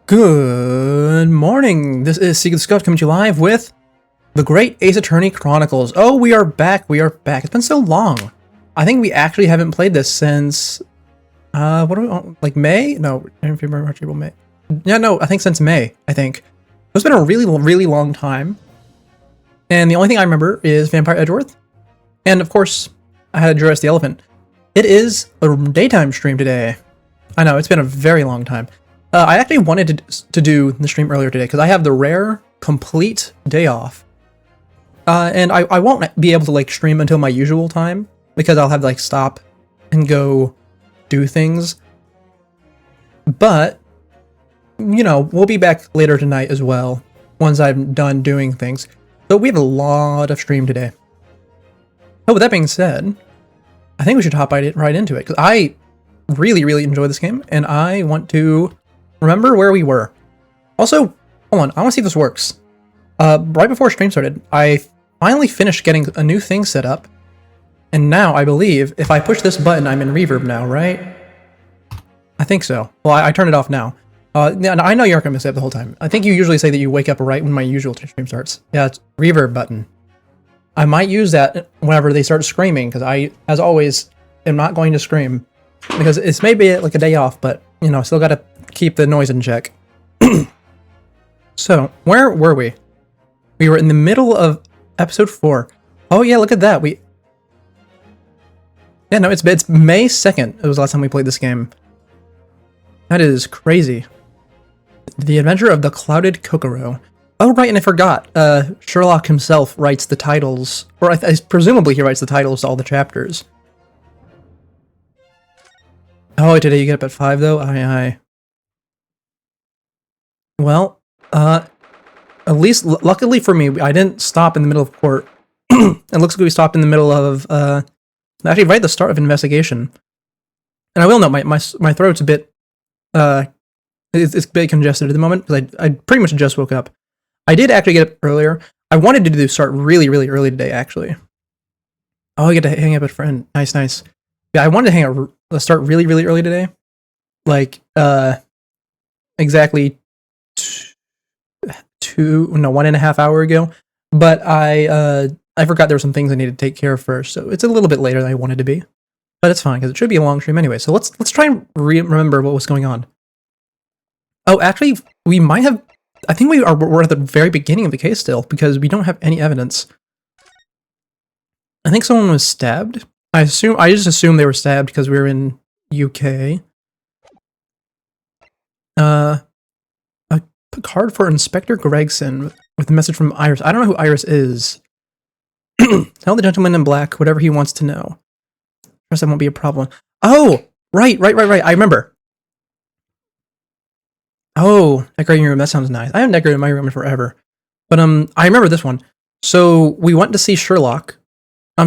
Good morning. This is Secret Scuff coming to you live with the Great Ace Attorney Chronicles. Oh, we are back. We are back. It's been so long. I think we actually haven't played this since what are we, like May? No, February, March, April, May. Yeah, no, I think since May, I think. It's been a really long time. And the only thing I remember is Vampire Edgeworth. And of course, I had to address the elephant. It is a daytime stream today. I know, it's been a very long time. I actually wanted to do the stream earlier today because I have the rare complete day off. And I won't be able to like stream until my usual time because I'll have to like stop and go do things. But, you know, we'll be back later tonight as well once I'm done doing things. So we have a lot of stream today. Oh, with that being said, I think we should hop right into it because I really enjoy this game and I want to remember where we were. Also, hold on, I want to see if this works. Right before stream started, I finally finished getting a new thing set up. And now, I believe, if I push this button, I'm in reverb now, right? I think so. Well, I turned it off now. Yeah, I know you aren't going to miss it the whole time. I think you usually say that you wake up right when my usual stream starts. Yeah, it's reverb button. I might use that whenever they start screaming, because I, as always, am not going to scream. Because it's maybe like a day off, but, you know, still got to keep the noise in check. So, where were we? We were in the middle of episode 4. Oh yeah, look at that. Yeah, no, it's May 2nd. It was the last time we played this game. That is crazy. The Adventure of the Clouded Kokoro. Oh right, and I forgot. Sherlock himself writes the titles, or presumably he writes the titles to all the chapters. Oh, today you get up at 5 though? Aye. Well, at least, luckily for me, I didn't stop in the middle of court. It looks like we stopped in the middle of, actually right at the start of investigation. And I will note, my throat's a bit, it's a bit congested at the moment, because I pretty much just woke up. I did actually get up earlier. I wanted to start really early today, actually. Oh, I get to hang out with a friend. Nice. Yeah, I wanted to start really early today. Like, exactly 1.5 hours ago, but I forgot there were some things I needed to take care of first, so it's a little bit later than I wanted to be, but it's fine because it should be a long stream anyway. So let's try and remember what was going on. Oh, actually, we might have. I think we're at the very beginning of the case still because we don't have any evidence. I think someone was stabbed. I just assume they were stabbed because we were in UK. A card for Inspector Gregson with a message from Iris. I don't know who Iris is. Tell the gentleman in black whatever he wants to know. Trust that won't be a problem. Oh, right. I remember. Oh, decorating your room. That sounds nice. I haven't decorated my room in forever. But I remember this one. So we went to see Herlock. We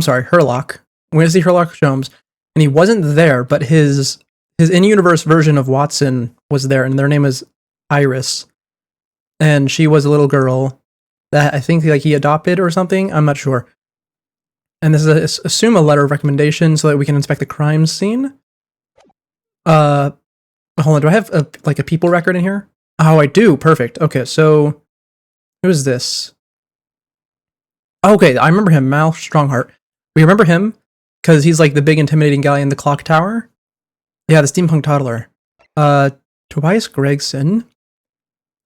went to see Sherlock Holmes, and he wasn't there, but his in-universe version of Watson was there, and their name is Iris. And she was a little girl that I think like he adopted or something. I'm not sure. And this is assume a letter of recommendation so that we can inspect the crime scene. Hold on. Do I have a people record in here? Oh, I do. Perfect. Okay, so who is this? Okay, I remember him. Mal Strongheart. We remember him because he's like the big intimidating guy in the clock tower. Yeah, the steampunk toddler. Tobias Gregson.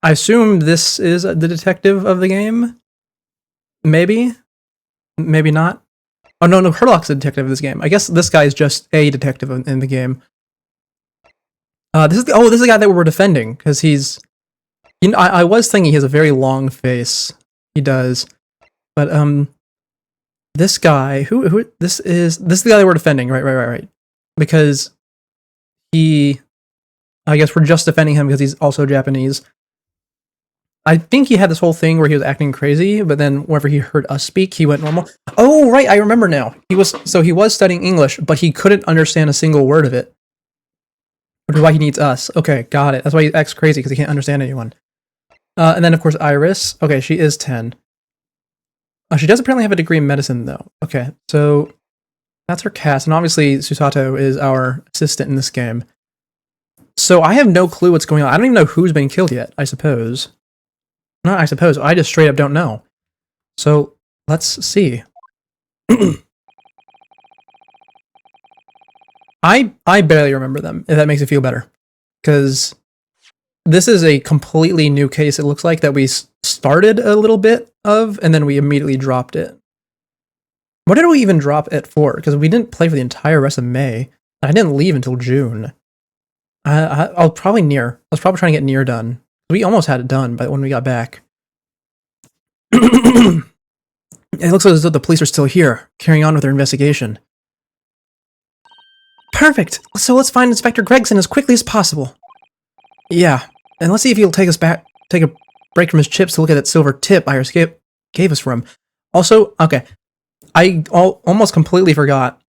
I assume this is the detective of the game? Maybe? Maybe not? Oh, no, Herlock's the detective of this game. I guess this guy is just a detective in the game. This is the guy that we were defending, because he's... You know, I was thinking he has a very long face. He does. But, this guy... This is the guy that we're defending, right. Because he... I guess we're just defending him because he's also Japanese. I think he had this whole thing where he was acting crazy, but then whenever he heard us speak, he went normal. Oh, right, I remember now. He was studying English, but he couldn't understand a single word of it. Which is why he needs us. Okay, got it. That's why he acts crazy, because he can't understand anyone. And then, of course, Iris. Okay, she is 10. She does apparently have a degree in medicine, though. Okay, so that's her cast. And obviously, Susato is our assistant in this game. So I have no clue what's going on. I don't even know who's been killed yet, I suppose. Not I suppose, I just straight up don't know. So, let's see. I barely remember them, if that makes it feel better. Because this is a completely new case, it looks like, that we started a little bit of, and then we immediately dropped it. What did we even drop it for? Because we didn't play for the entire rest of May. I didn't leave until June. I was probably trying to get near done. We almost had it done by when we got back. It looks as though the police are still here, carrying on with their investigation. Perfect! So let's find Inspector Gregson as quickly as possible. Yeah, and let's see if he'll take a break from his chips to look at that silver tip Iris gave us for him. Also, okay, I almost completely forgot.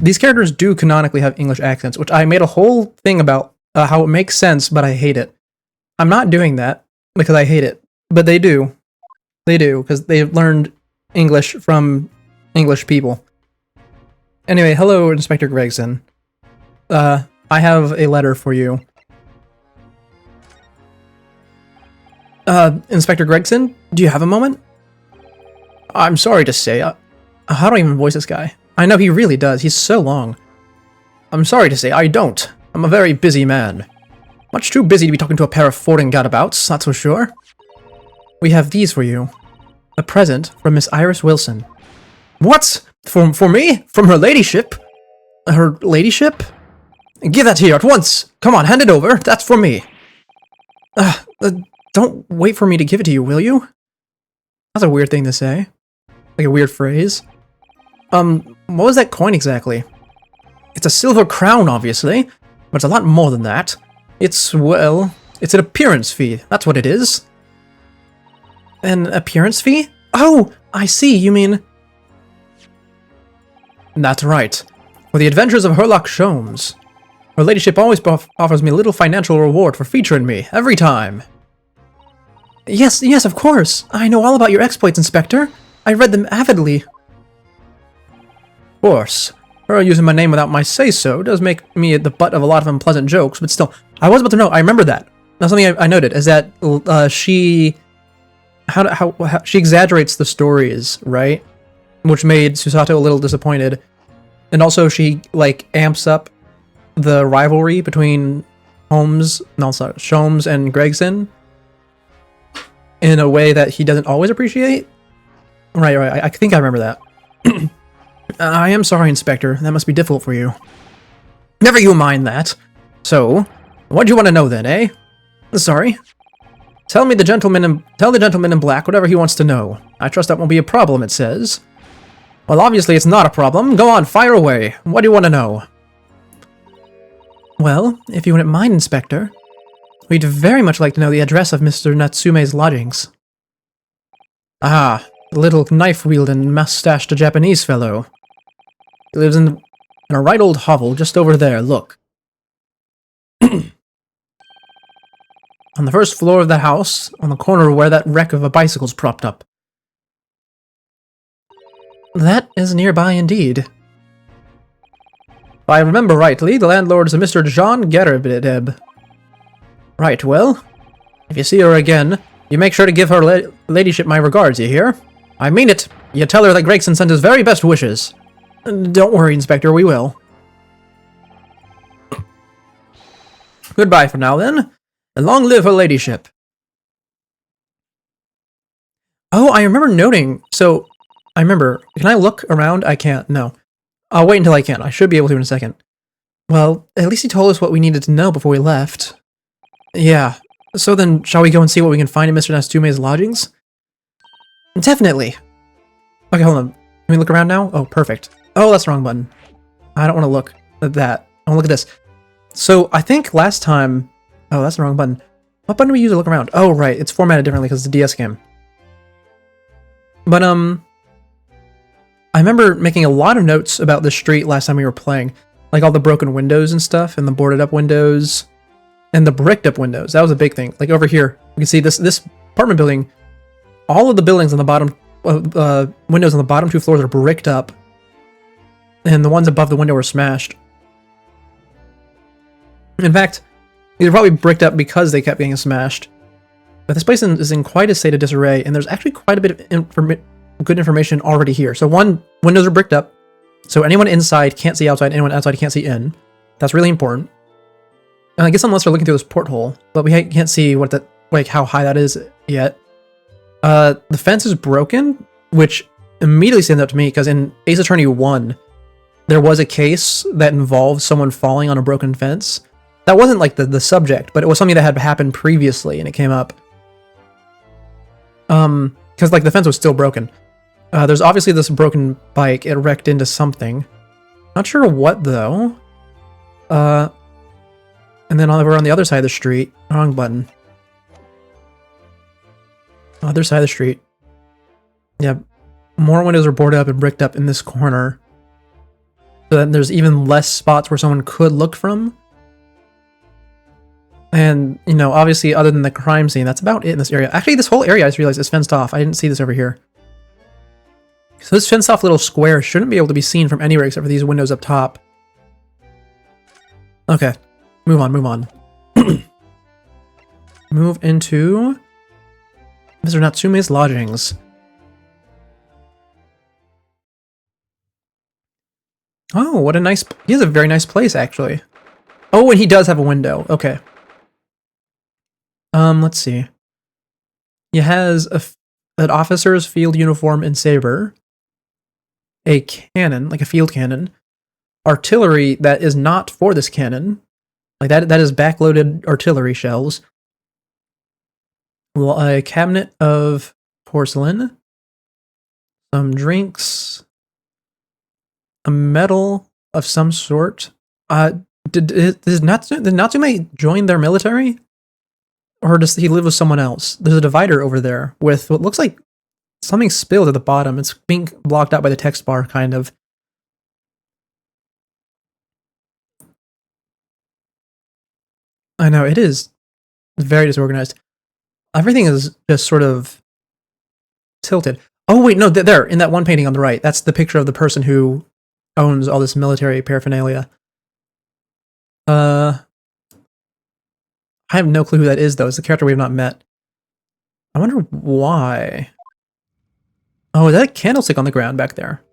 These characters do canonically have English accents, which I made a whole thing about how it makes sense, but I hate it. I'm not doing that because I hate it, but they do. They do, because they've learned English from English people. Anyway, hello, Inspector Gregson. I have a letter for you. Inspector Gregson, do you have a moment? I'm sorry to say, how do I even voice this guy? I know he really does, he's so long. I'm sorry to say, I don't. I'm a very busy man. Much too busy to be talking to a pair of foreign gadabouts, that's for sure. We have these for you. A present from Miss Iris Wilson. What? For me? From her ladyship? Her ladyship? Give that here at once! Come on, hand it over, that's for me. Don't wait for me to give it to you, will you? That's a weird thing to say. Like a weird phrase. What was that coin exactly? It's a silver crown, obviously, but it's a lot more than that. It's, well, it's an appearance fee, that's what it is. An appearance fee? Oh, I see, you mean... That's right. For the adventures of Herlock Sholmes. Her ladyship always offers me a little financial reward for featuring me, every time. Yes, of course. I know all about your exploits, Inspector. I read them avidly. Of course. Her using my name without my say-so does make me the butt of a lot of unpleasant jokes, but still, I was about to know, I remember that. That's something I noted, is that she... How she exaggerates the stories, right? Which made Susato a little disappointed. And also she, like, amps up the rivalry between Sholmes and Gregson in a way that he doesn't always appreciate. Right, I think I remember that. I am sorry, Inspector. That must be difficult for you. Never you mind that. So, what do you want to know then, eh? Sorry. Tell the gentleman in black whatever he wants to know. I trust that won't be a problem, it says. Well, obviously it's not a problem. Go on, fire away. What do you want to know? Well, if you wouldn't mind, Inspector, we'd very much like to know the address of Mr. Natsume's lodgings. Ah, the little knife-wielding, mustached Japanese fellow. He lives in a right old hovel just over there, look. On the first floor of the house, on the corner where that wreck of a bicycle's propped up. That is nearby indeed. If I remember rightly, the landlord is a Mr. John Garibedeb. Right, well, if you see her again, you make sure to give her ladyship my regards, you hear? I mean it. You tell her that Gregson sent his very best wishes. Don't worry, Inspector, we will. Goodbye for now, then. And long live her ladyship. Oh, I remember noting, so, I remember, can I look around? I can't, no. I'll wait until I can, I should be able to in a second. Well, at least he told us what we needed to know before we left. Yeah, so then, shall we go and see what we can find in Mr. Natsume's lodgings? Definitely. Okay, hold on. Can we look around now? Oh, perfect. Oh, that's the wrong button. I don't want to look at that. I want to look at this. So, I think last time... Oh, that's the wrong button. What button do we use to look around? Oh, right. It's formatted differently because it's a DS game. But, I remember making a lot of notes about this street last time we were playing. Like all the broken windows and stuff, and the boarded up windows, and the bricked up windows. That was a big thing. Like over here, you can see this apartment building. All of the buildings on the bottom, windows on the bottom two floors are bricked up. And the ones above the window were smashed. In fact, They're probably bricked up because they kept getting smashed. But this place is in quite a state of disarray, and there's actually quite a bit of good information already here. So one, windows are bricked up, so anyone inside can't see outside, anyone outside can't see in. That's really important. And I guess unless they're looking through this porthole, but we can't see what that, like, how high that is yet. The fence is broken, which immediately stands out to me, because in Ace Attorney 1, there was a case that involved someone falling on a broken fence. That wasn't like the subject, but it was something that had happened previously, and it came up. Because like the fence was still broken. There's obviously this broken bike. It wrecked into something. Not sure what though. And then over on the other side of the street, wrong button. Other side of the street. Yeah, more windows are boarded up and bricked up in this corner. So that there's even less spots where someone could look from. And, you know, obviously, other than the crime scene, that's about it in this area. Actually, this whole area, I just realized, is fenced off. I didn't see this over here. So this fenced off little square shouldn't be able to be seen from anywhere except for these windows up top. Okay. Move on, move on. Move into Mr. Natsume's lodgings. Oh, what a nice... He has a very nice place, actually. Oh, and he does have a window. Okay. Let's see. He has an officer's field uniform and saber, a cannon, like a field cannon, artillery that is not for this cannon, like that is backloaded artillery shells, a cabinet of porcelain, some drinks, a medal of some sort. Did Natsume join their military? Or does he live with someone else? There's a divider over there with what looks like something spilled at the bottom. It's being blocked out by the text bar, kind of. I know, it is very disorganized. Everything is just sort of tilted. Oh, wait, no, there, in that one painting on the right. That's the picture of the person who owns all this military paraphernalia. I have no clue who that is, though. It's a character we have not met. I wonder why. Oh, is that a candlestick on the ground back there?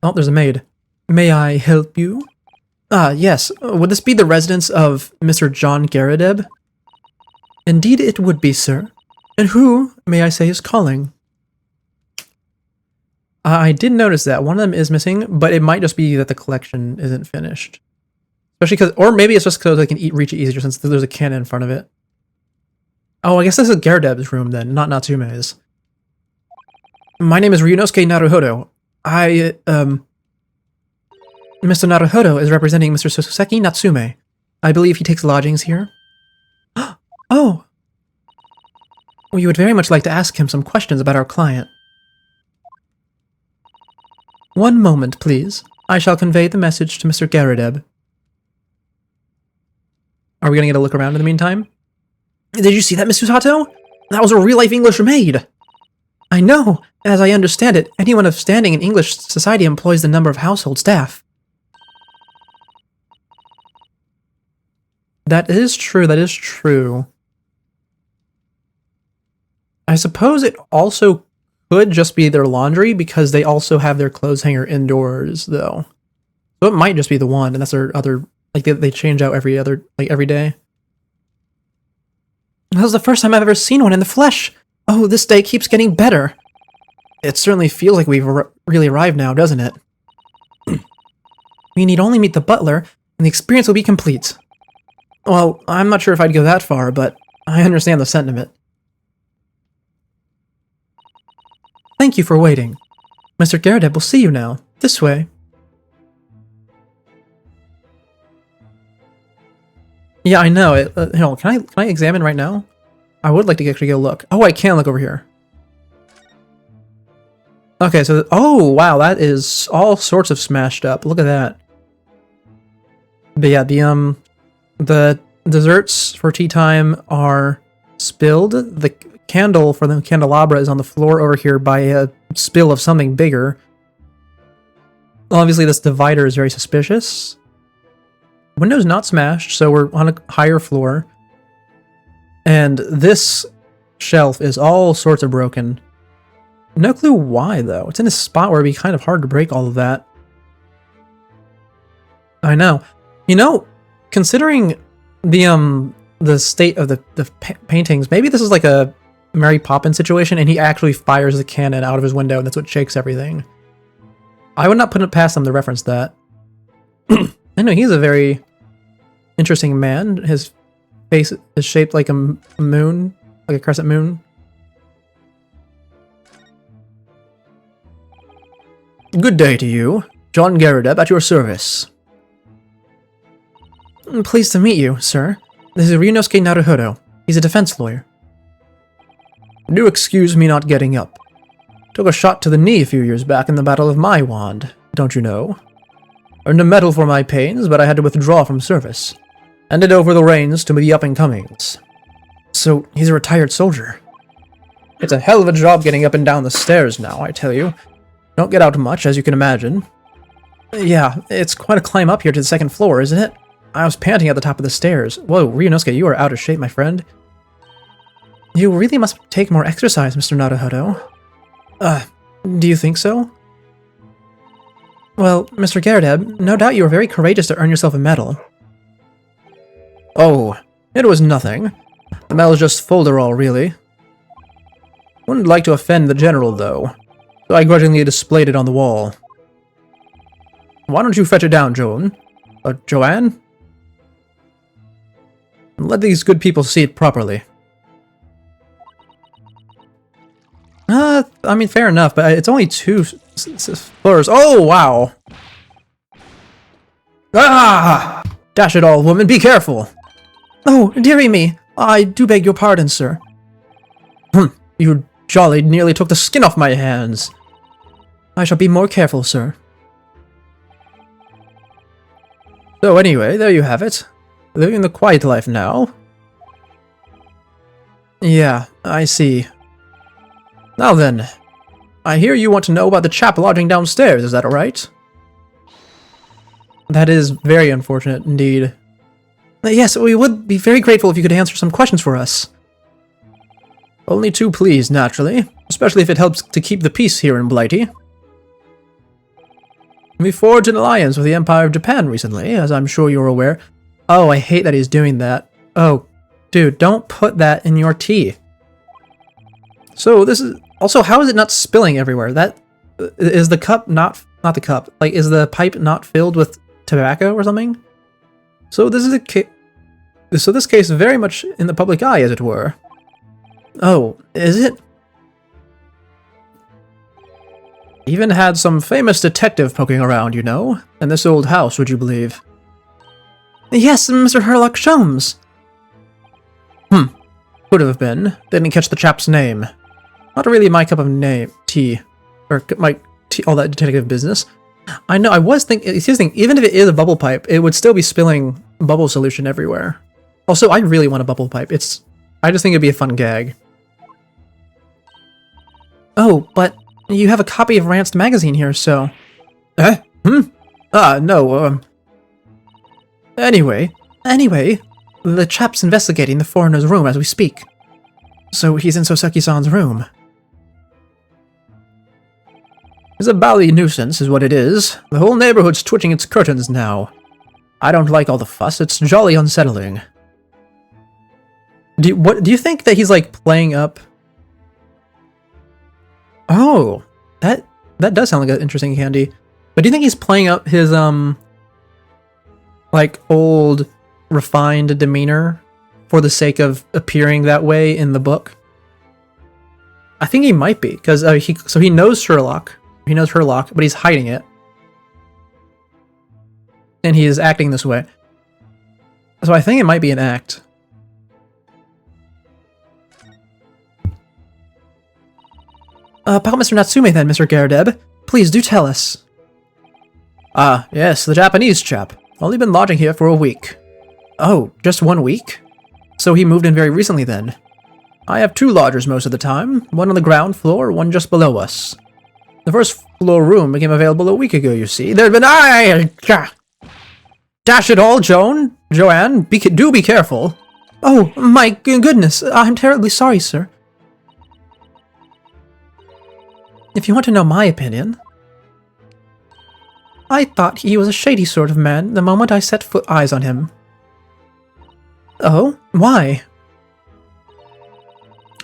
Oh, there's a maid. May I help you? Ah, yes. Would this be the residence of Mr. John Garadeb? Indeed it would be, sir. And who, may I say, is calling? I did notice that. One of them is missing, but it might just be that the collection isn't finished. Especially because, or maybe it's just because they can reach it easier since there's a cannon in front of it. Oh, I guess this is Garadeb's room then, not Natsume's. My name is Ryunosuke Naruhodo. Mr. Naruhodo is representing Mr. Soseki Natsume. I believe he takes lodgings here. Oh! We would very much like to ask him some questions about our client. One moment, please. I shall convey the message to Mr. Garadeb. Are we gonna get a look around in the meantime? Did you see that, Miss Susato? That was a real-life English maid! I know! As I understand it, anyone of standing in English society employs the number of household staff. That is true, that is true. I suppose it also could just be their laundry, because they also have their clothes hanger indoors, though. So it might just be the one, and that's their other... Like, they change out every day. That was the first time I've ever seen one in the flesh! Oh, this day keeps getting better! It certainly feels like we've really arrived now, doesn't it? We need only meet the butler, and the experience will be complete. Well, I'm not sure if I'd go that far, but I understand the sentiment. Thank you for waiting. Mr. Garadeb will see you now. This way. Yeah, I know. Can I examine right now? I would like to actually get a look. Oh, I can look over here. Okay, so... Oh, wow, that is all sorts of smashed up. Look at that. But yeah, the desserts for tea time are spilled. The candle for the candelabra is on the floor over here by a spill of something bigger. Obviously, this divider is very suspicious. Window's not smashed, so we're on a higher floor. And this shelf is all sorts of broken. No clue why, though. It's in a spot where it'd be kind of hard to break all of that. I know. You know, considering the state of the paintings, maybe this is like a Mary Poppins situation, and he actually fires the cannon out of his window, and that's what shakes everything. I would not put it past them to reference that. I know, he's a very interesting man. His face is shaped like a moon, like a crescent moon. Good day to you. John Garrideb at your service. Pleased to meet you, sir. This is Ryunosuke Naruhodo. He's a defense lawyer. Do excuse me not getting up. Took a shot to the knee a few years back in the Battle of Maiwand, don't you know? Earned a medal for my pains, but I had to withdraw from service. Handed over the reins to the up-and-comings. So, he's a retired soldier. It's a hell of a job getting up and down the stairs now, I tell you. Don't get out much, as you can imagine. Yeah, it's quite a climb up here to the second floor, isn't it? I was panting at the top of the stairs. Whoa, Ryunosuke, you are out of shape, my friend. You really must take more exercise, Mr. Naruhodo. Do you think so? Well, Mr. Garrideb, no doubt you were very courageous to earn yourself a medal. Oh, it was nothing. The medal's just folderol, really. Wouldn't like to offend the general, though, so I grudgingly displayed it on the wall. Why don't you fetch it down, Joanne? Let these good people see it properly. I mean, fair enough, but it's only 2 floors. Oh, wow! Ah! Dash it all, woman, be careful! Oh, dearie me! I do beg your pardon, sir. You jolly nearly took the skin off my hands. I shall be more careful, sir. So anyway, there you have it. Living the quiet life now. Yeah, I see. Now then, I hear you want to know about the chap lodging downstairs, is that alright? That is very unfortunate indeed. Yes, we would be very grateful if you could answer some questions for us. Only too pleased, naturally, especially if it helps to keep the peace here in Blighty. We forged an alliance with the Empire of Japan recently, as I'm sure you're aware. Oh, I hate that he's doing that. Oh, dude, don't put that in your tea. So this is... Also, how is it not spilling everywhere? That... Is the cup not the cup. Like, is the pipe not filled with tobacco or something? So this is a case... So this case is very much in the public eye, as it were. Oh, is it? Even had some famous detective poking around, you know? In this old house, would you believe? Yes, Mr. Herlock Sholmes. Could have been. Didn't catch the chap's name. Not really my cup of tea. Or my tea, all that detective business. I know, I was thinking, even if it is a bubble pipe, it would still be spilling bubble solution everywhere. Also, I really want a bubble pipe. I just think it'd be a fun gag. Oh, but you have a copy of Ranced magazine here, so... No, Anyway, the chap's investigating the foreigner's room as we speak. So he's in Soseki-san's room. It's a bally nuisance, is what it is. The whole neighborhood's twitching its curtains now. I don't like all the fuss, it's jolly unsettling. Do you think that he's, like, playing up... Oh, that does sound like an interesting candy. But do you think he's playing up his, like, old, refined demeanor for the sake of appearing that way in the book? I think he might be, because he knows Sherlock. He knows Herlock, but he's hiding it. And he is acting this way. So I think it might be an act. About Mr. Natsume then, Mr. Garrideb. Please do tell us. Ah, yes, the Japanese chap. Only been lodging here for a week. Oh, just 1 week? So he moved in very recently then. I have 2 lodgers most of the time, one on the ground floor, one just below us. The first floor room became available a week ago, you see. There'd been... Dash it all, Joanne, do be careful. Oh, my goodness, I'm terribly sorry, sir. If you want to know my opinion, I thought he was a shady sort of man the moment I set eyes on him. Oh? Why?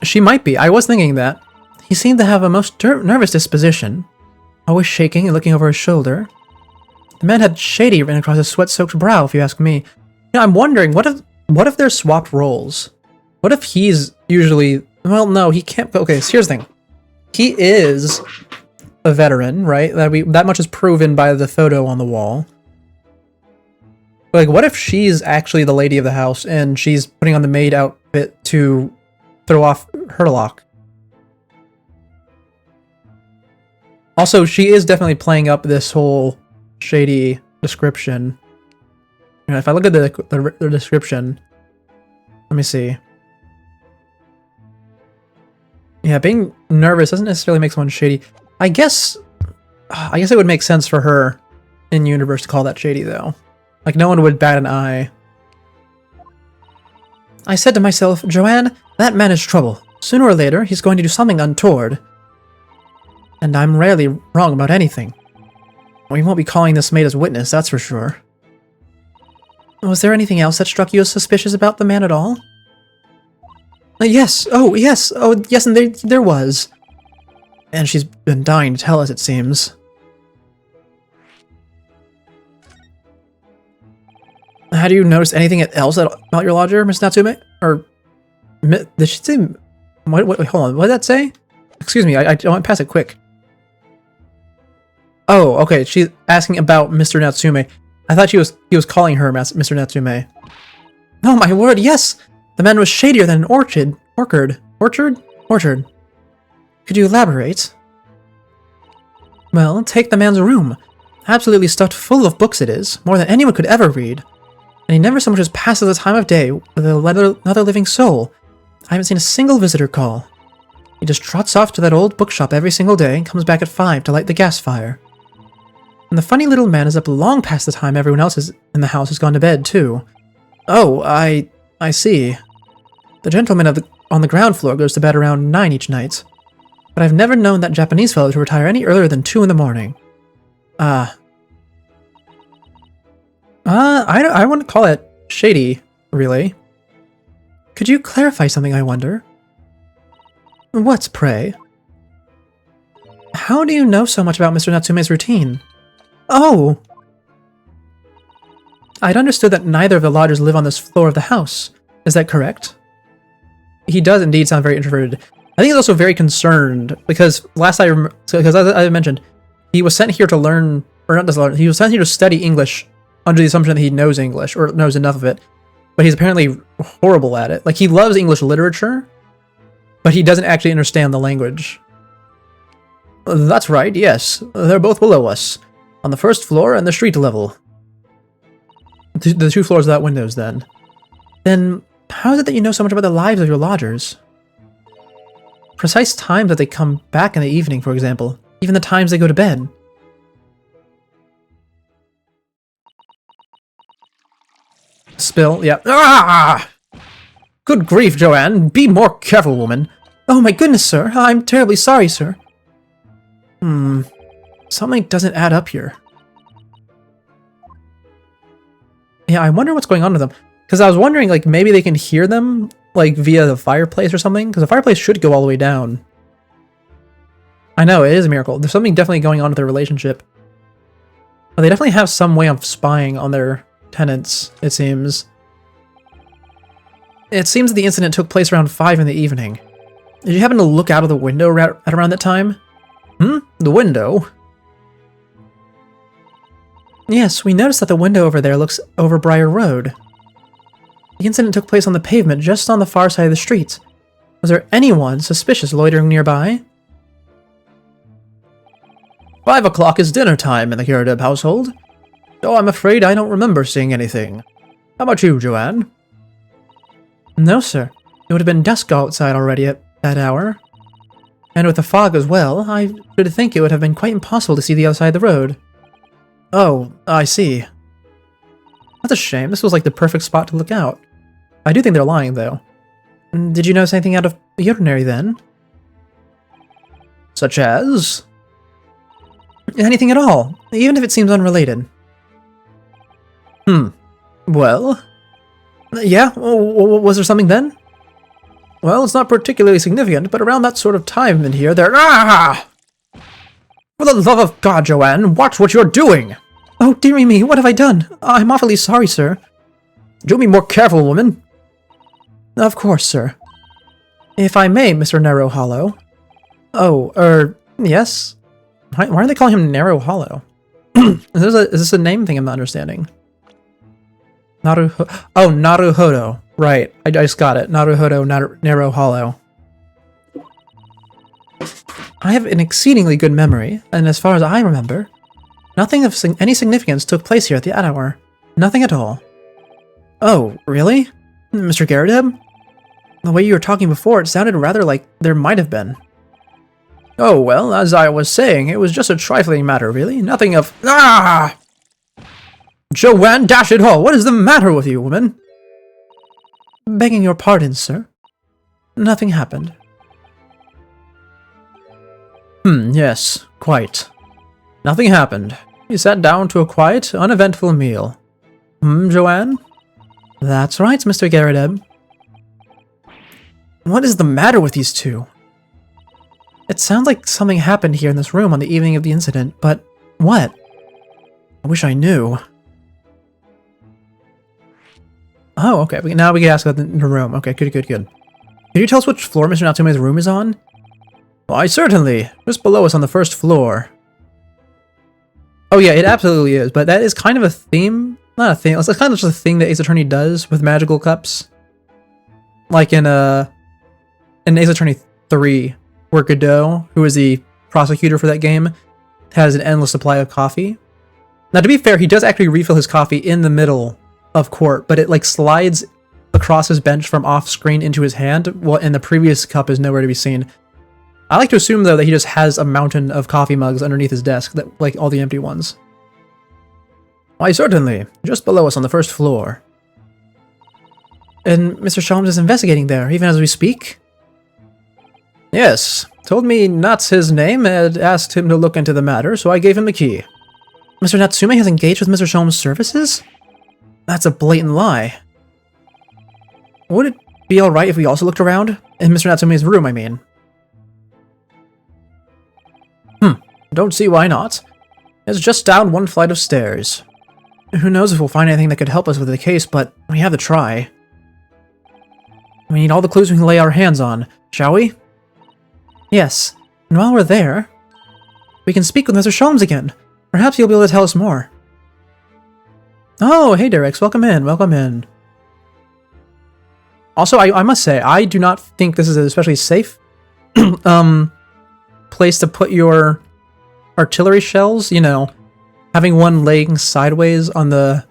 She might be. I was thinking that. He seemed to have a most nervous disposition, always shaking and looking over his shoulder. The man had shady written across his sweat-soaked brow, if you ask me. You know, I'm wondering, what if they're swapped roles? What if he's usually... Well, no, he can't... Okay, so here's the thing. He is a veteran, right? That much is proven by the photo on the wall. Like, what if she's actually the lady of the house and she's putting on the maid outfit to throw off Herlock? Also, she is definitely playing up this whole shady description. You know, if I look at the description, let me see. Yeah, being nervous doesn't necessarily make someone shady. I guess it would make sense for her in universe to call that shady, though. Like, no one would bat an eye. I said to myself, Joanne, that man is trouble. Sooner or later, he's going to do something untoward. And I'm rarely wrong about anything. We won't be calling this maid as witness, that's for sure. Was there anything else that struck you as suspicious about the man at all? Yes. Oh, yes. Oh, yes, and there was. And she's been dying to tell us, it seems. Had you noticed anything else about your lodger, Miss Natsume? Or... Did she say... Wait, hold on. What did that say? Excuse me, I went past it quick. Oh, okay. She's asking about Mr. Natsume. I thought he was calling her Mr. Natsume. Oh my word, yes! The man was shadier than an orchard. Orchard? Could you elaborate? Well, take the man's room. Absolutely stuffed full of books it is, more than anyone could ever read. And he never so much as passes the time of day with another living soul. I haven't seen a single visitor call. He just trots off to that old bookshop every single day and comes back at 5 to light the gas fire. And the funny little man is up long past the time everyone else in the house has gone to bed, too. Oh, I see. The gentleman on the ground floor goes to bed around 9 each night. But I've never known that Japanese fellow to retire any earlier than 2 in the morning. I wouldn't call it shady, really. Could you clarify something, I wonder? What, pray? How do you know so much about Mr. Natsume's routine? Oh! I'd understood that neither of the lodgers live on this floor of the house. Is that correct? He does indeed sound very introverted. I think he's also very concerned, because as I mentioned, he was sent here to learn, or not just learn, he was sent here to study English under the assumption that he knows English, or knows enough of it, but he's apparently horrible at it. Like, he loves English literature, but he doesn't actually understand the language. That's right, yes. They're both below us. On the first floor and the street level. The 2 floors without windows, then. Then, how is it that you know so much about the lives of your lodgers? Precise times that they come back in the evening, for example. Even the times they go to bed. Spill, yeah. Ah! Good grief, Joanne. Be more careful, woman. Oh my goodness, sir. I'm terribly sorry, sir. Something doesn't add up here. Yeah, I wonder what's going on with them. Because I was wondering, like, maybe they can hear them, like, via the fireplace or something? Because the fireplace should go all the way down. I know, it is a miracle. There's something definitely going on with their relationship. But they definitely have some way of spying on their tenants, it seems. It seems that the incident took place around 5 in the evening. Did you happen to look out of the window at around that time? The window? Yes, we noticed that the window over there looks over Briar Road. The incident took place on the pavement just on the far side of the street. Was there anyone suspicious loitering nearby? 5 o'clock is dinner time in the Kiradeb household, so I'm afraid I don't remember seeing anything. How about you, Joanne? No, sir. It would have been dusk outside already at that hour. And with the fog as well, I should think it would have been quite impossible to see the other side of the road. Oh, I see. That's a shame. This was like the perfect spot to look out. I do think they're lying, though. Did you notice anything out of the ordinary, then? Such as? Anything at all, even if it seems unrelated. Well? Yeah, was there something then? Well, it's not particularly significant, but around that sort of time in here, there— Ah! For the love of God, Joanne, watch what you're doing! Oh, dearie me, what have I done? I'm awfully sorry, sir. Do be more careful, woman. Of course, sir. If I may, Mr. Narrow Hollow. Oh, yes? Why are they calling him Narrow Hollow? Is this a name thing I'm not understanding? Naruhodo. Right, I just got it. Naruhodo, Narrow Hollow. I have an exceedingly good memory, and as far as I remember, nothing of any significance took place here at the hour. Nothing at all. Oh, really? Mr. Garrideb? The way you were talking before, it sounded rather like there might have been. Oh, well, as I was saying, it was just a trifling matter, really. Nothing of— Ah! Joanne, dash it all! What is the matter with you, woman? Begging your pardon, sir. Nothing happened. Yes, quite. Nothing happened. You sat down to a quiet, uneventful meal. Joanne? That's right, Mr. Garrideb. What is the matter with these two? It sounds like something happened here in this room on the evening of the incident, but what? I wish I knew. Oh, okay. Now we can ask about the room. Okay, good. Can you tell us which floor Mr. Natsume's room is on? Why, certainly. Just below us on the first floor. Oh yeah, it absolutely is, but that is kind of a theme. Not a theme. It's kind of just a thing that Ace Attorney does with magical cups. Like in Ace Attorney 3, where Godot, who is the prosecutor for that game, has an endless supply of coffee. Now, to be fair, he does actually refill his coffee in the middle of court, but it like slides across his bench from off screen into his hand, and the previous cup is nowhere to be seen. I like to assume, though, that he just has a mountain of coffee mugs underneath his desk, that like all the empty ones. Why, certainly. Just below us on the first floor. And Mr. Sholmes is investigating there, even as we speak? Yes. Told me Nat's his name and asked him to look into the matter, so I gave him the key. Mr. Natsume has engaged with Mr. Sholmes' services? That's a blatant lie. Would it be alright if we also looked around? In Mr. Natsume's room, I mean. Don't see why not. It's just down one flight of stairs. Who knows if we'll find anything that could help us with the case, but we have to try. We need all the clues we can lay our hands on, shall we? Yes, and while we're there, we can speak with Mr. Sholmes again. Perhaps he'll be able to tell us more. Oh, hey Derex, welcome in. Also, I must say, I do not think this is an especially safe place to put your artillery shells, you know, having one laying sideways on the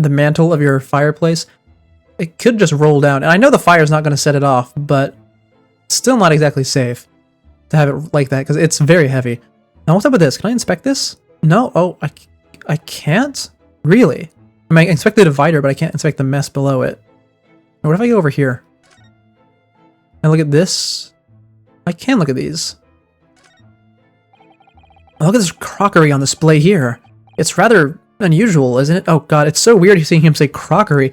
mantle of your fireplace. It could just roll down, and I know the fire's not going to set it off, but it's still not exactly safe to have it like that, because it's very heavy. Now, what's up with this? Can I inspect this? No? Oh, I can't? Really? I mean, I can inspect the divider, but I can't inspect the mess below it. Now, what if I go over here? Can I look at this? I can look at these. Oh, look at this crockery on display here. It's rather unusual, isn't it? Oh god, it's so weird seeing him say crockery.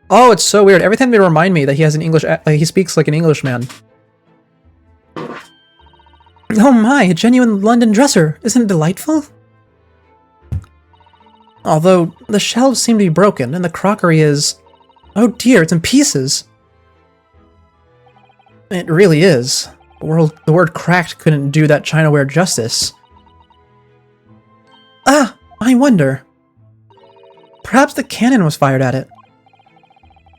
Oh, it's so weird. Every time they remind me that he has an English, like he speaks like an Englishman. Oh my, a genuine London dresser. Isn't it delightful? Although, the shelves seem to be broken, and the crockery is... Oh dear, it's in pieces. It really is. The word cracked couldn't do that chinaware justice. Ah, I wonder. Perhaps the cannon was fired at it.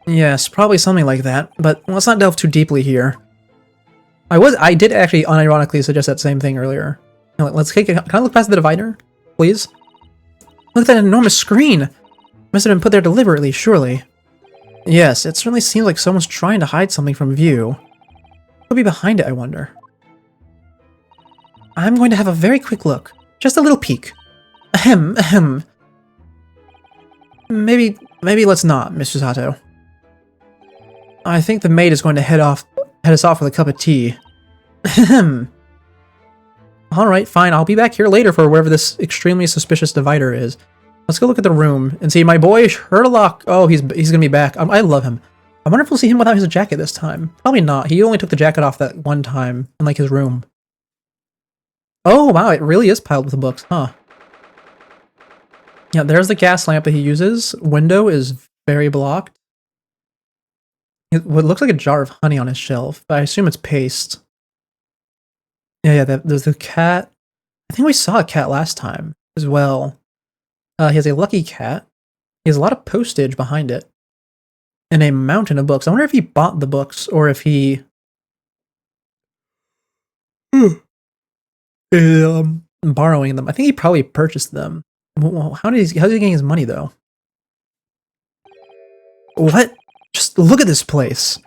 Yes, probably something like that, but let's not delve too deeply here. I did actually unironically suggest that same thing earlier. Now, let's take can I look past the divider, please? Look at that enormous screen! Must have been put there deliberately, surely. Yes, it certainly seems like someone's trying to hide something from view. What could be behind it, I wonder? I'm going to have a very quick look. Just a little peek. Ahem, ahem. Maybe let's not, Mr. Sato. I think the maid is going to head us off with a cup of tea. Ahem. Alright, fine, I'll be back here later for wherever this extremely suspicious divider is. Let's go look at the room and see my boy Sherlock. Oh, he's gonna be back. I love him. I wonder if we'll see him without his jacket this time. Probably not. He only took the jacket off that one time in, like, his room. Oh, wow, it really is piled with books, huh? Yeah, there's the gas lamp that he uses. Window is very blocked. What looks like a jar of honey on his shelf, but I assume it's paste. Yeah, there's the cat. I think we saw a cat last time as well. He has a lucky cat. He has a lot of postage behind it. And a mountain of books. I wonder if he bought the books or if he is borrowing them. I think he probably purchased them. Well, how's he getting his money though? What? Just look at this place.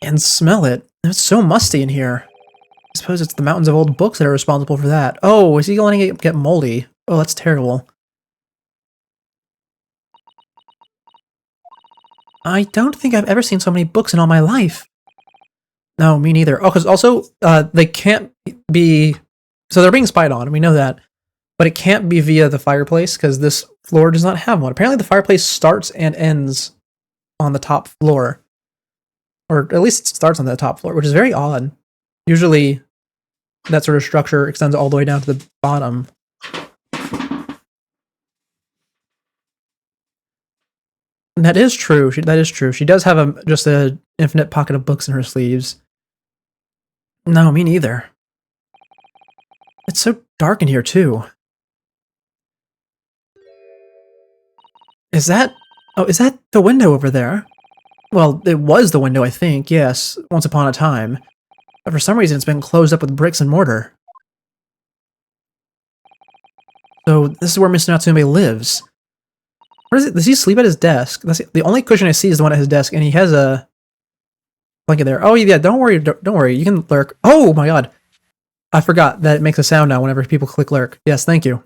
And smell it. It's so musty in here. I suppose it's the mountains of old books that are responsible for that. Oh, is he letting it get moldy? Oh, that's terrible. I don't think I've ever seen so many books in all my life. No, me neither. Oh, because also, they can't be... So they're being spied on, we know that. But it can't be via the fireplace, because this floor does not have one. Apparently the fireplace starts and ends on the top floor. Or at least it starts on the top floor, which is very odd. Usually, that sort of structure extends all the way down to the bottom. That is true. That is true. She does have just an infinite pocket of books in her sleeves. No, me neither. It's so dark in here, too. Is that... Oh, is that the window over there? Well, it was the window, I think, yes, once upon a time. But for some reason, it's been closed up with bricks and mortar. So, this is where Mr. Natsume lives. What is it? Does he sleep at his desk? That's the only cushion I see is the one at his desk, and he has a blanket there. Oh, yeah, don't worry, don't worry, you can lurk. Oh my god. I forgot that it makes a sound now whenever people click lurk. Yes, thank you.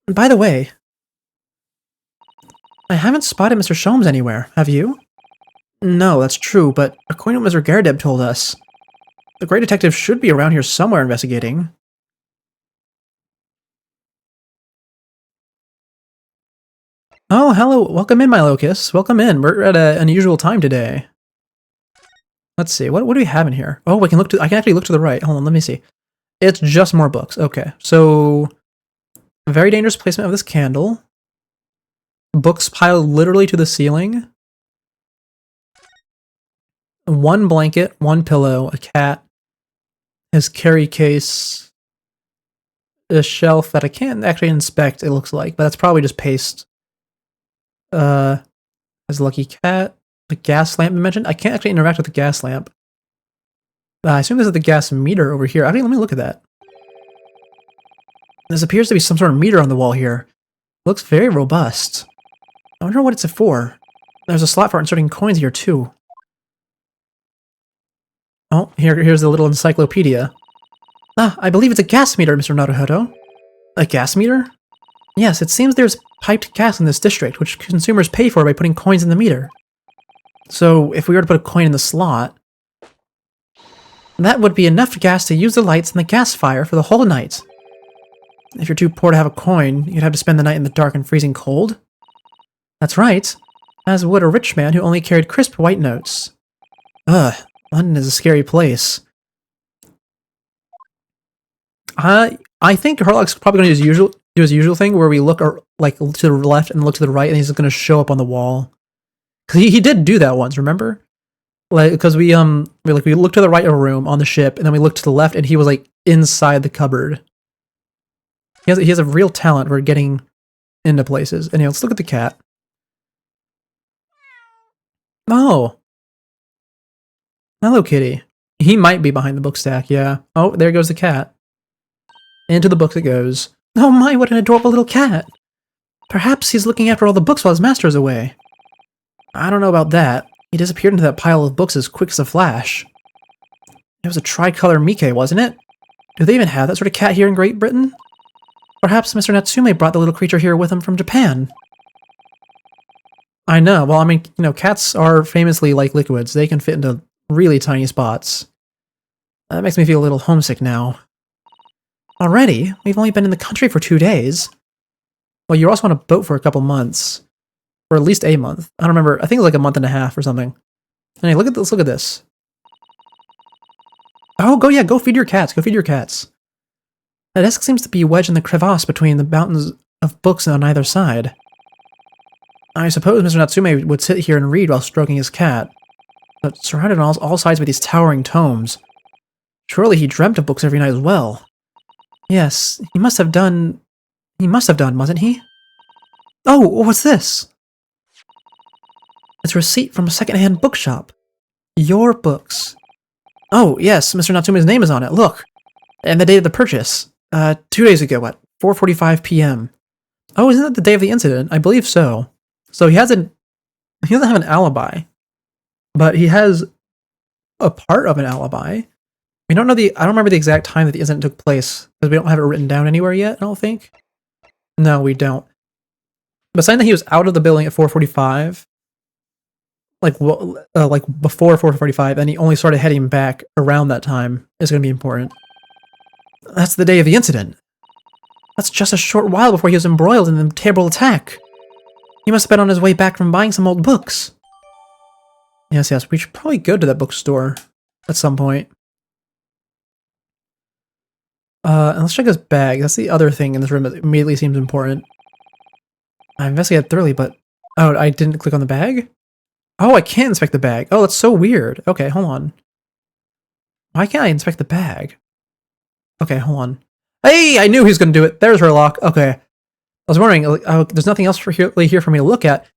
And by the way, I haven't spotted Mr. Sholmes anywhere, have you? No, that's true, but according to what Mr. Garadeb told us, the great detective should be around here somewhere investigating. Oh, hello. Welcome in, my locus. Welcome in. We're at an unusual time today. Let's see. What do we have in here? Oh, I can actually look to the right. Hold on, let me see. It's just more books. Okay. So, very dangerous placement of this candle. Books piled literally to the ceiling. One blanket, one pillow, a cat, his carry case, a shelf that I can't actually inspect, it looks like, but that's probably just paste. His lucky cat, the gas lamp I mentioned. I can't actually interact with the gas lamp. I assume this is the gas meter over here. Actually, let me look at that. This appears to be some sort of meter on the wall here. Looks very robust. I wonder what it's for. There's a slot for inserting coins here too. Oh, here's the little encyclopedia. Ah, I believe it's a gas meter, Mr. Naruhodo. A gas meter? Yes, it seems there's piped gas in this district, which consumers pay for by putting coins in the meter. So, if we were to put a coin in the slot, that would be enough gas to use the lights in the gas fire for the whole night. If you're too poor to have a coin, you'd have to spend the night in the dark and freezing cold. That's right, as would a rich man who only carried crisp white notes. Ugh, London is a scary place. I think Herlock's probably going to do his usual thing where we look to the left and look to the right, and he's going to show up on the wall. Cause he did do that once, remember? Like, because we looked to the right of a room on the ship, and then we looked to the left, and he was like inside the cupboard. He has a real talent for getting into places. Anyway, let's look at the cat. Oh, hello, kitty. He might be behind the book stack. Yeah. Oh, there goes the cat. Into the books it goes. Oh my, what an adorable little cat. Perhaps he's looking after all the books while his master is away. I don't know about that. He disappeared into that pile of books as quick as a flash. It was a tricolor Mike, wasn't it? Do they even have that sort of cat here in Great Britain? Perhaps Mr. Natsume brought the little creature here with him from Japan. I know. Well, I mean, you know, cats are famously like liquids. They can fit into really tiny spots. That makes me feel a little homesick now. Already? We've only been in the country for 2 days. Well, you're also on a boat for a couple months. For at least a month. I don't remember. I think it was like a month and a half or something. Hey, look at this. Look at this. Oh, go feed your cats. Go feed your cats. The desk seems to be wedged in the crevasse between the mountains of books on either side. I suppose Mr. Natsume would sit here and read while stroking his cat, but surrounded on all sides by these towering tomes. Surely he dreamt of books every night as well. Yes, he must have done, mustn't he? Oh, what's this? It's a receipt from a second-hand bookshop. Your books. Oh, yes, Mr. Natsume's name is on it, look. And the date of the purchase. 2 days ago, at 4:45 p.m. Oh, isn't that the day of the incident? I believe so. So he doesn't have an alibi, but he has a part of an alibi. I don't remember the exact time that the incident took place, because we don't have it written down anywhere yet, I don't think. No, we don't. But saying that he was out of the building at 4:45, like before 4:45, and he only started heading back around that time is going to be important. That's the day of the incident. That's just a short while before he was embroiled in the terrible attack. He must have been on his way back from buying some old books. Yes, we should probably go to that bookstore at some point. And let's check his bag. That's the other thing in this room that immediately seems important. I investigated thoroughly, but... Oh, I didn't click on the bag? Oh, I can't inspect the bag. Oh, that's so weird. Okay, hold on. Why can't I inspect the bag? Okay, hold on. Hey, I knew he was going to do it. There's Herlock. Okay. I was wondering, there's nothing else here for me to look at.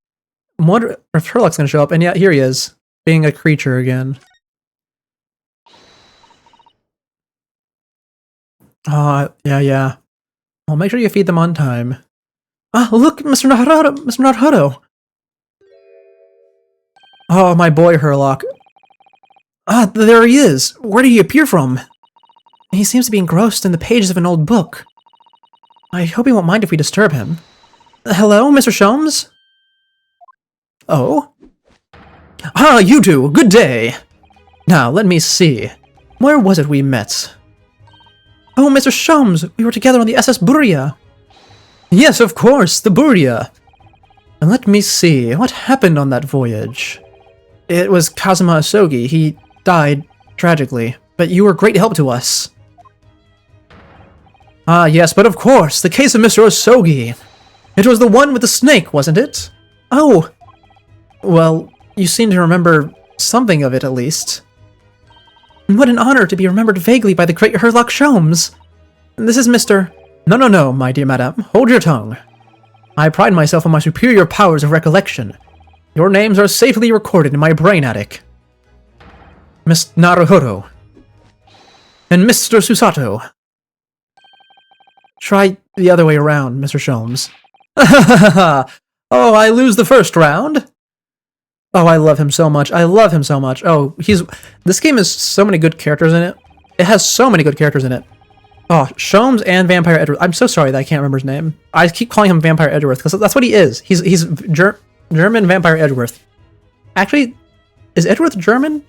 I wonder if Herlock's going to show up, and yeah, here he is. Being a creature again. Yeah. Well, make sure you feed them on time. Ah, look, Mr. Naruto! Oh, my boy, Herlock. Ah, there he is! Where did he appear from? He seems to be engrossed in the pages of an old book. I hope he won't mind if we disturb him. Hello, Mr. Sholmes? Oh? Ah, you two! Good day! Now, let me see. Where was it we met? Oh, Mr. Sholmes! We were together on the SS Buria! Yes, of course, the Buria! And let me see, what happened on that voyage? It was Kazuma Asogi. He died, tragically, but you were great help to us. Ah, yes, but of course, the case of Mr. Asogi. It was the one with the snake, wasn't it? Oh! Well, you seem to remember something of it, at least. What an honor to be remembered vaguely by the great Herlock Sholmes! This is Mr. No, my dear madame, hold your tongue. I pride myself on my superior powers of recollection. Your names are safely recorded in my brain attic. Miss Naruhodo. And Mr. Susato. Try the other way around, Mr. Sholmes. Oh, I lose the first round? Oh, I love him so much. Oh, this game has so many good characters in it. It has so many good characters in it. Oh, Sholmes and Vampire Edgeworth. I'm so sorry that I can't remember his name. I keep calling him Vampire Edgeworth because that's what he is. He's German Vampire Edgeworth. Actually, is Edgeworth German?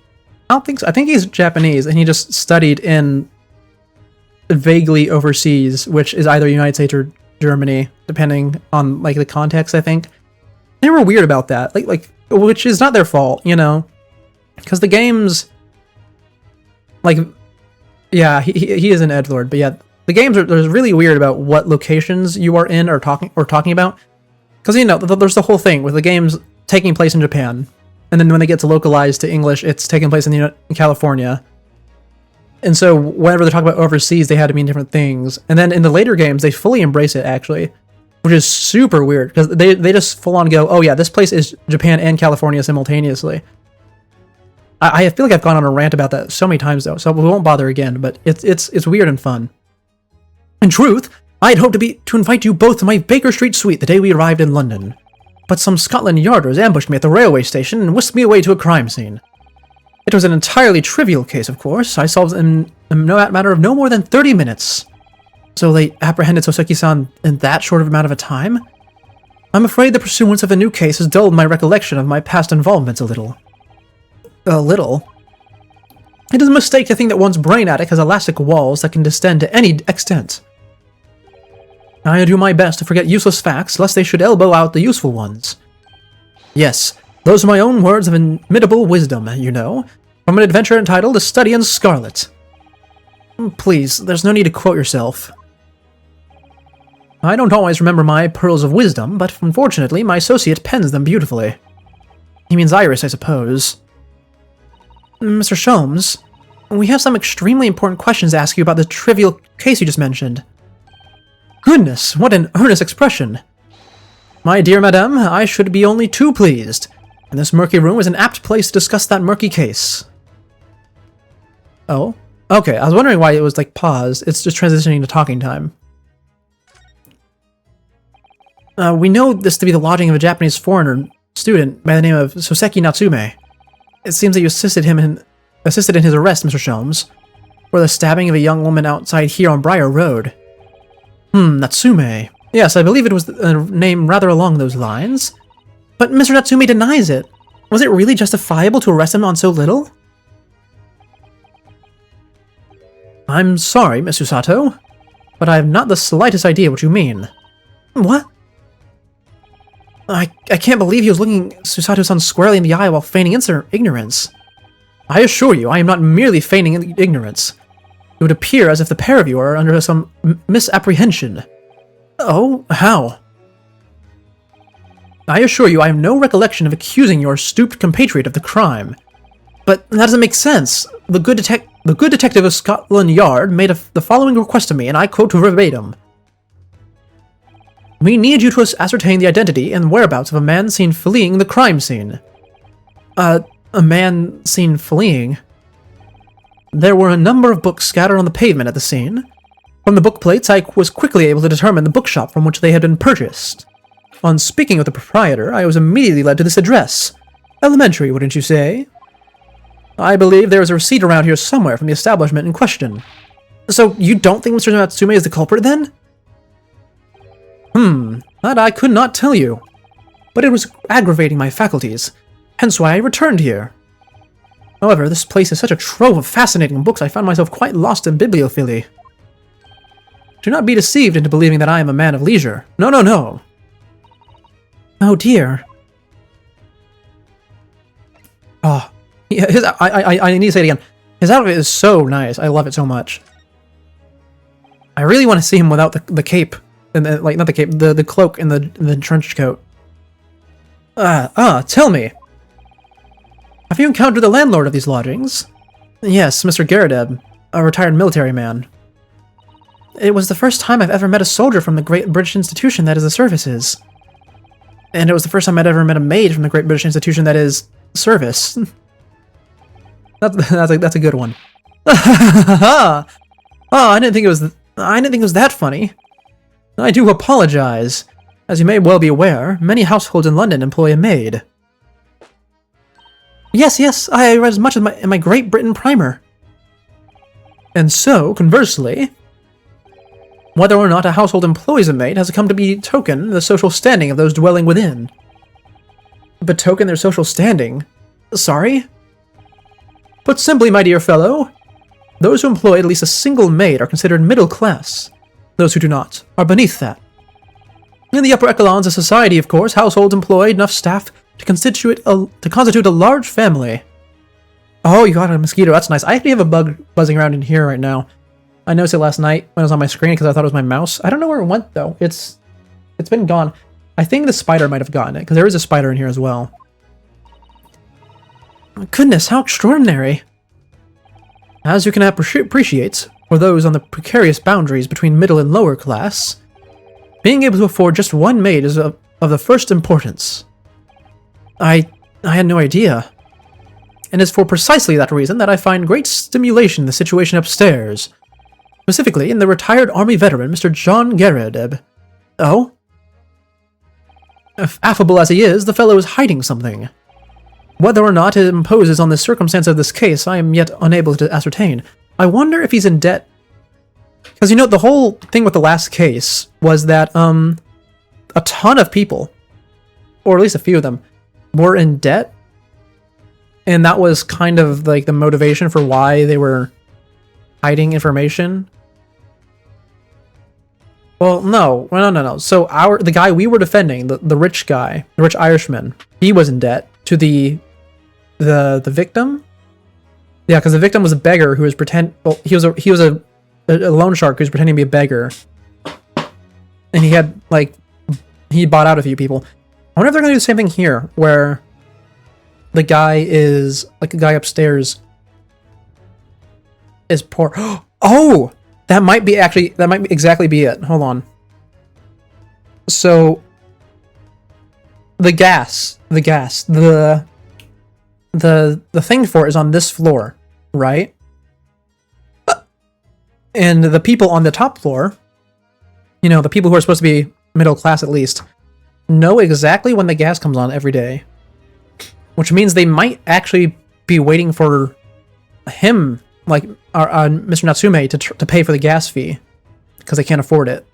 I don't think so. I think he's Japanese, and he just studied in vaguely overseas, which is either United States or Germany, depending on like the context. I think they were weird about that, like which is not their fault, you know, because the games, like, yeah, he is an edgelord, but yeah, the games are really weird about what locations you are in or talking about, because you know there's the whole thing with the games taking place in Japan, and then when they get to localized to English, it's taking place in California. And so whenever they talk about overseas, they had to mean different things. And then in the later games, they fully embrace it, actually, which is super weird, because they just full on go, oh yeah, this place is Japan and California simultaneously. I feel like I've gone on a rant about that so many times, though, so we won't bother again, but it's weird and fun. In truth, I had hoped to invite you both to my Baker Street suite the day we arrived in London. But some Scotland Yarders ambushed me at the railway station and whisked me away to a crime scene. It was an entirely trivial case, of course. I solved it in a matter of no more than 30 minutes. So they apprehended Soseki-san in that short of amount of a time? I'm afraid the pursuance of a new case has dulled my recollection of my past involvements a little. A little? It is a mistake to think that one's brain attic has elastic walls that can distend to any extent. I do my best to forget useless facts, lest they should elbow out the useful ones. Yes, those are my own words of inimitable wisdom, you know, from an adventure entitled A Study in Scarlet. Please, there's no need to quote yourself. I don't always remember my pearls of wisdom, but unfortunately my associate pens them beautifully. He means Iris, I suppose. Mr. Sholmes, we have some extremely important questions to ask you about the trivial case you just mentioned. Goodness, what an earnest expression! My dear madame, I should be only too pleased, and this murky room is an apt place to discuss that murky case. Oh? Okay, I was wondering why it was like paused. It's just transitioning to talking time. We know this to be the lodging of a Japanese foreigner student by the name of Soseki Natsume. It seems that you assisted in his arrest, Mr. Sholmes, for the stabbing of a young woman outside here on Briar Road. Natsume. Yes, I believe it was a name rather along those lines. But Mr. Natsume denies it. Was it really justifiable to arrest him on so little? I'm sorry, Miss Usato, but I have not the slightest idea what you mean. What? I can't believe he was looking Susato-san squarely in the eye while feigning ignorance. I assure you, I am not merely feigning ignorance. It would appear as if the pair of you are under some misapprehension. Oh, how? I assure you I have no recollection of accusing your stooped compatriot of the crime. But that doesn't make sense. The good detective of Scotland Yard made the following request to me, and I quote verbatim. We need you to ascertain the identity and whereabouts of a man seen fleeing the crime scene. A man seen fleeing? There were a number of books scattered on the pavement at the scene. From the book plates, I was quickly able to determine the bookshop from which they had been purchased. On speaking with the proprietor, I was immediately led to this address. Elementary, wouldn't you say? I believe there is a receipt around here somewhere from the establishment in question. So you don't think Mr. Natsume is the culprit, then? That I could not tell you. But it was aggravating my faculties, hence why I returned here. However, this place is such a trove of fascinating books I found myself quite lost in bibliophilia. Do not be deceived into believing that I am a man of leisure. No, no, no. Oh dear. Oh, yeah, I need to say it again. His outfit is so nice. I love it so much. I really want to see him without the cape. And like, not the cape, the cloak and the trench coat. Tell me. Have you encountered the landlord of these lodgings? Yes, Mr. Garadeb, a retired military man. It was the first time I've ever met a soldier from the Great British Institution that is the services. And it was the first time I'd ever met a maid from the Great British Institution that is service. That's a good one. Oh, I didn't think it was that funny. I do apologize. As you may well be aware, many households in London employ a maid. Yes, I read as much in my Great Britain primer. And so, conversely, whether or not a household employs a maid has come to betoken the social standing of those dwelling within. Betoken their social standing? Sorry? Put simply, my dear fellow, those who employ at least a single maid are considered middle class. Those who do not are beneath that. In the upper echelons of society, of course, households employ enough staff to constitute a large family. Oh, you got a mosquito. That's nice. I actually have a bug buzzing around in here right now. I noticed it last night when it was on my screen because I thought it was my mouse. I don't know where it went, though. It's been gone. I think the spider might have gotten it, because there is a spider in here as well. Goodness, how extraordinary. As you can appreciate, for those on the precarious boundaries between middle and lower class, being able to afford just one maid is of the first importance. I had no idea. And it's for precisely that reason that I find great stimulation in the situation upstairs. Specifically in the retired army veteran, Mr. John Garadeb. Oh? Affable as he is, the fellow is hiding something. Whether or not it imposes on the circumstance of this case, I am yet unable to ascertain. I wonder if he's in debt. Because, you know, the whole thing with the last case was that, a ton of people or at least a few of them, were in debt. And that was kind of like the motivation for why they were hiding information. Well, no. So the guy we were defending, the rich guy, the rich Irishman, he was in debt to the victim. Yeah, because the victim was a beggar who was he was a loan shark who was pretending to be a beggar, and he bought out a few people. I wonder if they're gonna do the same thing here, where the guy is like the guy upstairs is poor. Oh, that might exactly be it. Hold on. So the thing for it is on this floor, right? And the people on the top floor, the people who are supposed to be middle class at least, know exactly when the gas comes on every day. Which means they might actually be waiting for him, like Mr. Natsume, to pay for the gas fee because they can't afford it.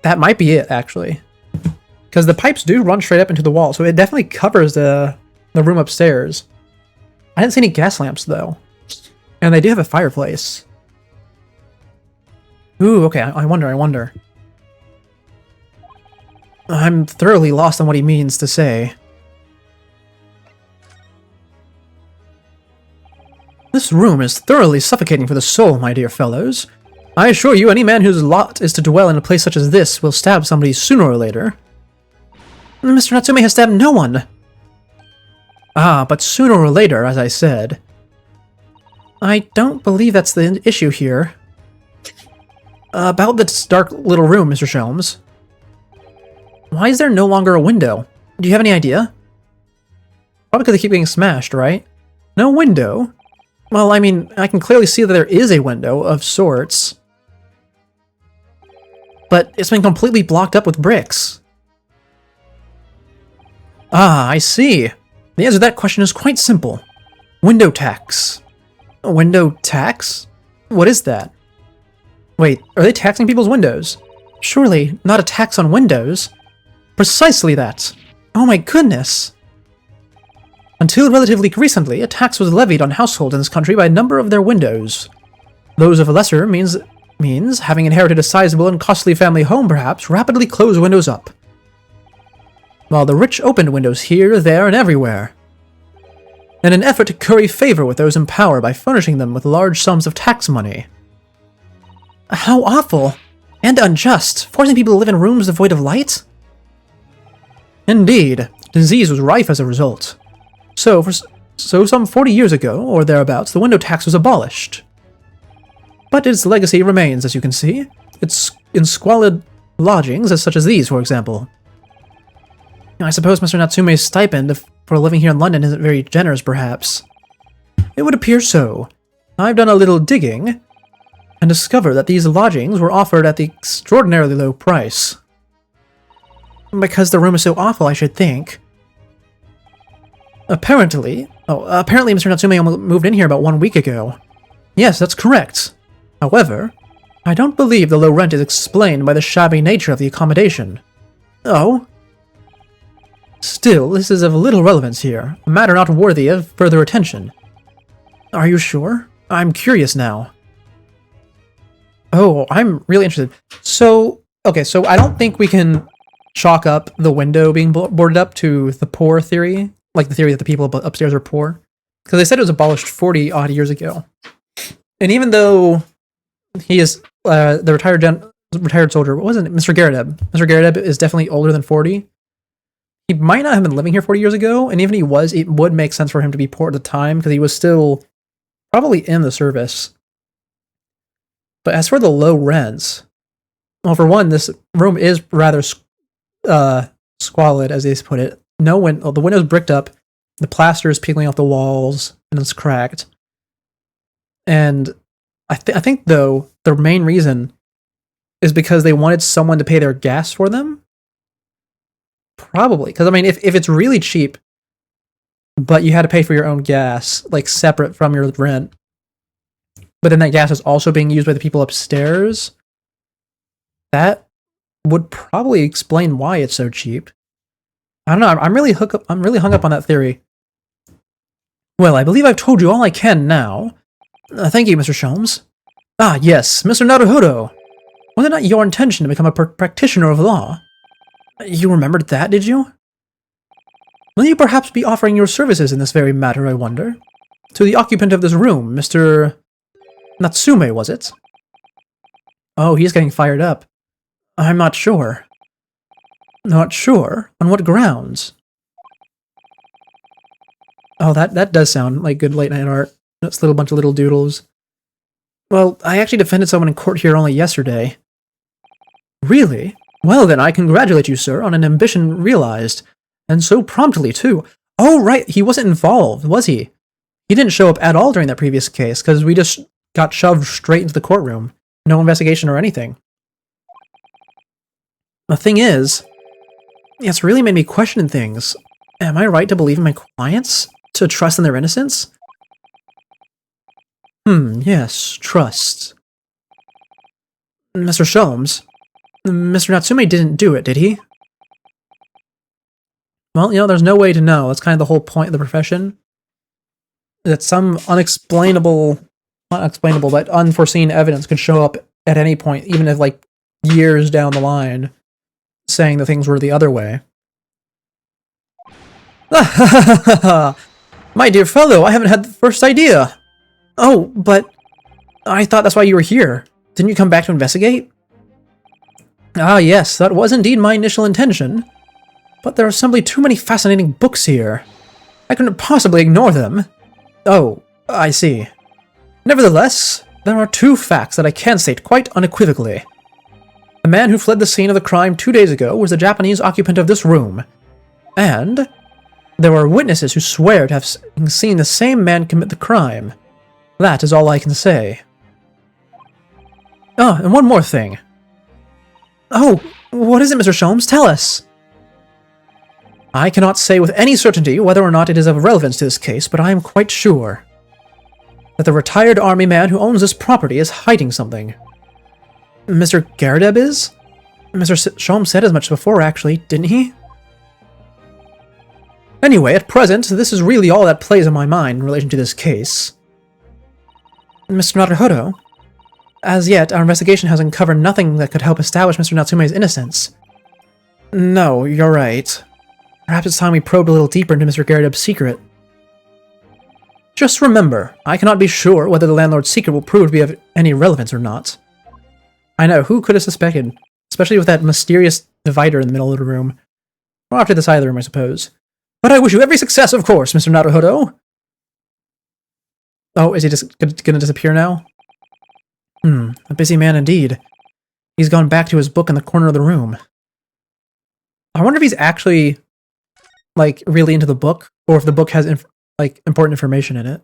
That might be it, actually, because the pipes do run straight up into the wall, so it definitely covers the room upstairs. I didn't see any gas lamps though, and they do have a fireplace. Ooh, okay. I wonder. I'm thoroughly lost on what he means to say. This room is thoroughly suffocating for the soul, my dear fellows. I assure you, any man whose lot is to dwell in a place such as this will stab somebody sooner or later. Mr. Natsume has stabbed no one. Ah, but sooner or later, as I said. I don't believe that's the issue here. About this dark little room, Mr. Shelms. Why is there no longer a window? Do you have any idea? Probably because they keep getting smashed, right? No window? Well, I mean, I can clearly see that there is a window of sorts. But it's been completely blocked up with bricks. Ah, I see. The answer to that question is quite simple. Window tax. Window tax? What is that? Wait, are they taxing people's windows? Surely not a tax on windows. Precisely that. Oh my goodness. Until relatively recently, a tax was levied on households in this country by a number of their windows. Those of lesser means, having inherited a sizable and costly family home perhaps, rapidly close windows up, while the rich opened windows here, there, and everywhere, in an effort to curry favor with those in power by furnishing them with large sums of tax money. How awful! And unjust, forcing people to live in rooms devoid of light? Indeed, disease was rife as a result. So some 40 years ago, or thereabouts, the window tax was abolished. But its legacy remains, as you can see. It's in squalid lodgings, such as these, for example. I suppose Mr. Natsume's stipend for living here in London isn't very generous, perhaps. It would appear so. I've done a little digging, and discovered that these lodgings were offered at the extraordinarily low price. Because the room is so awful, I should think. Apparently Mr. Natsume moved in here about 1 week ago. Yes, that's correct. However, I don't believe the low rent is explained by the shabby nature of the accommodation. Oh? Still, this is of little relevance here, a matter not worthy of further attention. Are you sure? I'm curious now. Oh, I'm really interested. So I don't think we can chalk up the window being boarded up to the poor theory, like the theory that the people upstairs are poor, because they said it was abolished 40-odd years ago. And even though he is the retired soldier, what was it? Mr. Garadeb. Mr. Garadeb is definitely older than 40. He might not have been living here 40 years ago, and even if he was, it would make sense for him to be poor at the time, because he was still probably in the service. But as for the low rents, well, for one, this room is rather squalid, as they put it. The window's bricked up, the plaster is peeling off the walls, and it's cracked. And I think, though, the main reason is because they wanted someone to pay their gas for them. Probably. Because, I mean, if it's really cheap, but you had to pay for your own gas, like, separate from your rent, but then that gas is also being used by the people upstairs, that would probably explain why it's so cheap. I don't know, I'm really hung up on that theory. Well, I believe I've told you all I can now. Thank you, Mr. Sholmes. Ah, yes, Mr. Naruhodo. Was it not your intention to become a practitioner of law? You remembered that, did you? Will you perhaps be offering your services in this very matter, I wonder? To the occupant of this room, Mr. Natsume, was it? Oh, he's getting fired up. I'm not sure. Not sure? On what grounds? Oh, that does sound like good late-night art. It's a little bunch of little doodles. Well, I actually defended someone in court here only yesterday. Really? Well then, I congratulate you, sir, on an ambition realized. And so promptly, too. Oh, right, he wasn't involved, was he? He didn't show up at all during that previous case, because we just got shoved straight into the courtroom. No investigation or anything. The thing is, it's really made me question things. Am I right to believe in my clients? To trust in their innocence? Yes, trust. Mr. Sholmes, Mr. Natsume didn't do it, did he? Well, there's no way to know. That's kind of the whole point of the profession. That some unexplainable, not explainable, but unforeseen evidence could show up at any point, even if, like, years down the line, saying that things were the other way. My dear fellow, I haven't had the first idea. Oh, but I thought that's why you were here. Didn't you come back to investigate? Ah, yes, that was indeed my initial intention. But there are simply too many fascinating books here. I couldn't possibly ignore them. Oh, I see. Nevertheless, there are two facts that I can state quite unequivocally. The man who fled the scene of the crime 2 days ago was the Japanese occupant of this room. And there are witnesses who swear to have seen the same man commit the crime. That is all I can say. Oh, and one more thing. Oh, what is it, Mr. Sholmes? Tell us! I cannot say with any certainty whether or not it is of relevance to this case, but I am quite sure that the retired army man who owns this property is hiding something. Mr. Garadeb is? Mr. Sholmes said as much before, actually, didn't he? Anyway, at present, this is really all that plays in my mind in relation to this case. Mr. Naruhodo, as yet, our investigation has uncovered nothing that could help establish Mr. Natsume's innocence. No, you're right. Perhaps it's time we probed a little deeper into Mr. Garadeb's secret. Just remember, I cannot be sure whether the landlord's secret will prove to be of any relevance or not. I know, who could have suspected? Especially with that mysterious divider in the middle of the room. Or off to the side of the room, I suppose. But I wish you every success, of course, Mr. Naruhodo! Oh, is he just gonna disappear now? A busy man indeed. He's gone back to his book in the corner of the room. I wonder if he's actually, like, really into the book, or if the book has, important information in it.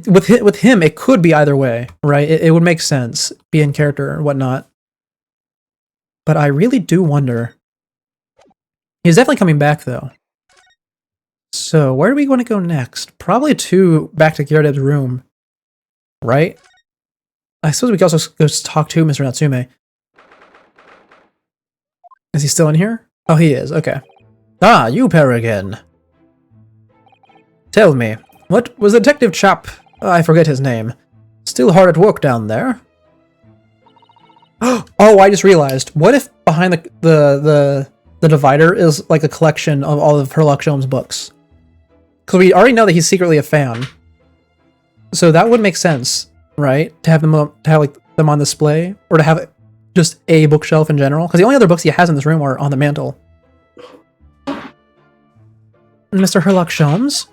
With him, it could be either way, right? It would make sense, be in character or whatnot. But I really do wonder. He's definitely coming back, though. So, where do we want to go next? Probably back to Garadeb's room, right? I suppose we could also go talk to Mr. Natsume. Is he still in here? Oh, he is, okay. Ah, you pair again. Tell me, what was the detective chap, I forget his name, still hard at work down there? Oh, I just realized, what if behind the divider is like a collection of all of Sherlock Holmes books? Because we already know that he's secretly a fan. So that would make sense, right? To have them on display, or to have just a bookshelf in general. Because the only other books he has in this room are on the mantle. Mr. Sherlock Holmes?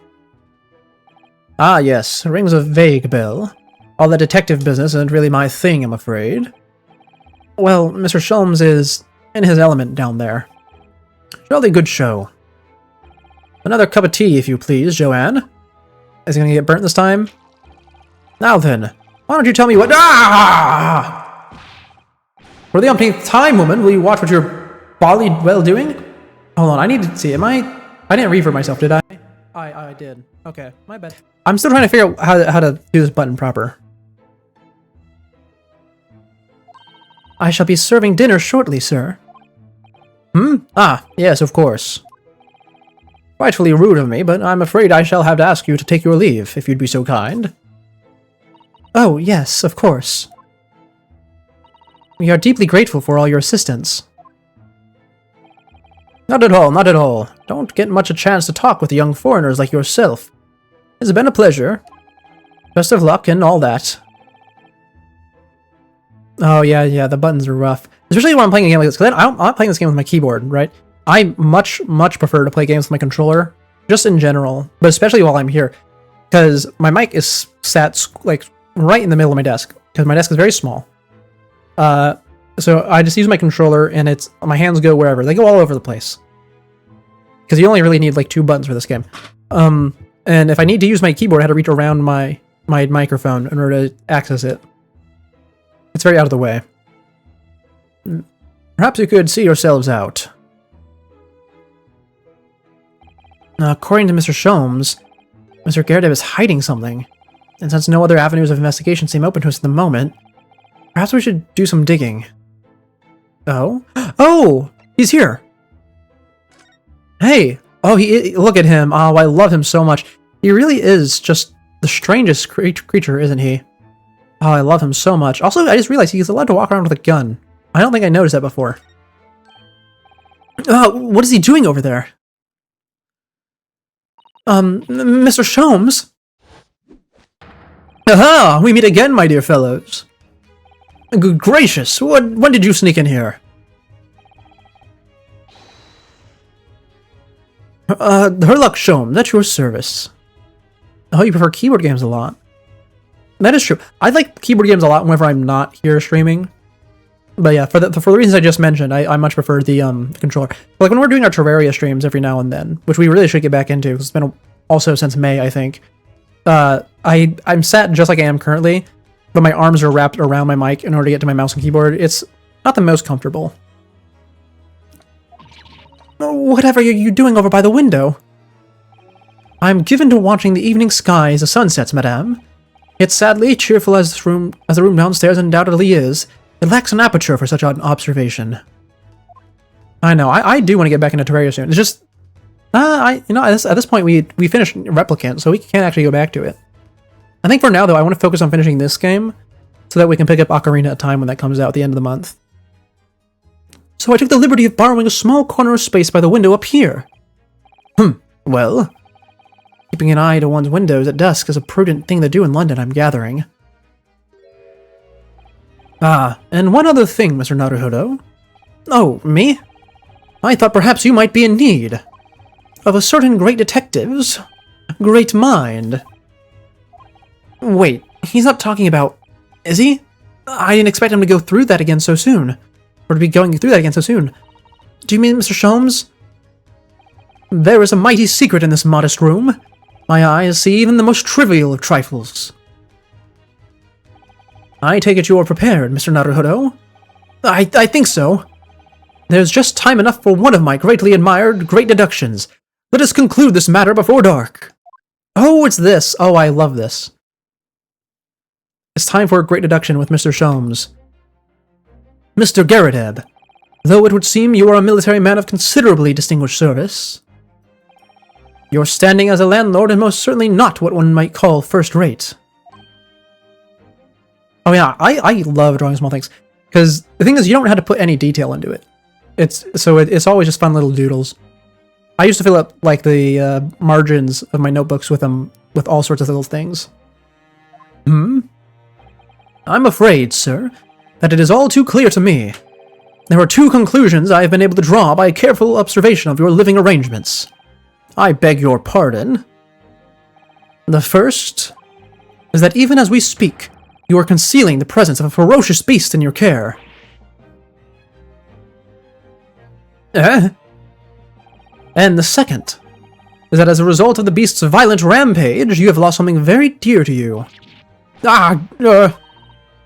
Ah, yes, rings a vague bell. All that detective business isn't really my thing, I'm afraid. Well, Mr. Sholmes is in his element down there. Jolly good show. Another cup of tea, if you please, Joanne. Is he gonna get burnt this time? Now then, why don't you tell me what— Ah! For the umpteenth time, woman, will you watch what you're bodily well doing? Hold on, I need to see. I didn't reverb myself, did I? I did. Okay, my bad. I'm still trying to figure out how to do this button proper. I shall be serving dinner shortly, sir. Ah, yes, of course. Frightfully rude of me, but I'm afraid I shall have to ask you to take your leave, if you'd be so kind. Oh, yes, of course. We are deeply grateful for all your assistance. Not at all, not at all. Don't get much a chance to talk with young foreigners like yourself. It's been a pleasure. Best of luck and all that. Oh, yeah, the buttons are rough. Especially when I'm playing a game like this, because I'm not playing this game with my keyboard, right? I much prefer to play games with my controller, just in general, but especially while I'm here, because my mic is sat, like, right in the middle of my desk, because my desk is very small. So I just use my controller, and my hands go wherever. They go all over the place. Because you only really need, like, 2 buttons for this game. And if I need to use my keyboard, I have to reach around my microphone in order to access it. It's very out of the way. Perhaps you could see yourselves out. According to Mr. Sholmes, Mr. Gerdev is hiding something. And since no other avenues of investigation seem open to us at the moment, perhaps we should do some digging. Oh? Oh! He's here! Hey! Oh, look at him. Oh, I love him so much. He really is just the strangest creature, isn't he? Oh, I love him so much. Also, I just realized he's allowed to walk around with a gun. I don't think I noticed that before. What is he doing over there? Mr. Sholmes? Aha! We meet again, my dear fellows. Good gracious, when did you sneak in here? Herlock Sholmes, at your service. Oh, you prefer keyboard games a lot. That is true. I like keyboard games a lot whenever I'm not here streaming. But yeah, for the reasons I just mentioned, I much prefer the controller. But like when we're doing our Terraria streams every now and then, which we really should get back into, because it's been also since May, I think. I'm sat just like I am currently, but my arms are wrapped around my mic in order to get to my mouse and keyboard. It's not the most comfortable. Whatever are you doing over by the window? I'm given to watching the evening sky as the sun sets, madame. Yet sadly, cheerful as the room downstairs undoubtedly is, it lacks an aperture for such an observation. I know, I do want to get back into Terraria soon. It's just, at this point we finished Replicant, so we can't actually go back to it. I think for now, though, I want to focus on finishing this game, so that we can pick up Ocarina of Time when that comes out at the end of the month. So I took the liberty of borrowing a small corner of space by the window up here. Well, keeping an eye to one's windows at dusk is a prudent thing to do in London, I'm gathering. And one other thing, Mr. Naruhodo. Oh, me? I thought perhaps you might be in need of a certain great detective's great mind. Wait, he's not talking about... Is he? I didn't expect him to go through that again so soon. Or to be going through that again so soon. Do you mean Mr. Sholmes? There is a mighty secret in this modest room. My eyes see even the most trivial of trifles. I take it you are prepared, Mr. Naruhodo? I think so. There's just time enough for one of my greatly admired great deductions. Let us conclude this matter before dark. Oh, it's this. Oh, I love this. It's time for a great deduction with Mr. Sholmes. Mr. Gerardeb, though it would seem you are a military man of considerably distinguished service, your standing as a landlord is most certainly not what one might call first-rate. Oh yeah, I love drawing small things, because the thing is you don't have to put any detail into it. It's always just fun little doodles. I used to fill up like the margins of my notebooks with them with all sorts of little things. I'm afraid, sir, that it is all too clear to me. There are 2 conclusions I have been able to draw by careful observation of your living arrangements. I beg your pardon. The first is that even as we speak, you are concealing the presence of a ferocious beast in your care. And the second is that as a result of the beast's violent rampage, you have lost something very dear to you. Mr.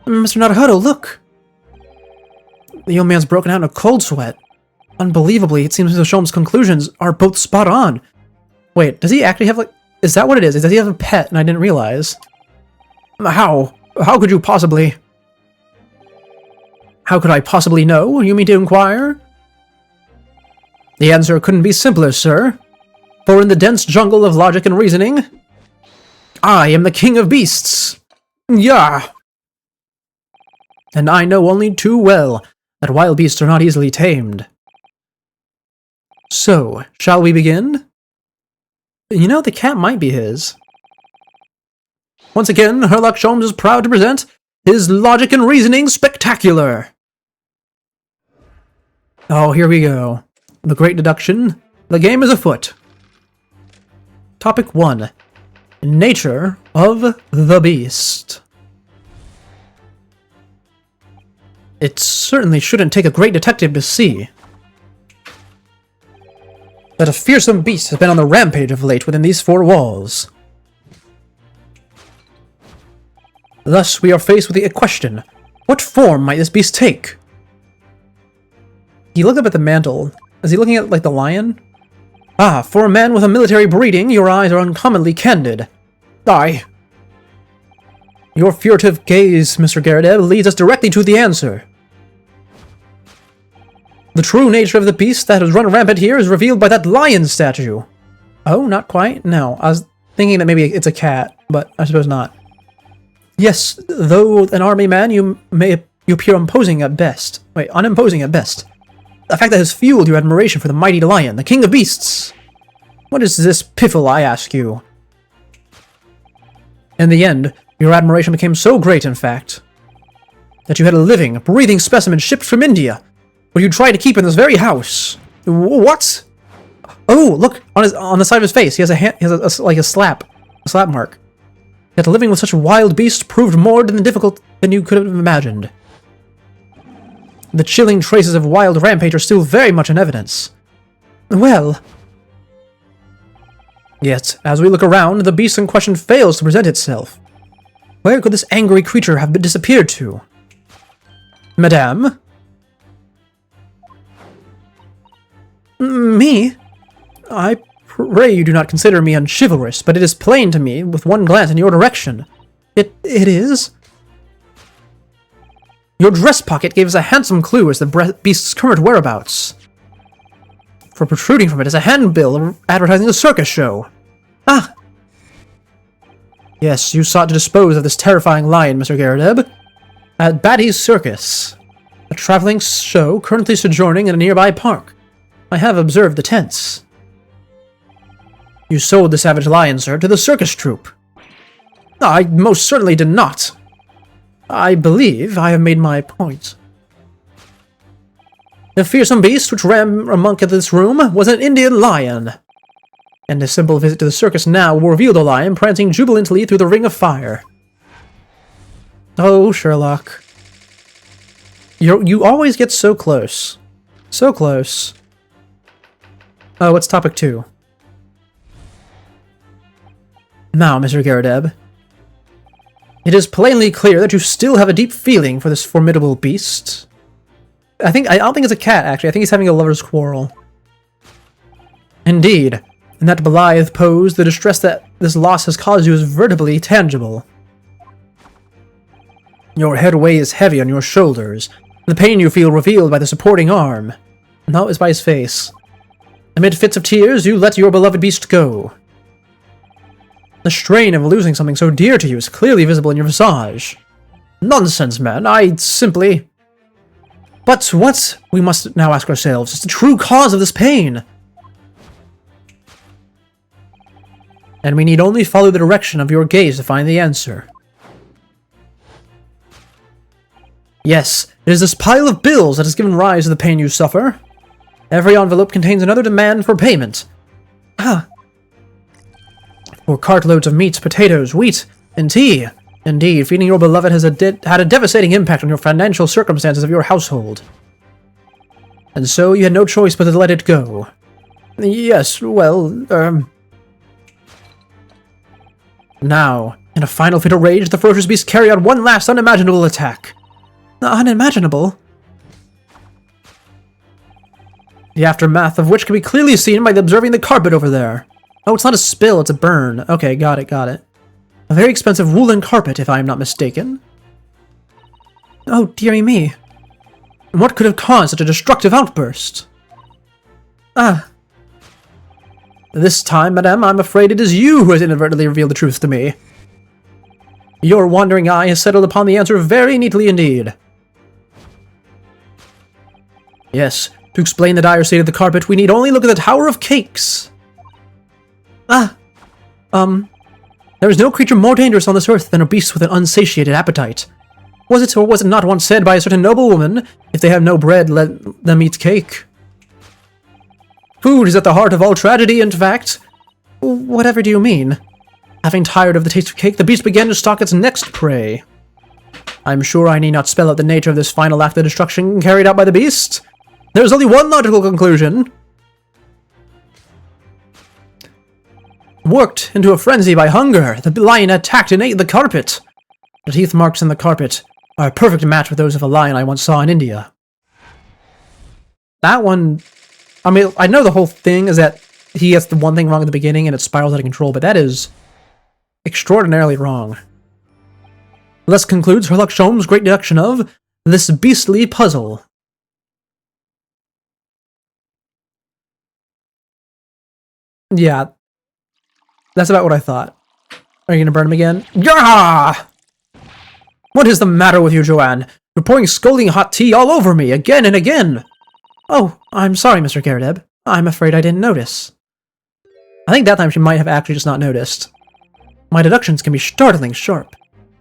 Naruhodo, look! The old man's broken out in a cold sweat. Unbelievably, it seems Mr. Sholmes' conclusions are both spot on. Wait, does he actually have, like... Is that what it is? Does he have a pet and I didn't realize? How? How could you possibly... How could I possibly know? You mean to inquire? The answer couldn't be simpler, sir. For in the dense jungle of logic and reasoning, I am the king of beasts. Yah! And I know only too well that wild beasts are not easily tamed. So, shall we begin? You know, the cat might be his. Once again, Herlock Sholmes is proud to present his Logic and Reasoning Spectacular. Oh, here we go. The Great Deduction. The game is afoot. Topic 1. Nature of the Beast. It certainly shouldn't take a great detective to see that a fearsome beast has been on the rampage of late within these four walls. Thus, we are faced with the question, what form might this beast take? He looked up at the mantle. Is he looking at, like, the lion? Ah, for a man with a military breeding, your eyes are uncommonly candid. Aye. Your furtive gaze, Mr. Garrideb, leads us directly to the answer. The true nature of the beast that has run rampant here is revealed by that lion statue. Oh, not quite? No, I was thinking that maybe it's a cat, but I suppose not. Yes, though an army man, you appear imposing at best. Wait, unimposing at best. The fact that has fueled your admiration for the mighty lion, the king of beasts. What is this piffle, I ask you? In the end, your admiration became so great, in fact, that you had a living, breathing specimen shipped from India, what you tried to keep in this very house. What? Oh, look on the side of his face. He has a slap mark. Yet living with such a wild beast proved more difficult than you could have imagined. The chilling traces of wild rampage are still very much in evidence. Well, yet as we look around, the beast in question fails to present itself. Where could this angry creature have disappeared to? Madame? Me? I pray you do not consider me unchivalrous, but it is plain to me, with one glance in your direction. It is? Your dress pocket gave us a handsome clue as the beast's current whereabouts. For protruding from it is a handbill advertising a circus show. Ah! Yes, you sought to dispose of this terrifying lion, Mr. Garrideb, at Batty's Circus, a traveling show currently sojourning in a nearby park. I have observed the tents. You sold the savage lion, sir, to the circus troupe. I most certainly did not. I believe I have made my point. The fearsome beast which ran amok this room was an Indian lion. And a simple visit to the circus now will reveal the lion prancing jubilantly through the ring of fire. Oh, Sherlock. You always get so close. So close. Oh, what's topic 2? Now, Mr. Garrideb, it is plainly clear that you still have a deep feeling for this formidable beast. I don't think it's a cat, actually. I think he's having a lover's quarrel. Indeed, in that blithe pose, the distress that this loss has caused you is vertibly tangible. Your head weighs heavy on your shoulders, the pain you feel revealed by the supporting arm. No, it's by his face. Amid fits of tears, you let your beloved beast go. The strain of losing something so dear to you is clearly visible in your visage. Nonsense, man, I simply... But what, we must now ask ourselves, is the true cause of this pain? And we need only follow the direction of your gaze to find the answer. Yes, it is this pile of bills that has given rise to the pain you suffer. Every envelope contains another demand for payment. For cartloads of meats, potatoes, wheat, and tea. Indeed, feeding your beloved has had a devastating impact on your financial circumstances of your household. And so you had no choice but to let it go. Yes, well, Now, in a final fit of rage, the ferocious beast carried out one last unimaginable attack. Unimaginable? The aftermath of which can be clearly seen by observing the carpet over there. Oh, it's not a spill, it's a burn. Okay, got it. A very expensive woolen carpet, if I am not mistaken. Oh, dearie me. And what could have caused such a destructive outburst? This time, madame, I'm afraid it is you who has inadvertently revealed the truth to me. Your wandering eye has settled upon the answer very neatly indeed. Yes, to explain the dire state of the carpet, we need only look at the Tower of Cakes. There is no creature more dangerous on this earth than a beast with an unsatiated appetite. Was it or was it not once said by a certain noblewoman, if they have no bread, let them eat cake? Food is at the heart of all tragedy, in fact. Whatever do you mean? Having tired of the taste of cake, the beast began to stalk its next prey. I'm sure I need not spell out the nature of this final act of destruction carried out by the beast. There is only one logical conclusion. Worked into a frenzy by hunger, the lion attacked and ate the carpet. The teeth marks in the carpet are a perfect match with those of a lion I once saw in India. That one... I mean, I know the whole thing is that he gets the one thing wrong at the beginning and it spirals out of control, but that is extraordinarily wrong. Thus concludes Sherlock Sholmes' great deduction of this beastly puzzle. Yeah, that's about what I thought. Are you gonna burn him again? Yah! What is the matter with you, Joanne? You're pouring scalding hot tea all over me, again and again! Oh, I'm sorry, Mr. Garrideb. I'm afraid I didn't notice. I think that time she might have actually just not noticed. My deductions can be startlingly sharp.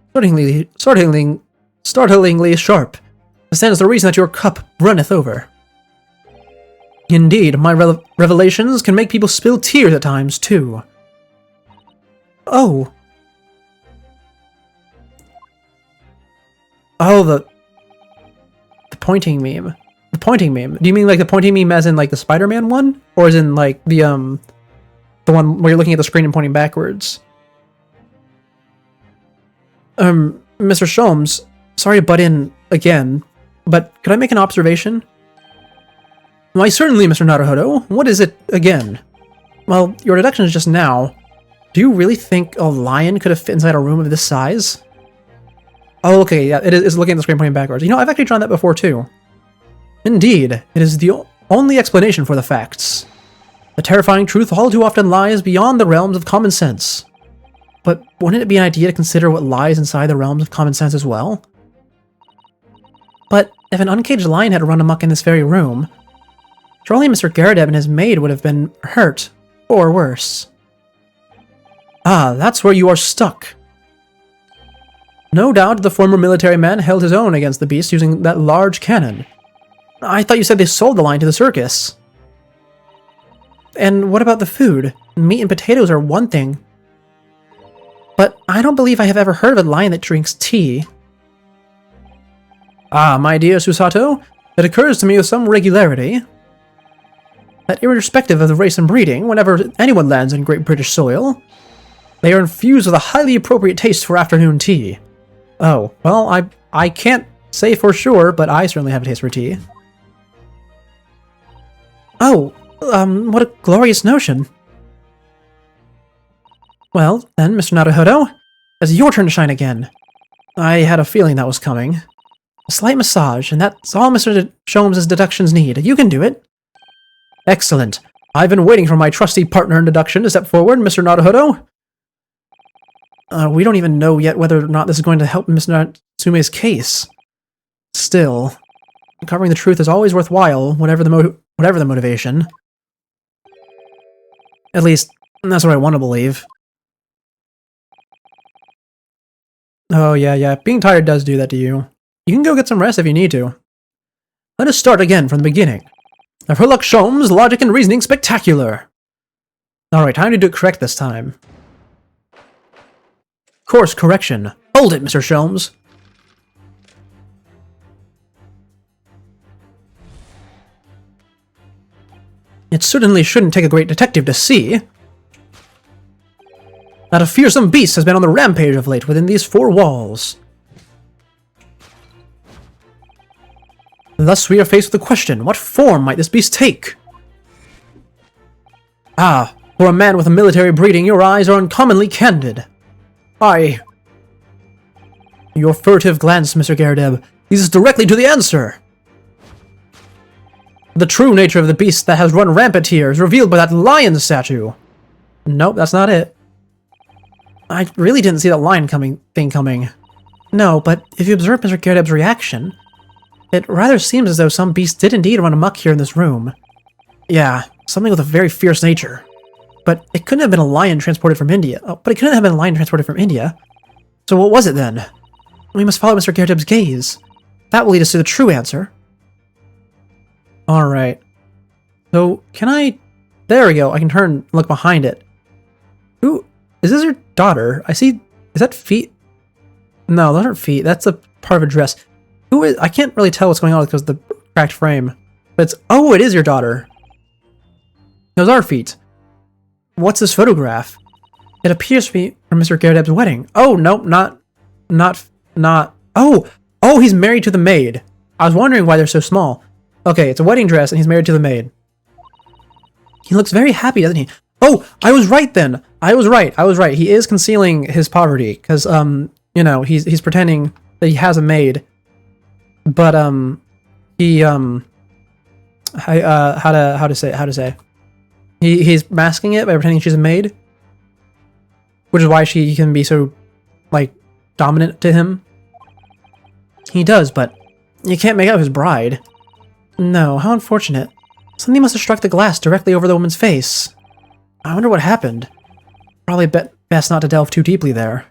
Startlingly sharp. This stands the reason that your cup runneth over. Indeed, my revelations can make people spill tears at times, too. Oh. Oh, the pointing meme. The pointing meme. Do you mean like the pointing meme as in like the Spider-Man one? Or as in like the one where you're looking at the screen and pointing backwards? Mr. Sholmes, sorry to butt in again, but could I make an observation? Why, certainly, Mr. Naruhodo. What is it again? Well, your deductions just now. Do you really think a lion could have fit inside a room of this size? Oh, okay, yeah, it is looking at the screen pointing backwards. You know, I've actually drawn that before, too. Indeed, it is the only explanation for the facts. The terrifying truth all too often lies beyond the realms of common sense. But wouldn't it be an idea to consider what lies inside the realms of common sense as well? But if an uncaged lion had run amok in this very room, surely Mr. Garrideb and his maid would have been hurt, or worse. Ah, that's where you are stuck. No doubt the former military man held his own against the beast using that large cannon. I thought you said they sold the lion to the circus. And what about the food? Meat and potatoes are one thing. But I don't believe I have ever heard of a lion that drinks tea. Ah, my dear Susato, it occurs to me with some regularity that irrespective of the race and breeding, whenever anyone lands in Great British soil, they are infused with a highly appropriate taste for afternoon tea. Oh, well, I can't say for sure, but I certainly have a taste for tea. Oh, what a glorious notion. Well, then, Mr. Naruhodo, it's your turn to shine again. I had a feeling that was coming. A slight massage, and that's all Mr. Sholmes' deductions need. You can do it. Excellent. I've been waiting for my trusty partner in deduction to step forward, Mr. Naruhodo. We don't even know yet whether or not this is going to help Mr. Natsume's case. Still, uncovering the truth is always worthwhile, whatever the motivation. At least, that's what I want to believe. Oh, yeah, being tired does do that to you. You can go get some rest if you need to. Let us start again from the beginning. Of Sherlock Sholmes' logic and reasoning spectacular. Alright, time to do it correct this time. Course correction. Hold it, Mr. Sholmes. It certainly shouldn't take a great detective to see that a fearsome beast has been on the rampage of late within these four walls. Thus we are faced with the question, what form might this beast take? Ah, for a man with a military breeding, your eyes are uncommonly candid. Your furtive glance, Mr. Garrideb, leads us directly to the answer. The true nature of the beast that has run rampant here is revealed by that lion statue. Nope, that's not it. I really didn't see that thing coming. No, but if you observe Mr. Garredeb's reaction, it rather seems as though some beast did indeed run amok here in this room. Yeah, something with a very fierce nature. But it couldn't have been a lion transported from India. Oh, but it couldn't have been a lion transported from India. So what was it then? We must follow Mr. Garredeb's gaze. That will lead us to the true answer. Alright. So, can I... There we go, I can turn and look behind it. Ooh, is this your daughter? I see... Is that feet? No, those aren't feet. That's a part of a dress. Who is... I can't really tell what's going on because of the cracked frame. But it's... Oh, it is your daughter. Those are feet. What's this photograph? It appears to be from Mr. Garredeb's wedding. Oh, nope, not... Oh! Oh, he's married to the maid. I was wondering why they're so small. Okay, it's a wedding dress and he's married to the maid. He looks very happy, doesn't he? Oh, I was right then. I was right. He is concealing his poverty because, you know, he's pretending that he has a maid. But, how to say? He's masking it by pretending she's a maid. Which is why she can be so, like, dominant to him. He does, but you can't make out his bride. No, how unfortunate. Something must have struck the glass directly over the woman's face. I wonder what happened. Probably best not to delve too deeply there.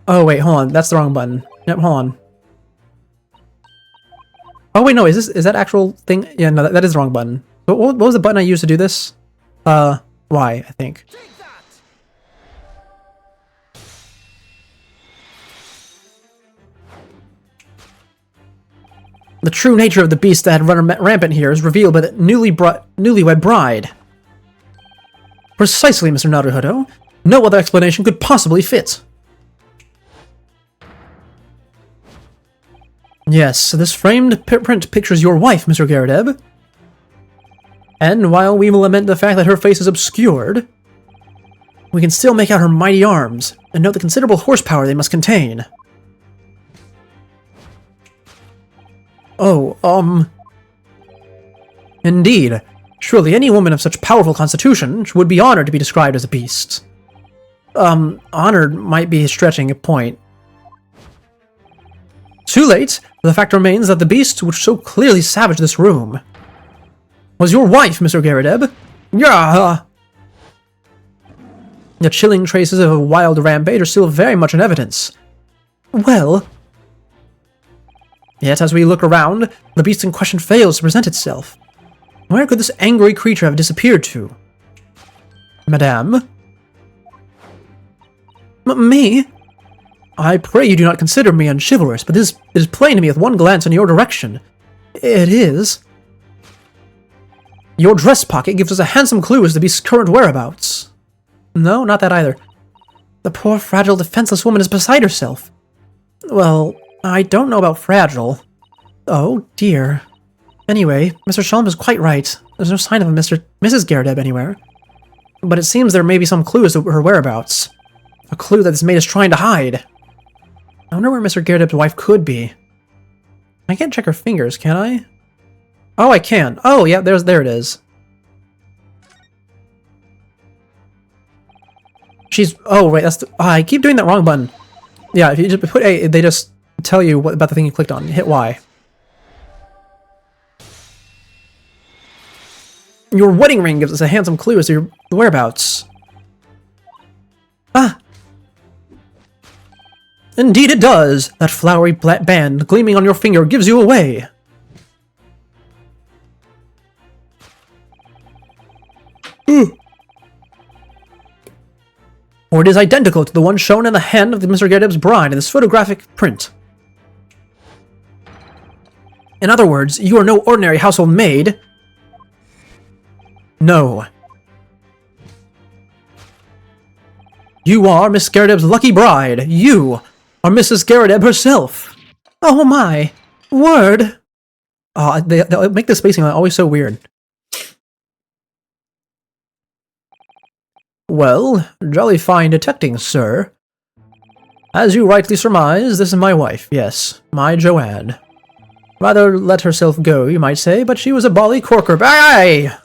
Oh wait, hold on. That's the wrong button. Yep, hold on. Oh wait, no, is that actual thing? Yeah, no, that is the wrong button. What was the button I used to do this? Y, I think. The true nature of the beast that had run rampant here is revealed by the newlywed bride. Precisely, Mr. Naruhodo. No other explanation could possibly fit. Yes, this framed print pictures your wife, Mr. Garredeb. And while we will lament the fact that her face is obscured, we can still make out her mighty arms, and note the considerable horsepower they must contain. Oh, Indeed. Surely any woman of such powerful constitution would be honored to be described as a beast. Honored might be stretching a point. Too late. The fact remains that the beast which so clearly savaged this room was your wife, Mr. Garredeb. Yeah. The chilling traces of a wild rampage are still very much in evidence. Well... Yet, as we look around, the beast in question fails to present itself. Where could this angry creature have disappeared to? Madame? Me? I pray you do not consider me unchivalrous, but this is plain to me with one glance in your direction. It is. Your dress pocket gives us a handsome clue as to the beast's current whereabouts. No, not that either. The poor, fragile, defenseless woman is beside herself. Well... I don't know about fragile. Oh, dear. Anyway, Mr. Shalom is quite right. There's no sign of a Mrs. Garredeb anywhere. But it seems there may be some clue as to her whereabouts. A clue that this maid is trying to hide. I wonder where Mr. Garredeb's wife could be. I can't check her fingers, can I? Oh, I can. Oh, yeah, there it is. She's... Oh, wait, that's the... I keep doing that wrong button. Yeah, if you just put A, they just... tell you what about the thing you clicked on. Hit Y. Your wedding ring gives us a handsome clue as to your whereabouts. Ah! Indeed it does! That flowery band gleaming on your finger gives you away! Or it is identical to the one shown in the hand of Mr. Garredeb's bride in this photographic print. In other words, you are no ordinary household maid. No. You are Miss Garredeb's lucky bride. You are Mrs. Garredeb herself. Oh my. Word. Oh, they make the spacing always so weird. Well, jolly fine detecting, sir. As you rightly surmise, this is my wife, yes, my Joanne. Rather let herself go, you might say, but she was a bally corker. Aye!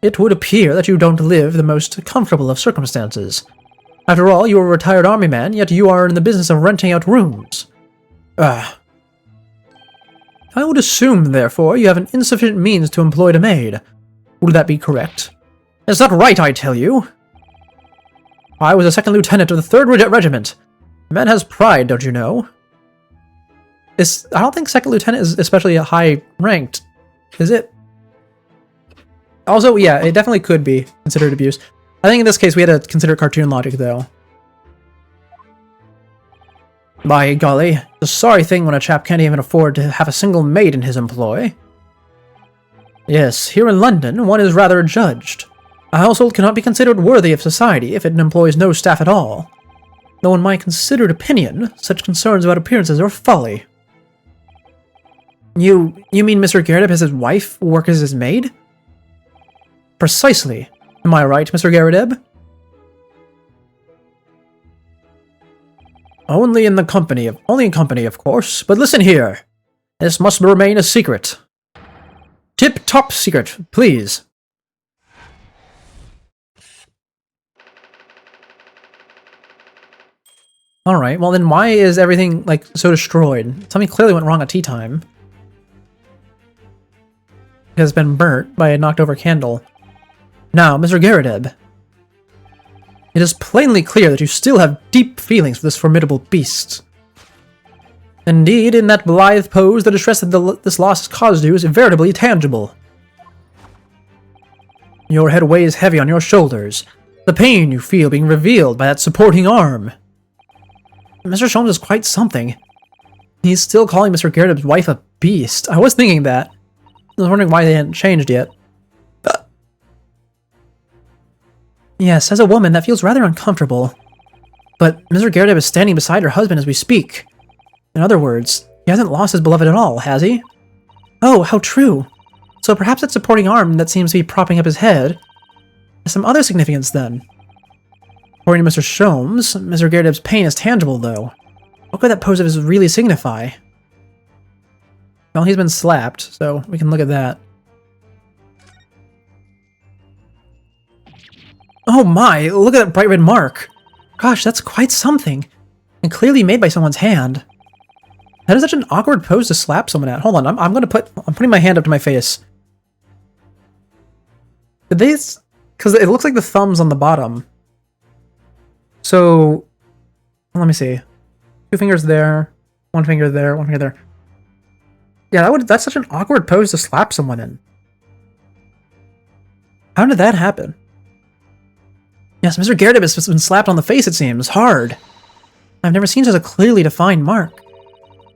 It would appear that you don't live the most comfortable of circumstances. After all, you are a retired army man, yet you are in the business of renting out rooms. I would assume, therefore, you have an insufficient means to employ a maid. Would that be correct? Is that right, I tell you? I was a second lieutenant of the 3rd Regiment. A man has pride, don't you know? I don't think second lieutenant is especially a high ranked, is it? Also, yeah, it definitely could be considered abuse. I think in this case we had to consider cartoon logic, though. By golly, it's a sorry thing when a chap can't even afford to have a single maid in his employ. Yes, here in London, one is rather judged. A household cannot be considered worthy of society if it employs no staff at all. Though in my considered opinion, such concerns about appearances are folly. You mean Mr. Garrett has his wife work as his maid? Precisely. Am I right, Mr. Garrett? Only in company, of course. But listen here. This must remain a secret. Tip-top secret, please. Alright, well then why is everything, like, so destroyed? Something clearly went wrong at tea time. It has been burnt by a knocked-over candle. Now, Mr. Garrett, it is plainly clear that you still have deep feelings for this formidable beast. Indeed, in that blithe pose, the distress that this loss has caused you is veritably tangible. Your head weighs heavy on your shoulders, the pain you feel being revealed by that supporting arm. Mr. Sholmes is quite something. He's still calling Mr. Garrett's wife a beast. I was thinking that. I was wondering why they hadn't changed yet. Yes, as a woman, that feels rather uncomfortable. But Mr. Garrett is standing beside her husband as we speak. In other words, he hasn't lost his beloved at all, has he? Oh, how true. So perhaps that supporting arm that seems to be propping up his head has some other significance then. According to Mr. Sholmes, Mr. Garrett's pain is tangible, though. What could that pose of his really signify? Well, he's been slapped, so we can look at that. Oh my, look at that bright red mark. Gosh, that's quite something. And clearly made by someone's hand. That is such an awkward pose to slap someone at. Hold on, I'm putting my hand up to my face. Did they... Because it looks like the thumb's on the bottom. So... Let me see. 2 fingers there. 1 finger there. 1 finger there. Yeah, that's such an awkward pose to slap someone in. How did that happen? Yes, Mr. Garrett has been slapped on the face, it seems. Hard. I've never seen such a clearly defined mark.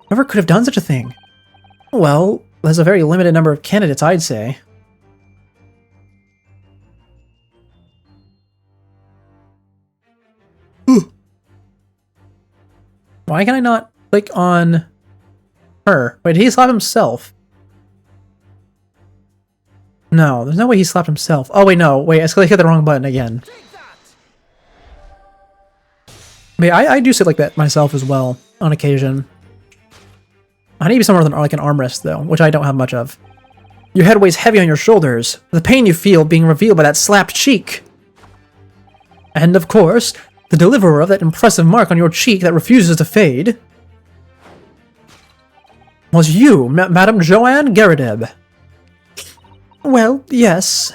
Whoever could have done such a thing? Well, there's a very limited number of candidates, I'd say. Why can I not click on her? Wait, did he slap himself? No, there's no way he slapped himself. Oh, wait, no. Wait, I hit the wrong button again. Wait, I do sit like that myself as well, on occasion. I need to be somewhere with like an armrest, though, which I don't have much of. Your head weighs heavy on your shoulders, the pain you feel being revealed by that slapped cheek. And, of course, the deliverer of that impressive mark on your cheek that refuses to fade was you, Madame Joanne Garrett. Well, yes.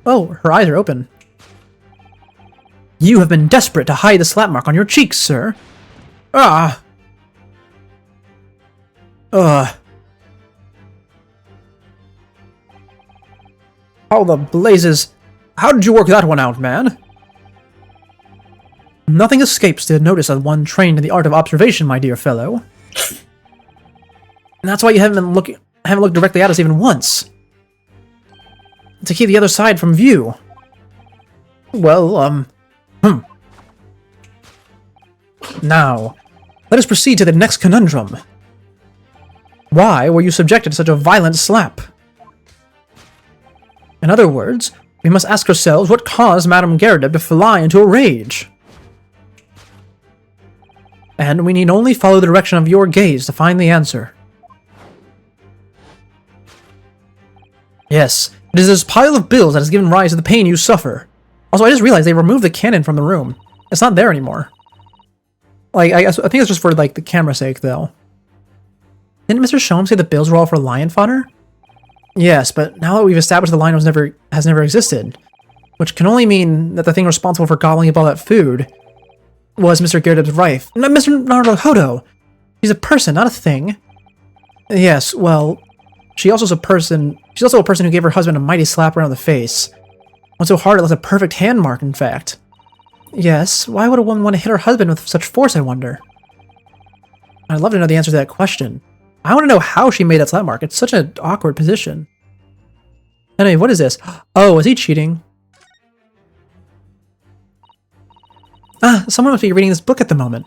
Oh, her eyes are open. You have been desperate to hide the slap mark on your cheeks, sir. Ah. Ugh. How the blazes... How did you work that one out, man? Nothing escapes the notice of one trained in the art of observation, my dear fellow. And that's why you haven't looked directly at us even once. To keep the other side from view. Well, Now, let us proceed to the next conundrum. Why were you subjected to such a violent slap? In other words, we must ask ourselves what caused Madame Garrett to fly into a rage. And we need only follow the direction of your gaze to find the answer. Yes, it is this pile of bills that has given rise to the pain you suffer. Also, I just realized they removed the cannon from the room. It's not there anymore. Like, I think it's just for, like, the camera's sake, though. Didn't Mr. Sholmes say the bills were all for lion fodder? Yes, but now that we've established the lion has never existed, which can only mean that the thing responsible for gobbling up all that food was Mr. Gyardeb's wife. No, Mr. Naruhodo! She's a person, not a thing. Yes, well, she's also a person who gave her husband a mighty slap around the face. One so hard it left a perfect hand mark, in fact. Yes, why would a woman want to hit her husband with such force, I wonder? I'd love to know the answer to that question. I want to know how she made that slap mark. It's such an awkward position. Anyway, what is this? Oh, is he cheating? Ah, someone must be reading this book at the moment.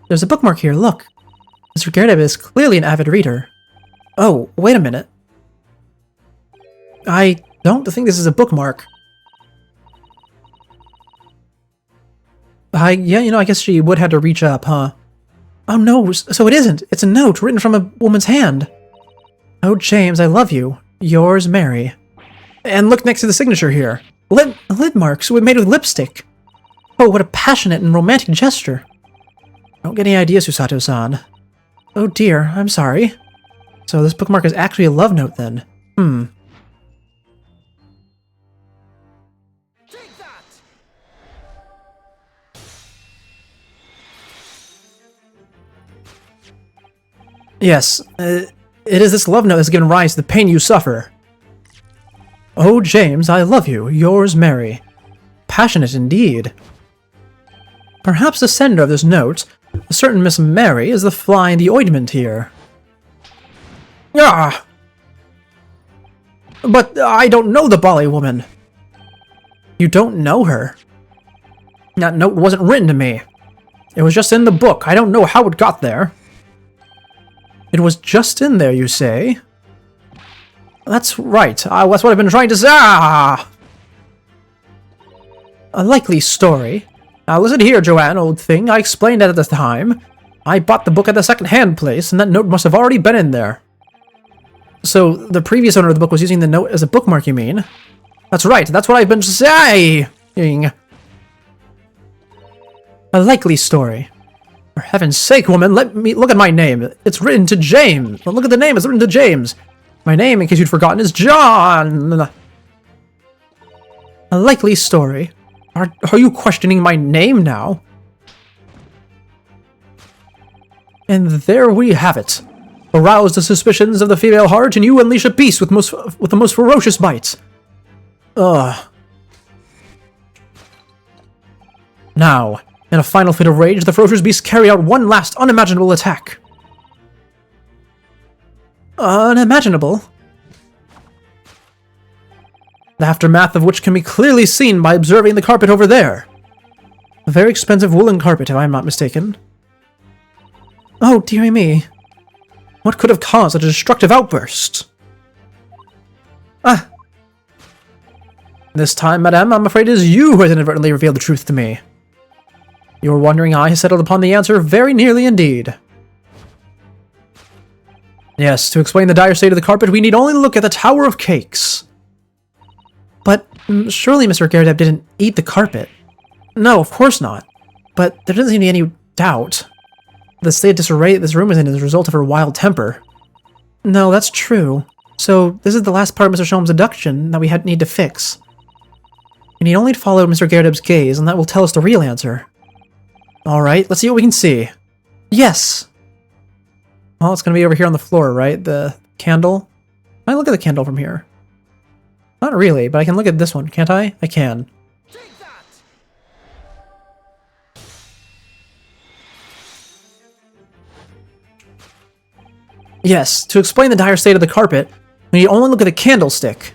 There's a bookmark here, look. Mr. Gyardeb is clearly an avid reader. Oh, wait a minute. I don't think this is a bookmark. Yeah, I guess she would have to reach up, huh? Oh no, so it isn't. It's a note written from a woman's hand. Oh, James, I love you. Yours, Mary. And look next to the signature here. Lid marks made with lipstick. Oh, what a passionate and romantic gesture. Don't get any ideas, Susato-san. Oh dear, I'm sorry. So this bookmark is actually a love note then. Yes, it is this love note that has given rise to the pain you suffer. Oh, James, I love you. Yours, Mary. Passionate indeed. Perhaps the sender of this note, a certain Miss Mary, is the fly in the ointment here. Ah! But I don't know the Bali woman. You don't know her? That note wasn't written to me. It was just in the book. I don't know how it got there. It was just in there, you say? That's right. That's what I've been trying to say. Ah! A likely story. Now listen here, Joanne, old thing. I explained that at the time. I bought the book at the second-hand place, and that note must have already been in there. So, the previous owner of the book was using the note as a bookmark, you mean? That's right. That's what I've been saying. A likely story. For heaven's sake, woman, let me look at my name. It's written to James. Look at the name. It's written to James. My name, in case you'd forgotten, is John. A likely story. Are you questioning my name now? And there we have it. Arouse the suspicions of the female heart, and you unleash a beast with the most ferocious bite. Ugh. Now, in a final fit of rage, the ferocious beasts carry out one last unimaginable attack. Unimaginable? The aftermath of which can be clearly seen by observing the carpet over there. A very expensive woolen carpet, if I am not mistaken. Oh, dearie me. What could have caused such a destructive outburst? Ah! This time, madame, I'm afraid it is you who has inadvertently revealed the truth to me. Your wondering eye has settled upon the answer very nearly indeed. Yes, to explain the dire state of the carpet, we need only look at the Tower of Cakes. But surely Mr. Gyardeb didn't eat the carpet. No, of course not. But there doesn't seem to be any doubt. The state of disarray this room is in is a result of her wild temper. No, that's true. So this is the last part of Mr. Sholmes' abduction that we need to fix. We need only to follow Mr. Gyardeb's gaze, and that will tell us the real answer. Alright, let's see what we can see. Yes! Well, it's going to be over here on the floor, right? The candle? Can I look at the candle from here? Not really, but I can look at this one, can't I? I can. Yes, to explain the dire state of the carpet, we need only look at the candlestick.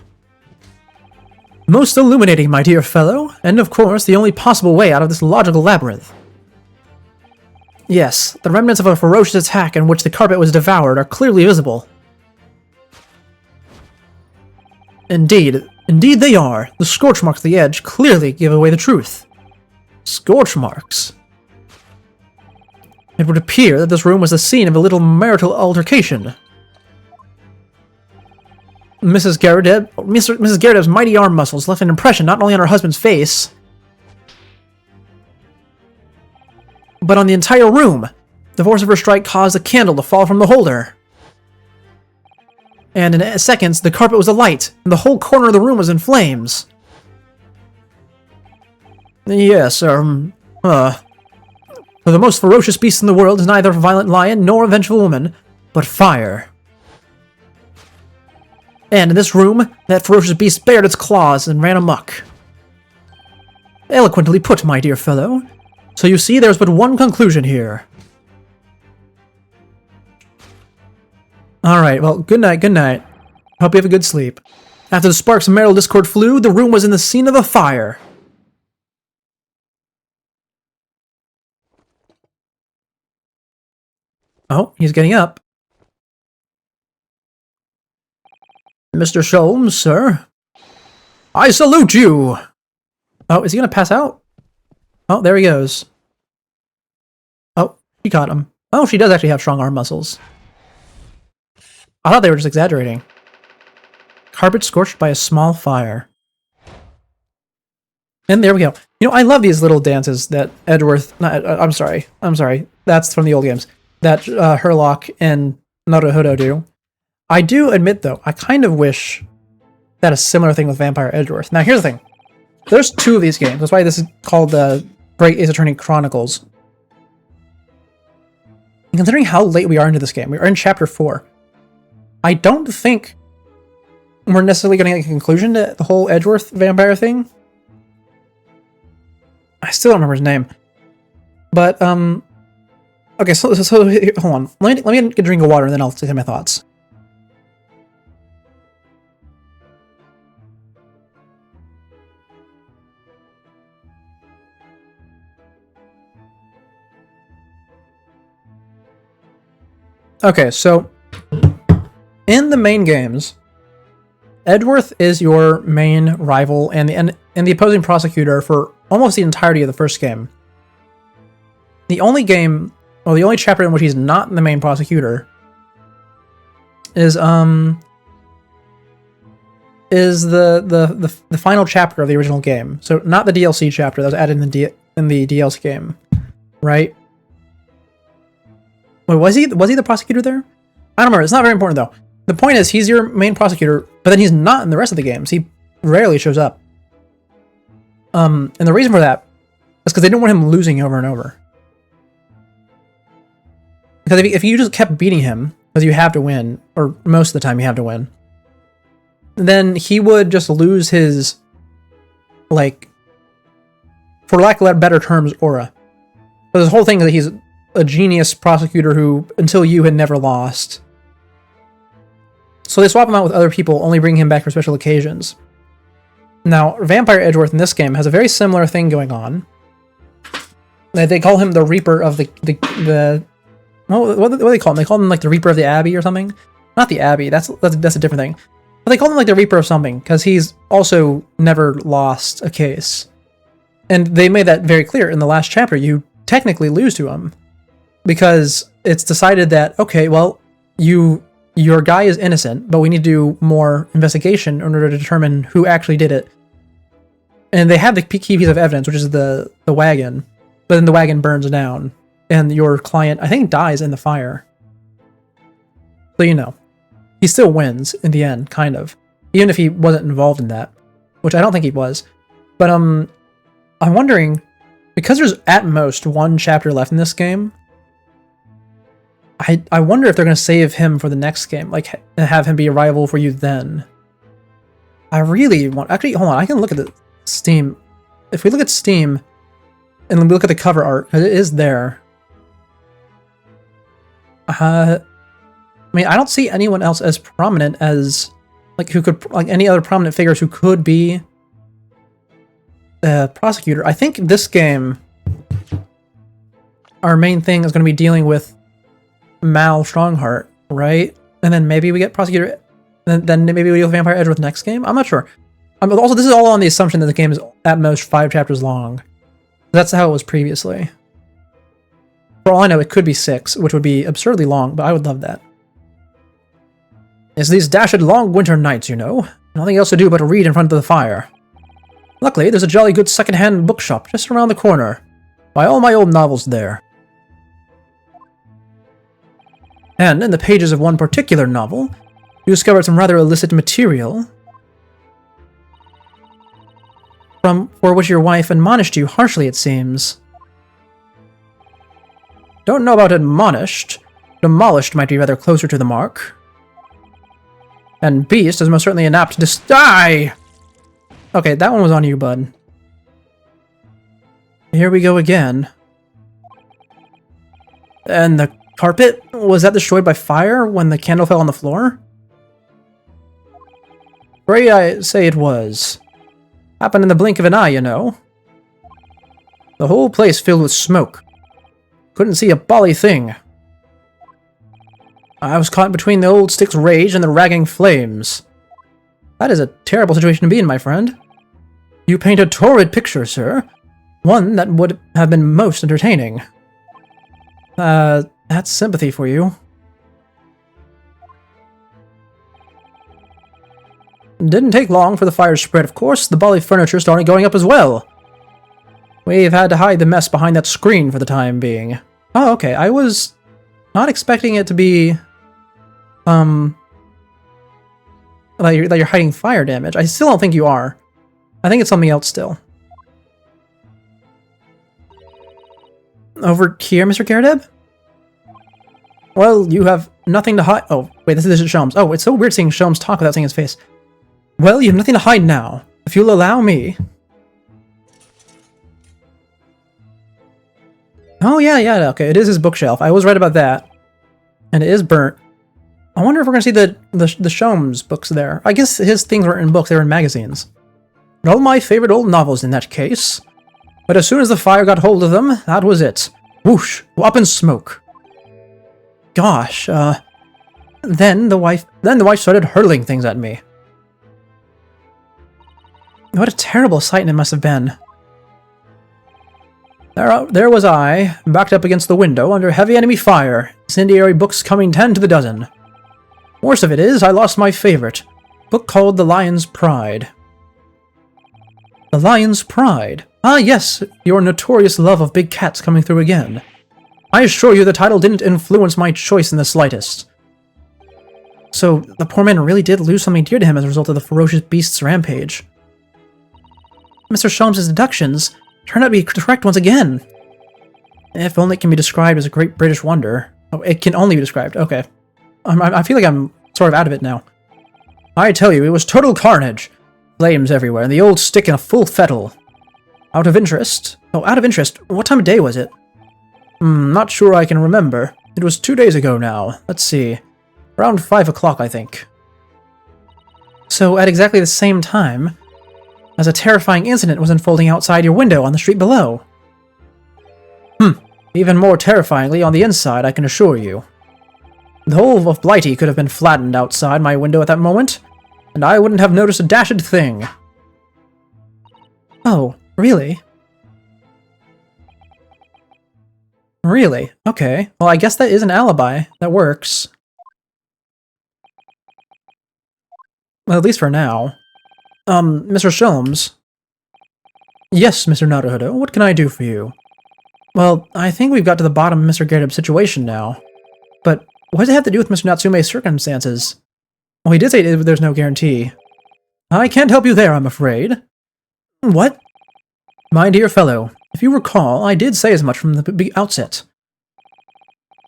Most illuminating, my dear fellow, and of course, the only possible way out of this logical labyrinth. Yes, the remnants of a ferocious attack in which the carpet was devoured are clearly visible. Indeed they are. The scorch marks at the edge clearly give away the truth. Scorch marks. It would appear that this room was the scene of a little marital altercation. Mrs. Garredeb's mighty arm muscles left an impression not only on her husband's face, but on the entire room. The force of her strike caused a candle to fall from the holder. And in seconds, the carpet was alight, and the whole corner of the room was in flames. Yes, for the most ferocious beast in the world is neither a violent lion nor a vengeful woman, but fire. And in this room, that ferocious beast bared its claws and ran amok. Eloquently put, my dear fellow. So you see, there's but one conclusion here. Alright, well, good night, good night. Hope you have a good sleep. After the sparks of marital discord flew, the room was in the scene of a fire. Oh, he's getting up. Mr. Sholmes, sir. I salute you! Oh, is he gonna pass out? Oh, there he goes. Oh, she caught him. Oh, she does actually have strong arm muscles. I thought they were just exaggerating. Carpet scorched by a small fire. And there we go. You know, I love these little dances that Edgeworth... I'm sorry. That's from the old games. That Herlock and Naruhodo do. I do admit, though, I kind of wish that a similar thing with Vampire Edgeworth. Now, here's the thing. There's 2 of these games. That's why this is called the Great Ace Attorney Chronicles. And considering how late we are into this game, we are in Chapter 4. I don't think we're necessarily going to get a conclusion to the whole Edgeworth vampire thing. I still don't remember his name. But, okay, so hold on. Let me get a drink of water and then I'll say my thoughts. Okay, so in the main games, Edgeworth is your main rival and the opposing prosecutor for almost the entirety of the first game. The only game, or the only chapter in which he's not the main prosecutor is the final chapter of the original game. So not the DLC chapter that was added in the DLC game, right? Wait, was he the prosecutor there? I don't remember. It's not very important though. The point is, he's your main prosecutor, but then he's not in the rest of the games. He rarely shows up. And the reason for that is because they didn't want him losing over and over. Because if you just kept beating him, because you have to win, or most of the time you have to win, then he would just lose his, like, for lack of better terms, aura. But this whole thing is that he's a genius prosecutor who, until you, had never lost. So they swap him out with other people, only bring him back for special occasions. Now, Vampire Edgeworth in this game has a very similar thing going on. They call him the Reaper of the well, what do they call him? They call him like the Reaper of the Abbey or something? Not the Abbey, that's a different thing. But they call him like the Reaper of something, because he's also never lost a case. And they made that very clear in the last chapter. You technically lose to him. Because it's decided that, okay, well, your guy is innocent, but we need to do more investigation in order to determine who actually did it. And they have the key piece of evidence, which is the wagon. But then the wagon burns down, and your client, I think, dies in the fire. So, you know, he still wins in the end, kind of. Even if he wasn't involved in that, which I don't think he was. But I'm wondering, because there's at most 1 chapter left in this game, I wonder if they're going to save him for the next game, like have him be a rival for you then. I really want... Actually, hold on, I can look at the Steam. If we look at Steam, and we look at the cover art, because it is there. I mean, I don't see anyone else as prominent as... Like, who could... Like, any other prominent figures who could be a prosecutor. I think this game, our main thing is going to be dealing with Mal Strongheart, right? And then maybe we get Prosecutor, then maybe we deal with Vampire Edgeworth next game? I'm not sure. Also, this is all on the assumption that the game is at most 5 chapters long. That's how it was previously. For all I know, it could be 6, which would be absurdly long, but I would love that. It's these dashed long winter nights, you know. Nothing else to do but read in front of the fire. Luckily, there's a jolly good second-hand bookshop just around the corner. Buy all my old novels there. And in the pages of one particular novel, you discovered some rather illicit material for which your wife admonished you harshly, it seems. Don't know about admonished. Demolished might be rather closer to the mark. And beast is most certainly an apt die! Okay, that one was on you, bud. Here we go again. And the carpet? Was that destroyed by fire when the candle fell on the floor? Pray I say it was. Happened in the blink of an eye, you know. The whole place filled with smoke. Couldn't see a bally thing. I was caught between the old stick's rage and the ragging flames. That is a terrible situation to be in, my friend. You paint a torrid picture, sir. One that would have been most entertaining. That's sympathy for you. Didn't take long for the fire to spread, of course. The bally furniture started going up as well. We've had to hide the mess behind that screen for the time being. Oh, okay. I was not expecting it to be, that you're hiding fire damage. I still don't think you are. I think it's something else still. Over here, Mr. Caradeb? Well, you have nothing to hide. Oh, wait, this is Sholmes. Oh, it's so weird seeing Sholmes talk without seeing his face. Well, you have nothing to hide now. If you'll allow me. Oh, yeah, okay. It is his bookshelf. I was right about that. And it is burnt. I wonder if we're going to see the Sholmes books there. I guess his things weren't in books, they were in magazines. All my favorite old novels in that case. But as soon as the fire got hold of them, that was it. Whoosh! Up in smoke. Gosh, then the wife started hurling things at me. What a terrible sight it must have been. There was I, backed up against the window under heavy enemy fire, incendiary books coming 10 to the dozen. Worst of it is, I lost my favorite, book called The Lion's Pride. The Lion's Pride? Ah yes, your notorious love of big cats coming through again. I assure you the title didn't influence my choice in the slightest. So, the poor man really did lose something dear to him as a result of the ferocious beast's rampage. Mr. Sholmes' deductions turned out to be correct once again. If only it can be described as a great British wonder. Oh, it can only be described. Okay. I feel like I'm sort of out of it now. I tell you, it was total carnage. Flames everywhere, and the old stick in a full fettle. Out of interest? Oh, out of interest. What time of day was it? Not sure I can remember. It was 2 days ago now. Let's see. Around 5 o'clock, I think. So, at exactly the same time, as a terrifying incident was unfolding outside your window on the street below. Even more terrifyingly on the inside, I can assure you. The whole of Blighty could have been flattened outside my window at that moment, and I wouldn't have noticed a dashed thing. Oh, really? Really? Okay. Well, I guess that is an alibi. That works. Well, at least for now. Mr. Sholmes? Yes, Mr. Naruhodo, what can I do for you? Well, I think we've got to the bottom of Mr. Caradeb's situation now. But what does it have to do with Mr. Natsume's circumstances? Well, he did say there's no guarantee. I can't help you there, I'm afraid. What? My dear fellow, if you recall, I did say as much from the outset.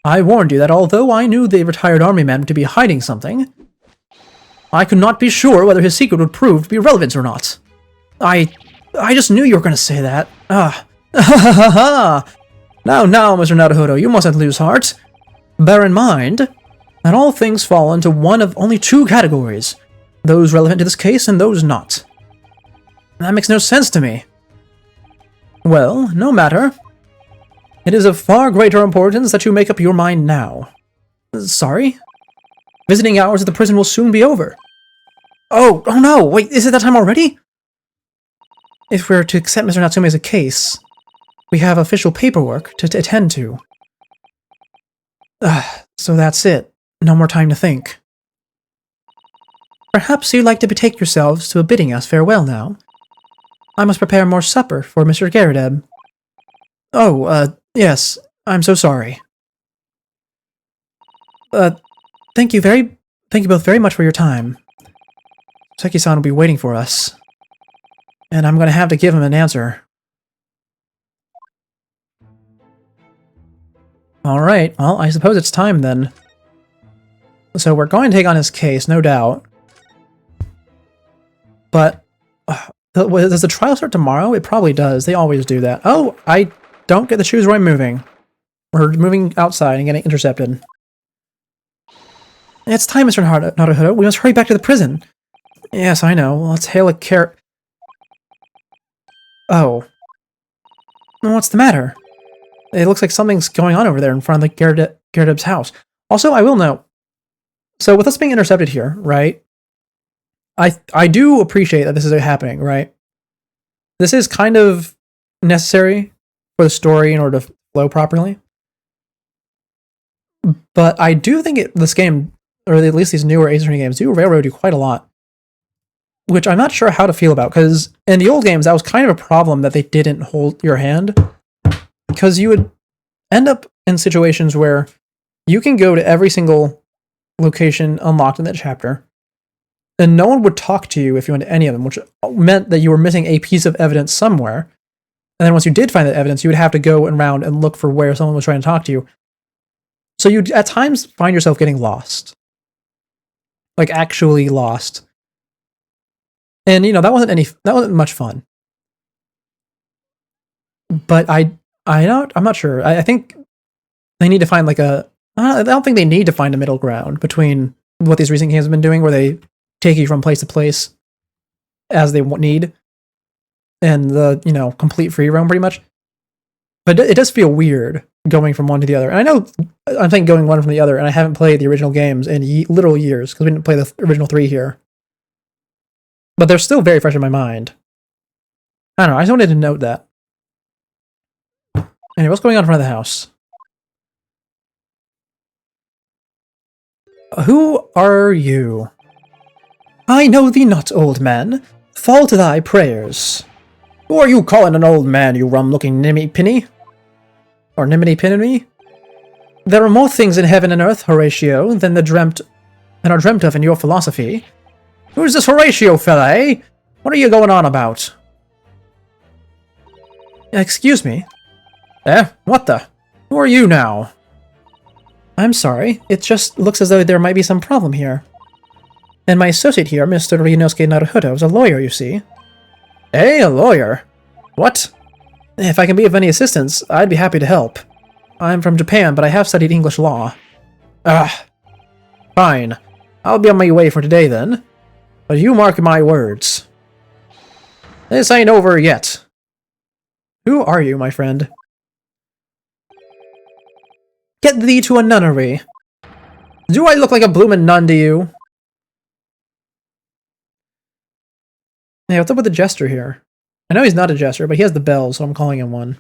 I warned you that although I knew the retired army man to be hiding something, I could not be sure whether his secret would prove to be relevant or not. I just knew you were going to say that. Ha ha ha! Now, Mr. Naruhodo, you mustn't lose heart. Bear in mind that all things fall into one of only 2 categories, those relevant to this case and those not. That makes no sense to me. Well, no matter. It is of far greater importance that you make up your mind now. Sorry? Visiting hours at the prison will soon be over. Oh no, wait, is it that time already? If we're to accept Mr. Natsume as a case, we have official paperwork to attend to. So that's it. No more time to think. Perhaps you'd like to betake yourselves to a bidding us farewell now. I must prepare more supper for Mr. Garrideb. Oh, yes. I'm so sorry. Thank you both very much for your time. Seki-san will be waiting for us. And I'm gonna have to give him an answer. Alright, well, I suppose it's time then. So we're going to take on his case, no doubt. But, does the trial start tomorrow? It probably does. They always do that. Oh, I don't get to choose where I'm moving. We're moving outside and getting intercepted. It's time, Mr. Naruhodo. We must hurry back to the prison. Yes, I know. Let's hail a Oh. What's the matter? It looks like something's going on over there in front of the Garrideb's house. Also, I will note, so with us being intercepted here, right? I do appreciate that this is happening, right? This is kind of necessary for the story in order to flow properly. But I do think this game, or at least these newer Ace Attorney games, do railroad you quite a lot. Which I'm not sure how to feel about, because in the old games, that was kind of a problem that they didn't hold your hand. Because you would end up in situations where you can go to every single location unlocked in that chapter, and no one would talk to you if you went to any of them, which meant that you were missing a piece of evidence somewhere. And then once you did find that evidence, you would have to go around and look for where someone was trying to talk to you. So you'd at times find yourself getting lost. Like, actually lost. And, you know, that wasn't much fun. But I'm not sure. I think they need to find I don't think they need to find a middle ground between what these recent games have been doing, where they take you from place to place as they need, and the, complete free roam pretty much. But it does feel weird going from one to the other. And I know I'm saying going one from the other, and I haven't played the original games in literal years, because we didn't play the original 3 here. But they're still very fresh in my mind. I don't know, I just wanted to note that. Anyway, what's going on in front of the house? Who are you? I know thee not, old man. Fall to thy prayers. Who are you calling an old man, you rum-looking nimmy-pinny? Or niminy-pinny? There are more things in heaven and earth, Horatio, than are dreamt of in your philosophy. Who's this Horatio fella, eh? What are you going on about? Excuse me? What the? Who are you now? I'm sorry, it just looks as though there might be some problem here. And my associate here, Mr. Ryunosuke Naruhodo, is a lawyer, you see. A lawyer? What? If I can be of any assistance, I'd be happy to help. I'm from Japan, but I have studied English law. Fine. I'll be on my way for today then. But you mark my words. This ain't over yet. Who are you, my friend? Get thee to a nunnery. Do I look like a bloomin' nun to you? Hey, what's up with the jester here? I know he's not a jester, but he has the bell, so I'm calling him one.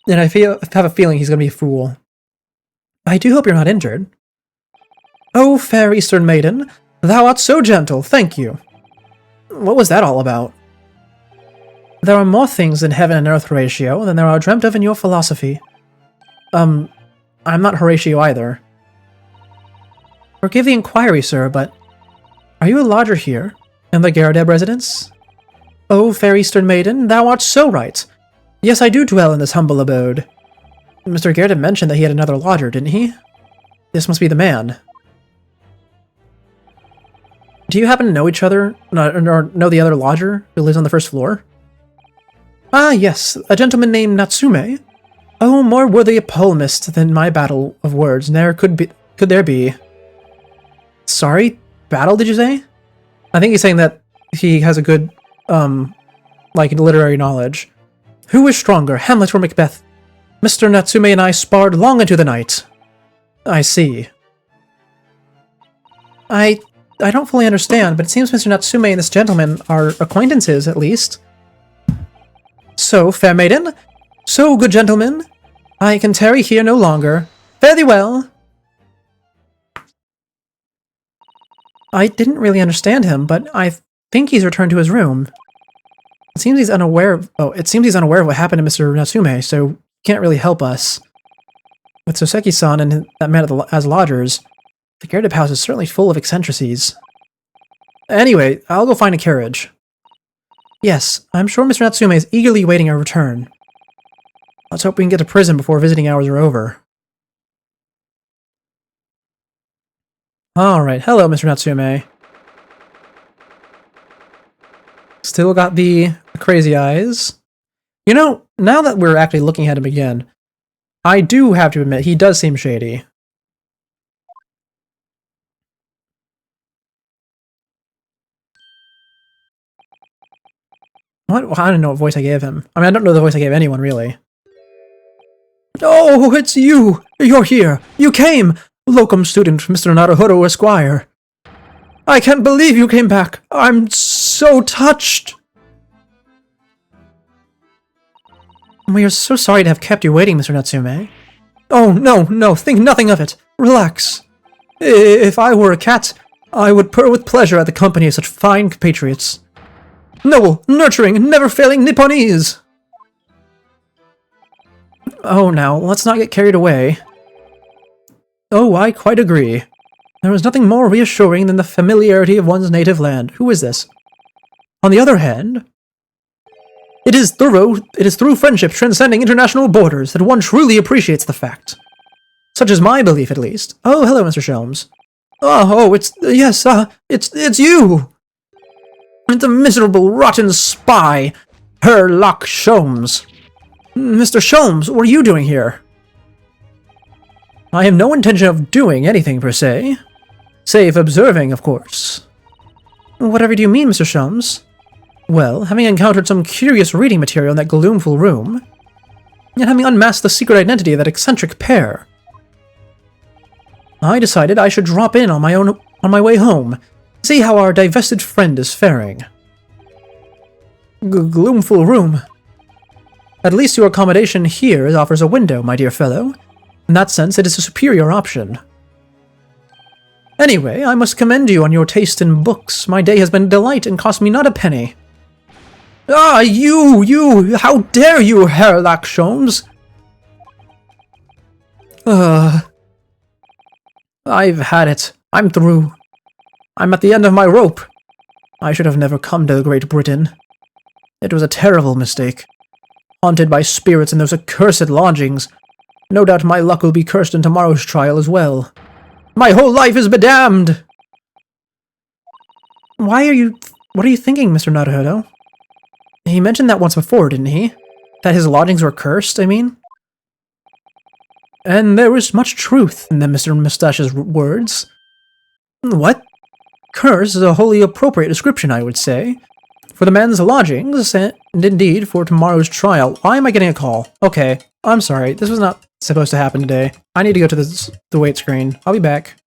And I have a feeling he's gonna be a fool. I do hope you're not injured. Oh, fair Eastern maiden, thou art so gentle, thank you. What was that all about? There are more things in heaven and earth, Horatio, than there are dreamt of in your philosophy. I'm not Horatio either. Forgive the inquiry, sir, but are you a lodger here, in the Garrideb residence? Oh, fair Eastern maiden, thou art so right. Yes, I do dwell in this humble abode. Mr. Garrideb mentioned that he had another lodger, didn't he? This must be the man. Do you happen to know each other, or know the other lodger who lives on the first floor? Ah, yes, a gentleman named Natsume. Oh, more worthy a polemist than my battle of words ne'er could there be. Sorry, battle, did you say? I think he's saying that he has a good, literary knowledge. Who is stronger, Hamlet or Macbeth? Mr. Natsume and I sparred long into the night. I see. I don't fully understand, but it seems Mr. Natsume and this gentleman are acquaintances, at least. So, fair maiden? So, good gentlemen? I can tarry here no longer. Fare thee well! I didn't really understand him, but I think he's returned to his room. It seems he's unaware of what happened to Mr. Natsume, so can't really help us. With Soseki-san and that man as lodgers, the Garrett house is certainly full of eccentricities. Anyway, I'll go find a carriage. Yes, I'm sure Mr. Natsume is eagerly awaiting our return. Let's hope we can get to prison before visiting hours are over. Alright, hello Mr. Natsume. Still got the crazy eyes. You know, now that we're actually looking at him again, I do have to admit, he does seem shady. What? Well, I don't know what voice I gave him. I mean, I don't know the voice I gave anyone, really. Oh, it's you! You're here! You came! Locum student, Mr. Naruhodo Esquire. I can't believe you came back! I'm so touched! We are so sorry to have kept you waiting, Mr. Natsume. Oh, no, think nothing of it. Relax. If I were a cat, I would purr with pleasure at the company of such fine compatriots. Noble, nurturing, never-failing Nipponese! Oh, now, let's not get carried away. Oh, I quite agree. There is nothing more reassuring than the familiarity of one's native land. Who is this? On the other hand, it is through friendship transcending international borders that one truly appreciates the fact. Such is my belief, at least. Oh, hello, Mr. Shelms. It's you! The miserable, rotten spy, Herlock Sholmes. Mr. Sholmes, what are you doing here? I have no intention of doing anything, per se. Save observing, of course. Whatever do you mean, Mr. Sholmes? Well, having encountered some curious reading material in that gloomful room, and having unmasked the secret identity of that eccentric pair, I decided I should drop in on my way home, see how our divested friend is faring. Gloomful room. At least your accommodation here offers a window, my dear fellow. In that sense, it is a superior option. Anyway, I must commend you on your taste in books. My day has been a delight and cost me not a penny. Ah, you! How dare you, Herlock Sholmes? I've had it. I'm through. I'm at the end of my rope. I should have never come to Great Britain. It was a terrible mistake. Haunted by spirits in those accursed lodgings. No doubt my luck will be cursed in tomorrow's trial as well. My whole life is bedamned! What are you thinking, Mr. Naruhodo? He mentioned that once before, didn't he? That his lodgings were cursed, I mean? And there was much truth in Mr. Mustache's words. What? Curse is a wholly appropriate description, I would say. For the man's lodgings, and indeed for tomorrow's trial. Why am I getting a call? Okay, I'm sorry. This was not supposed to happen today. I need to go to the wait screen. I'll be back.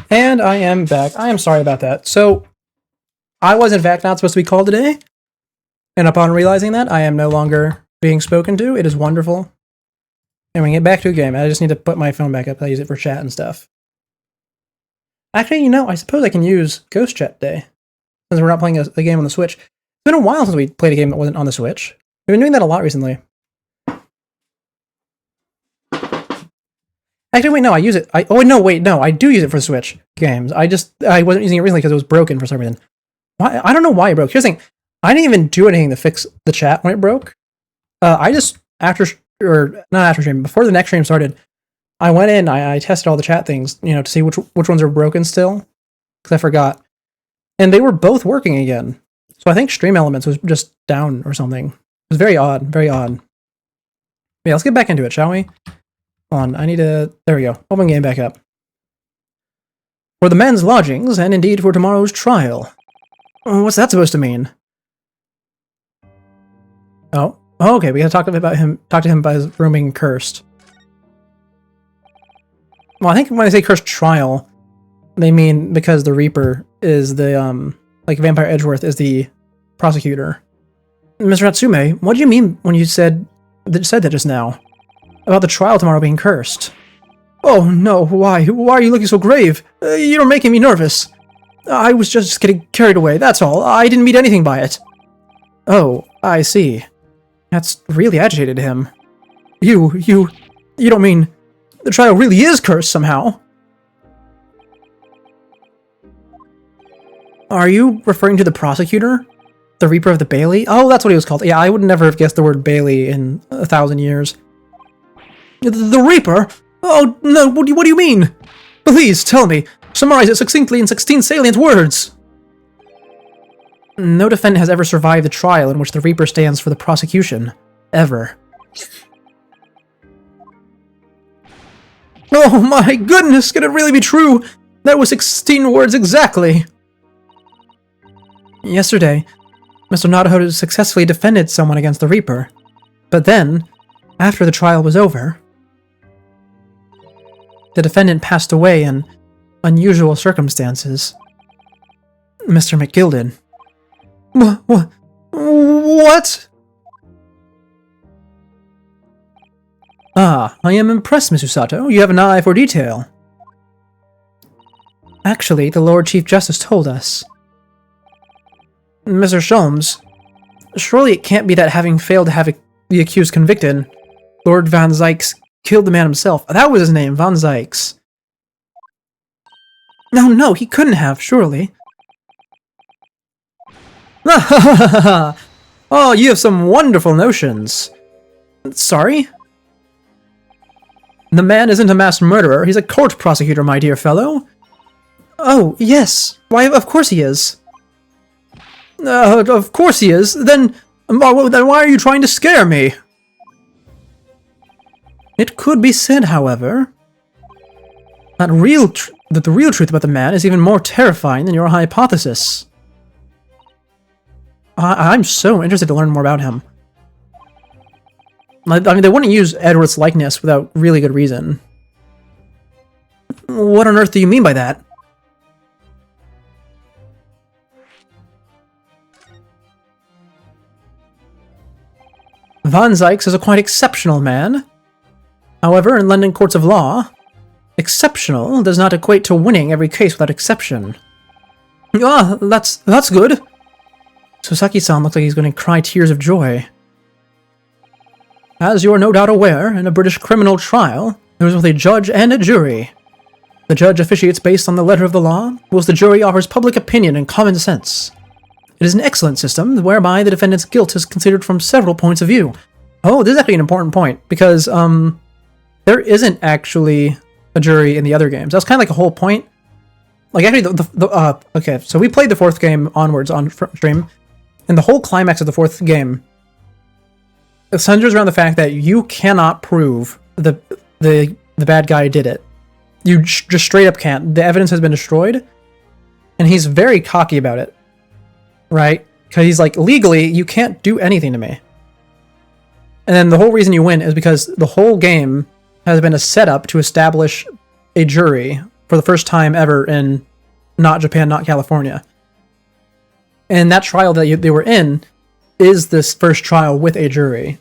And I am back. I am sorry about that. So, I was in fact not supposed to be called today. And upon realizing that, I am no longer being spoken to. It is wonderful. And we can get back to a game. I just need to put my phone back up. I use it for chat and stuff. Actually, I suppose I can use Ghost Chat Day, since we're not playing a game on the Switch. It's been a while since we played a game that wasn't on the Switch. We've been doing that a lot recently. Actually, wait, no, I use it. I do use it for Switch games. I wasn't using it recently because it was broken for some reason. Why? I don't know why it broke. Here's the thing. I didn't even do anything to fix the chat when it broke. I just, before the next stream started, I went in, I tested all the chat things, to see which ones are broken still, because I forgot. And they were both working again. So I think Stream Elements was just down or something. It was very odd, very odd. Yeah, let's get back into it, shall we? Hold on, there we go. Open game back up. For the men's lodgings, and indeed for tomorrow's trial. What's that supposed to mean? Oh, okay, we gotta talk to him about his room being cursed. Well, I think when they say cursed trial, they mean because the Reaper is the, Vampire Edgeworth is the prosecutor. Mr. Natsume, what do you mean when you said that just now? About the trial tomorrow being cursed? Oh no, why? Why are you looking so grave? You're making me nervous. I was just getting carried away, that's all. I didn't mean anything by it. Oh, I see. That's really agitated him. You don't mean the trial really is cursed somehow? Are you referring to the prosecutor? The Reaper of the Bailey? Oh, that's what he was called. Yeah, I would never have guessed the word Bailey in 1,000 years. The Reaper? Oh, no, what do you mean? Please, tell me. Summarize it succinctly in 16 salient words. No defendant has ever survived the trial in which the Reaper stands for the prosecution. Ever. Oh my goodness, can it really be true? That was 16 words exactly. Yesterday, Mr. Nadahoda successfully defended someone against the Reaper. But then, after the trial was over, the defendant passed away in unusual circumstances. Mr. McGilden. What? Ah, I am impressed, Miss Usato. You have an eye for detail. Actually, the Lord Chief Justice told us. Mr. Sholmes, surely it can't be that having failed to have the accused convicted, Lord Van Zykes killed the man himself. That was his name, Van Zykes. No, he couldn't have, surely. Oh, you have some wonderful notions. Sorry? The man isn't a mass murderer, he's a court prosecutor, my dear fellow. Oh, yes. Why, of course he is. Of course he is. Then why are you trying to scare me? It could be said, however, that the real truth about the man is even more terrifying than your hypothesis. I'm so interested to learn more about him. I mean, they wouldn't use Edgeworth's likeness without really good reason. What on earth do you mean by that? Van Zykes is a quite exceptional man. However, in London courts of law, exceptional does not equate to winning every case without exception. Ah, that's good. Sasaki-san looks like he's going to cry tears of joy. As you are no doubt aware, in a British criminal trial, there is both a judge and a jury. The judge officiates based on the letter of the law, whilst the jury offers public opinion and common sense. It is an excellent system, whereby the defendant's guilt is considered from several points of view. Oh, this is actually an important point, because, there isn't actually a jury in the other games. That's kind of like a whole point. Like, actually, okay, so we played the 4th game onwards on stream, and the whole climax of the 4th game centers around the fact that you cannot prove the bad guy did it. You just straight up can't. The evidence has been destroyed, and he's very cocky about it, right? Because he's like, legally, you can't do anything to me. And then the whole reason you win is because the whole game has been a setup to establish a jury for the first time ever in not Japan, not California. And that trial that they were in is this first trial with a jury.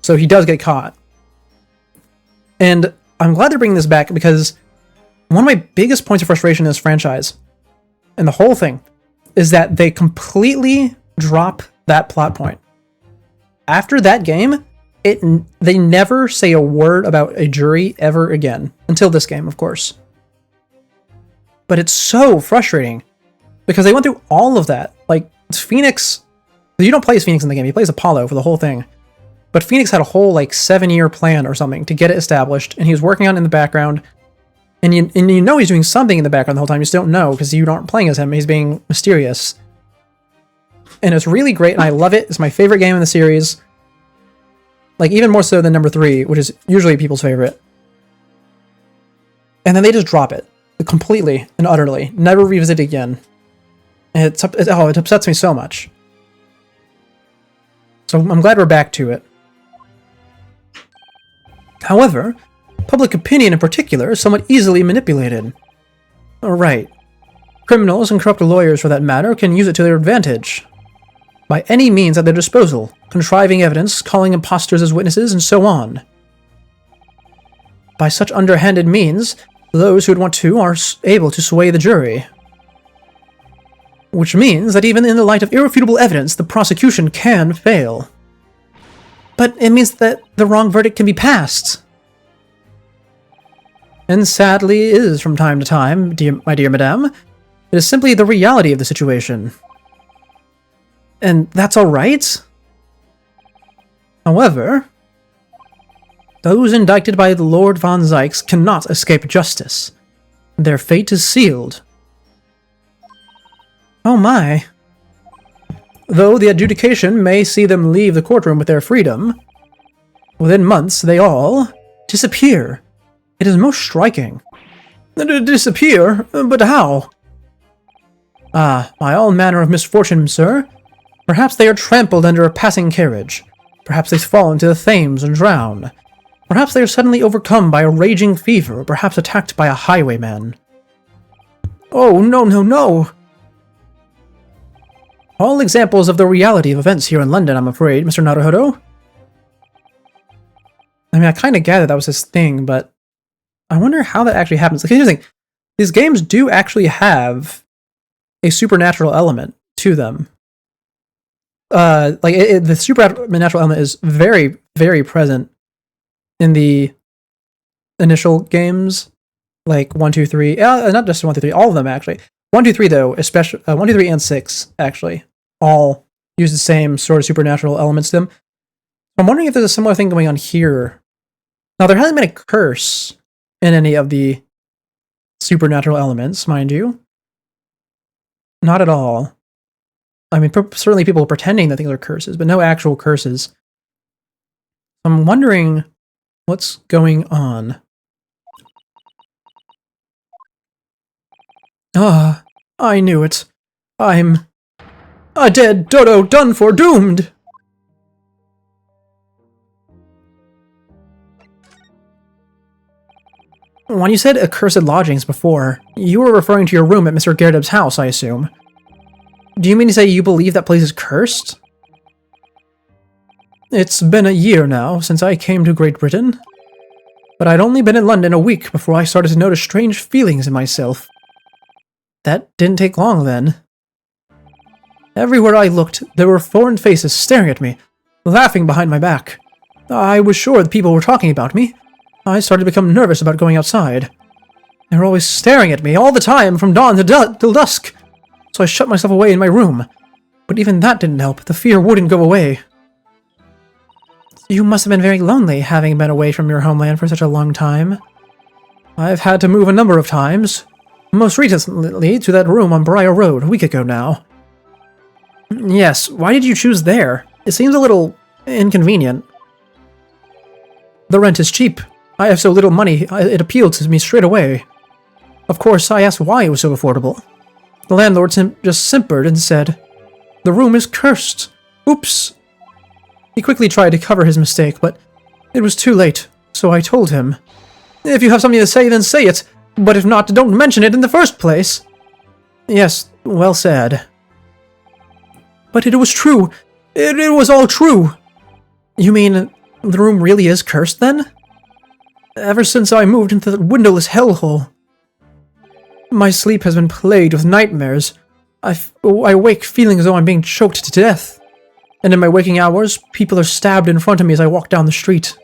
So he does get caught. And I'm glad they're bringing this back because One of my biggest points of frustration in this franchise, and the whole thing, is that they completely drop that plot point. After that game, they never say a word about a jury ever again. Until this game, of course. But it's so frustrating, because they went through all of that. Like, Phoenix... You don't play as Phoenix in the game, you play as Apollo for the whole thing. But Phoenix had a whole, like, 7-year plan or something to get it established, and he was working on it in the background. And you know he's doing something in the background the whole time, you just don't know, because you aren't playing as him, he's being mysterious. And it's really great, and I love it, it's my favorite game in the series. Like, even more so than number 3, which is usually people's favorite. And then they just drop it, completely and utterly, never revisit it again. And it upsets me so much. So I'm glad we're back to it. However, public opinion in particular is somewhat easily manipulated. Right. Criminals and corrupt lawyers, for that matter, can use it to their advantage. By any means at their disposal, contriving evidence, calling imposters as witnesses, and so on. By such underhanded means, those who would want to are able to sway the jury. Which means that even in the light of irrefutable evidence, the prosecution can fail. But it means that the wrong verdict can be passed. And sadly is from time to time, my dear madame. It is simply the reality of the situation. And that's alright? However, those indicted by Lord von Zykes cannot escape justice. Their fate is sealed. Oh my. Though the adjudication may see them leave the courtroom with their freedom, within months they all disappear. It is most striking. Disappear? But how? Ah, by all manner of misfortune, sir. Perhaps they are trampled under a passing carriage. Perhaps they fall into the Thames and drown. Perhaps they are suddenly overcome by a raging fever, or perhaps attacked by a highwayman. Oh, no, no, no! All examples of the reality of events here in London, I'm afraid, Mr. Naruhodo. I mean, I kind of gathered that was his thing, but I wonder how that actually happens. Like, here's the thing. These games do actually have a supernatural element to them. The supernatural element is very, very present in the initial games, like 1, 2, 3. Not just 1, 2, 3, all of them actually. 1, 2, 3 though, especially 1, 2, 3, and 6 actually all use the same sort of supernatural elements to them. I'm wondering if there's a similar thing going on here. Now, there hasn't been a curse in any of the supernatural elements, mind you. Not at all. I mean, certainly people are pretending that things are curses, but no actual curses. I'm wondering what's going on. Ah, I knew it. I'm a dead dodo, done for, doomed! When you said accursed lodgings before, you were referring to your room at Mr. Gerdeb's house, I assume. Do you mean to say you believe that place is cursed? It's been a year now since I came to Great Britain, but I'd only been in London a week before I started to notice strange feelings in myself. That didn't take long then. Everywhere I looked, there were foreign faces staring at me, laughing behind my back. I was sure the people were talking about me. I started to become nervous about going outside. They were always staring at me all the time from dawn to till dusk. So I shut myself away in my room. But even that didn't help. The fear wouldn't go away. You must have been very lonely, having been away from your homeland for such a long time. I've had to move a number of times. Most recently to that room on Briar Road, a week ago now. Yes, why did you choose there? It seems a little inconvenient. The rent is cheap. I have so little money, it appealed to me straight away. Of course, I asked why it was so affordable. The landlord just simpered and said, "The room is cursed. Oops." He quickly tried to cover his mistake, but it was too late, so I told him, "If you have something to say, then say it, but if not, don't mention it in the first place." Yes, well said. But it was true. It was all true. You mean the room really is cursed, then? Ever since I moved into the windowless hellhole. My sleep has been plagued with nightmares. I wake feeling as though I'm being choked to death. And in my waking hours, people are stabbed in front of me as I walk down the street.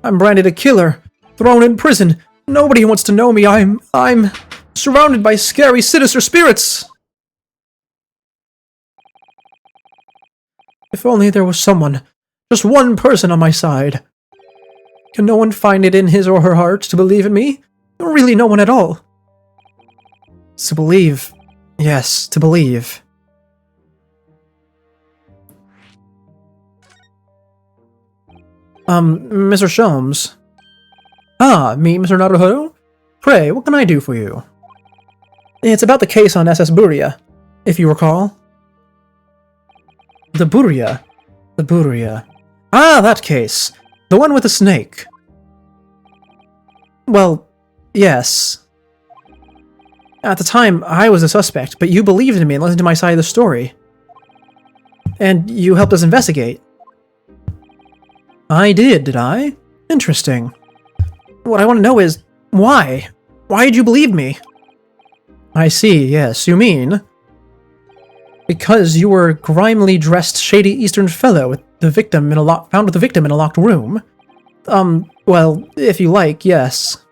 I'm branded a killer, thrown in prison. Nobody wants to know me. I'm surrounded by scary, sinister spirits. If only there was someone, just one person on my side. Can no one find it in his or her heart to believe in me? Really, no one at all. To believe. Yes, to believe. Mr. Sholmes. Ah, me, Mr. Naruhodo? Pray, what can I do for you? It's about the case on SS Buria, if you recall. The Buria. The Buria. Ah, that case. The one with the snake. Well, yes. At the time, I was a suspect, but you believed in me and listened to my side of the story. And you helped us investigate. I did I? Interesting. What I want to know is, why? Why did you believe me? I see, yes, you mean... Because you were a grimly dressed, shady Eastern fellow with the victim in a found with the victim in a locked room. Well, if you like, yes.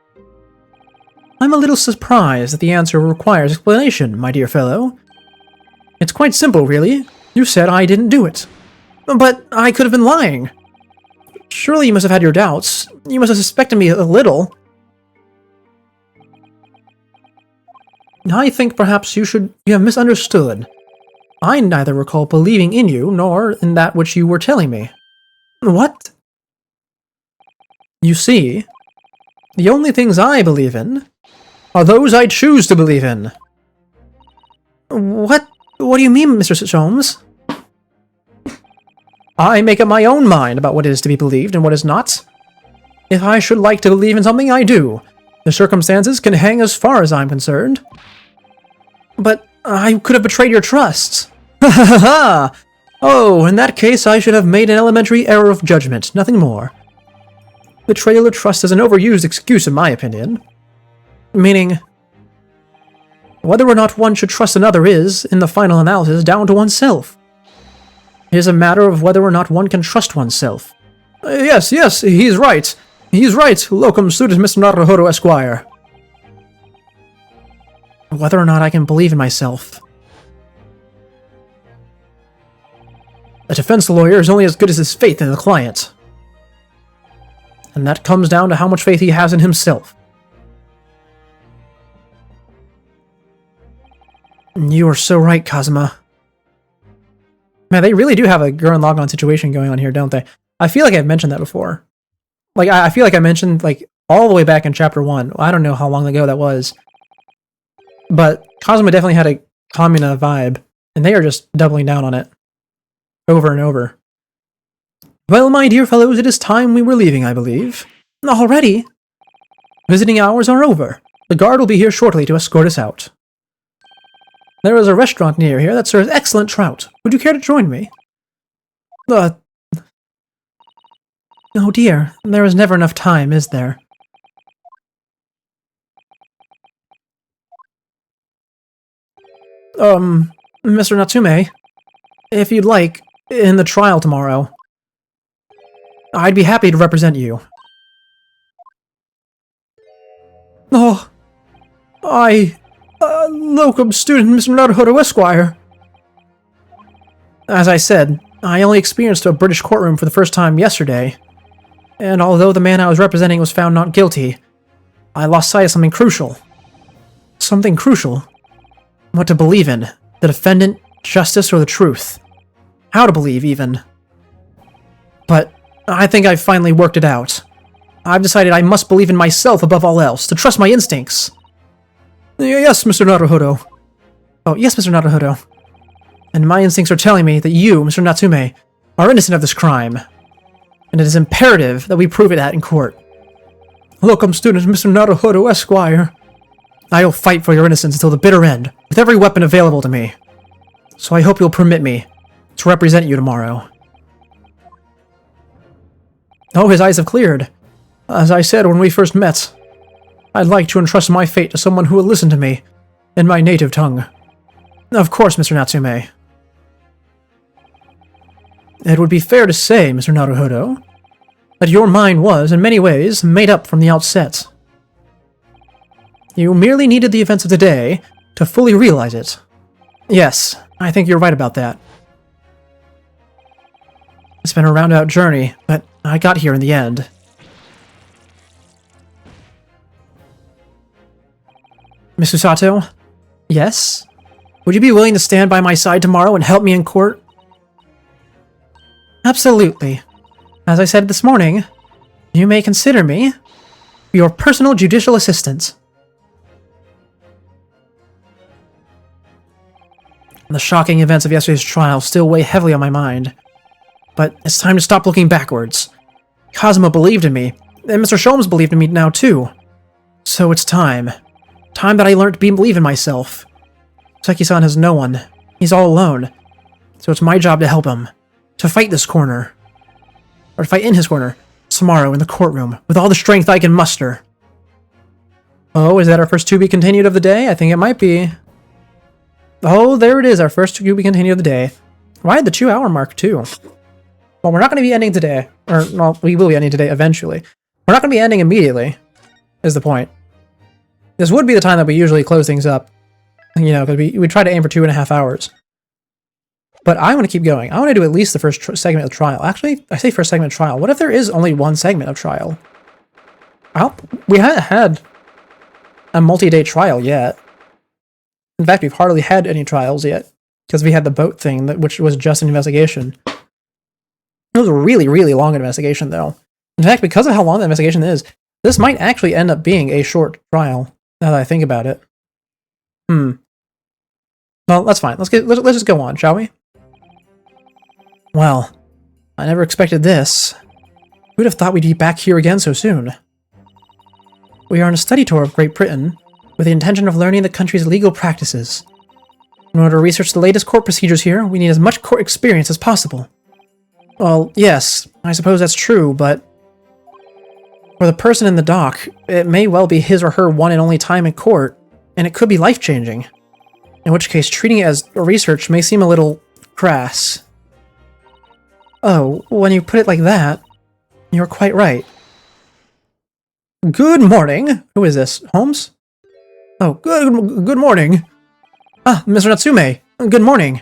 I'm a little surprised that the answer requires explanation, my dear fellow. It's quite simple, really. You said I didn't do it. But I could have been lying. Surely you must have had your doubts. You must have suspected me a little. I think perhaps you have misunderstood. I neither recall believing in you, nor in that which you were telling me. What? You see, the only things I believe in are those I choose to believe in. What do you mean, Mr. Sholmes? I make up my own mind about what is to be believed and what is not. If I should like to believe in something, I do. The circumstances can hang as far as I'm concerned. But I could have betrayed your trust. Ha ha ha! Oh, in that case, I should have made an elementary error of judgment, nothing more. Betrayal of trust is an overused excuse, in my opinion. Meaning, whether or not one should trust another is, in the final analysis, down to oneself. It is a matter of whether or not one can trust oneself. Yes, he's right. He's right, locum student Mr. Naruhodo Esquire. Whether or not I can believe in myself. A defense lawyer is only as good as his faith in the client. And that comes down to how much faith he has in himself. You are so right, Kazuma. Man, they really do have a Gurren Lagann situation going on here, don't they? I feel like I've mentioned that before. Like, I feel like I mentioned, like, all the way back in Chapter 1. I don't know how long ago that was. But Kazuma definitely had a Kamina vibe, and they are just doubling down on it. Over and over. Well, my dear fellows, it is time we were leaving, I believe. Already? Visiting hours are over. The guard will be here shortly to escort us out. There is a restaurant near here that serves excellent trout. Would you care to join me? Oh dear, there is never enough time, is there? Mr. Natsume, if you'd like, in the trial tomorrow, I'd be happy to represent you. Oh, locum student Mr. Naruhodo Esquire. As I said, I only experienced a British courtroom for the first time yesterday, and although the man I was representing was found not guilty, I lost sight of something crucial. Something crucial. What to believe in. The defendant, justice, or the truth. How to believe, even. But I think I've finally worked it out. I've decided I must believe in myself above all else, to trust my instincts. Yes, Mr. Naruhodo. Oh, yes, Mr. Naruhodo. And my instincts are telling me that you, Mr. Natsume, are innocent of this crime. And it is imperative that we prove it in court. Locum student Mr. Naruhodo Esquire. I will fight for your innocence until the bitter end, with every weapon available to me. So I hope you'll permit me to represent you tomorrow. Oh, his eyes have cleared. As I said when we first met. I'd like to entrust my fate to someone who will listen to me in my native tongue. Of course, Mr. Natsume. It would be fair to say, Mr. Naruhodo, that your mind was, in many ways, made up from the outset. You merely needed the events of today to fully realize it. Yes, I think you're right about that. It's been a roundabout journey, but I got here in the end. Miss Usato? Yes? Would you be willing to stand by my side tomorrow and help me in court? Absolutely. As I said this morning, you may consider me your personal judicial assistant. The shocking events of yesterday's trial still weigh heavily on my mind. But it's time to stop looking backwards. Kazuma believed in me, and Mr. Sholmes believed in me now too. So it's time. Time that I learned to believe in myself. Seki-san has no one. He's all alone. So it's my job to help him. To fight this corner. Or to fight in his corner. Tomorrow in the courtroom. With all the strength I can muster. Oh, is that our first to be continued of the day? I think it might be. Oh, there it is. Our first to be continued of the day. Right at the 2-hour mark too. Well, we're not going to be ending today. Or, well, we will be ending today eventually. We're not going to be ending immediately. Is the point. This would be the time that we usually close things up. You know, because we try to aim for 2.5 hours. But I want to keep going. I want to do at least the first segment of trial. Actually, I say first segment of trial. What if there is only one segment of trial? We haven't had a multi-day trial yet. In fact, we've hardly had any trials yet. Because we had the boat thing, which was just an investigation. It was a really, really long investigation, though. In fact, because of how long the investigation is, this might actually end up being a short trial, now that I think about it. Well, that's fine. Let's just go on, shall we? Well, I never expected this. Who'd have thought we'd be back here again so soon? We are on a study tour of Great Britain, with the intention of learning the country's legal practices. In order to research the latest court procedures here, we need as much court experience as possible. Well, yes, I suppose that's true, but for the person in the dock, it may well be his or her one and only time in court, and it could be life-changing. In which case, treating it as research may seem a little crass. Oh, when you put it like that, you're quite right. Good morning. Who is this? Holmes? Oh, good morning. Ah, Mr. Natsume. Good morning.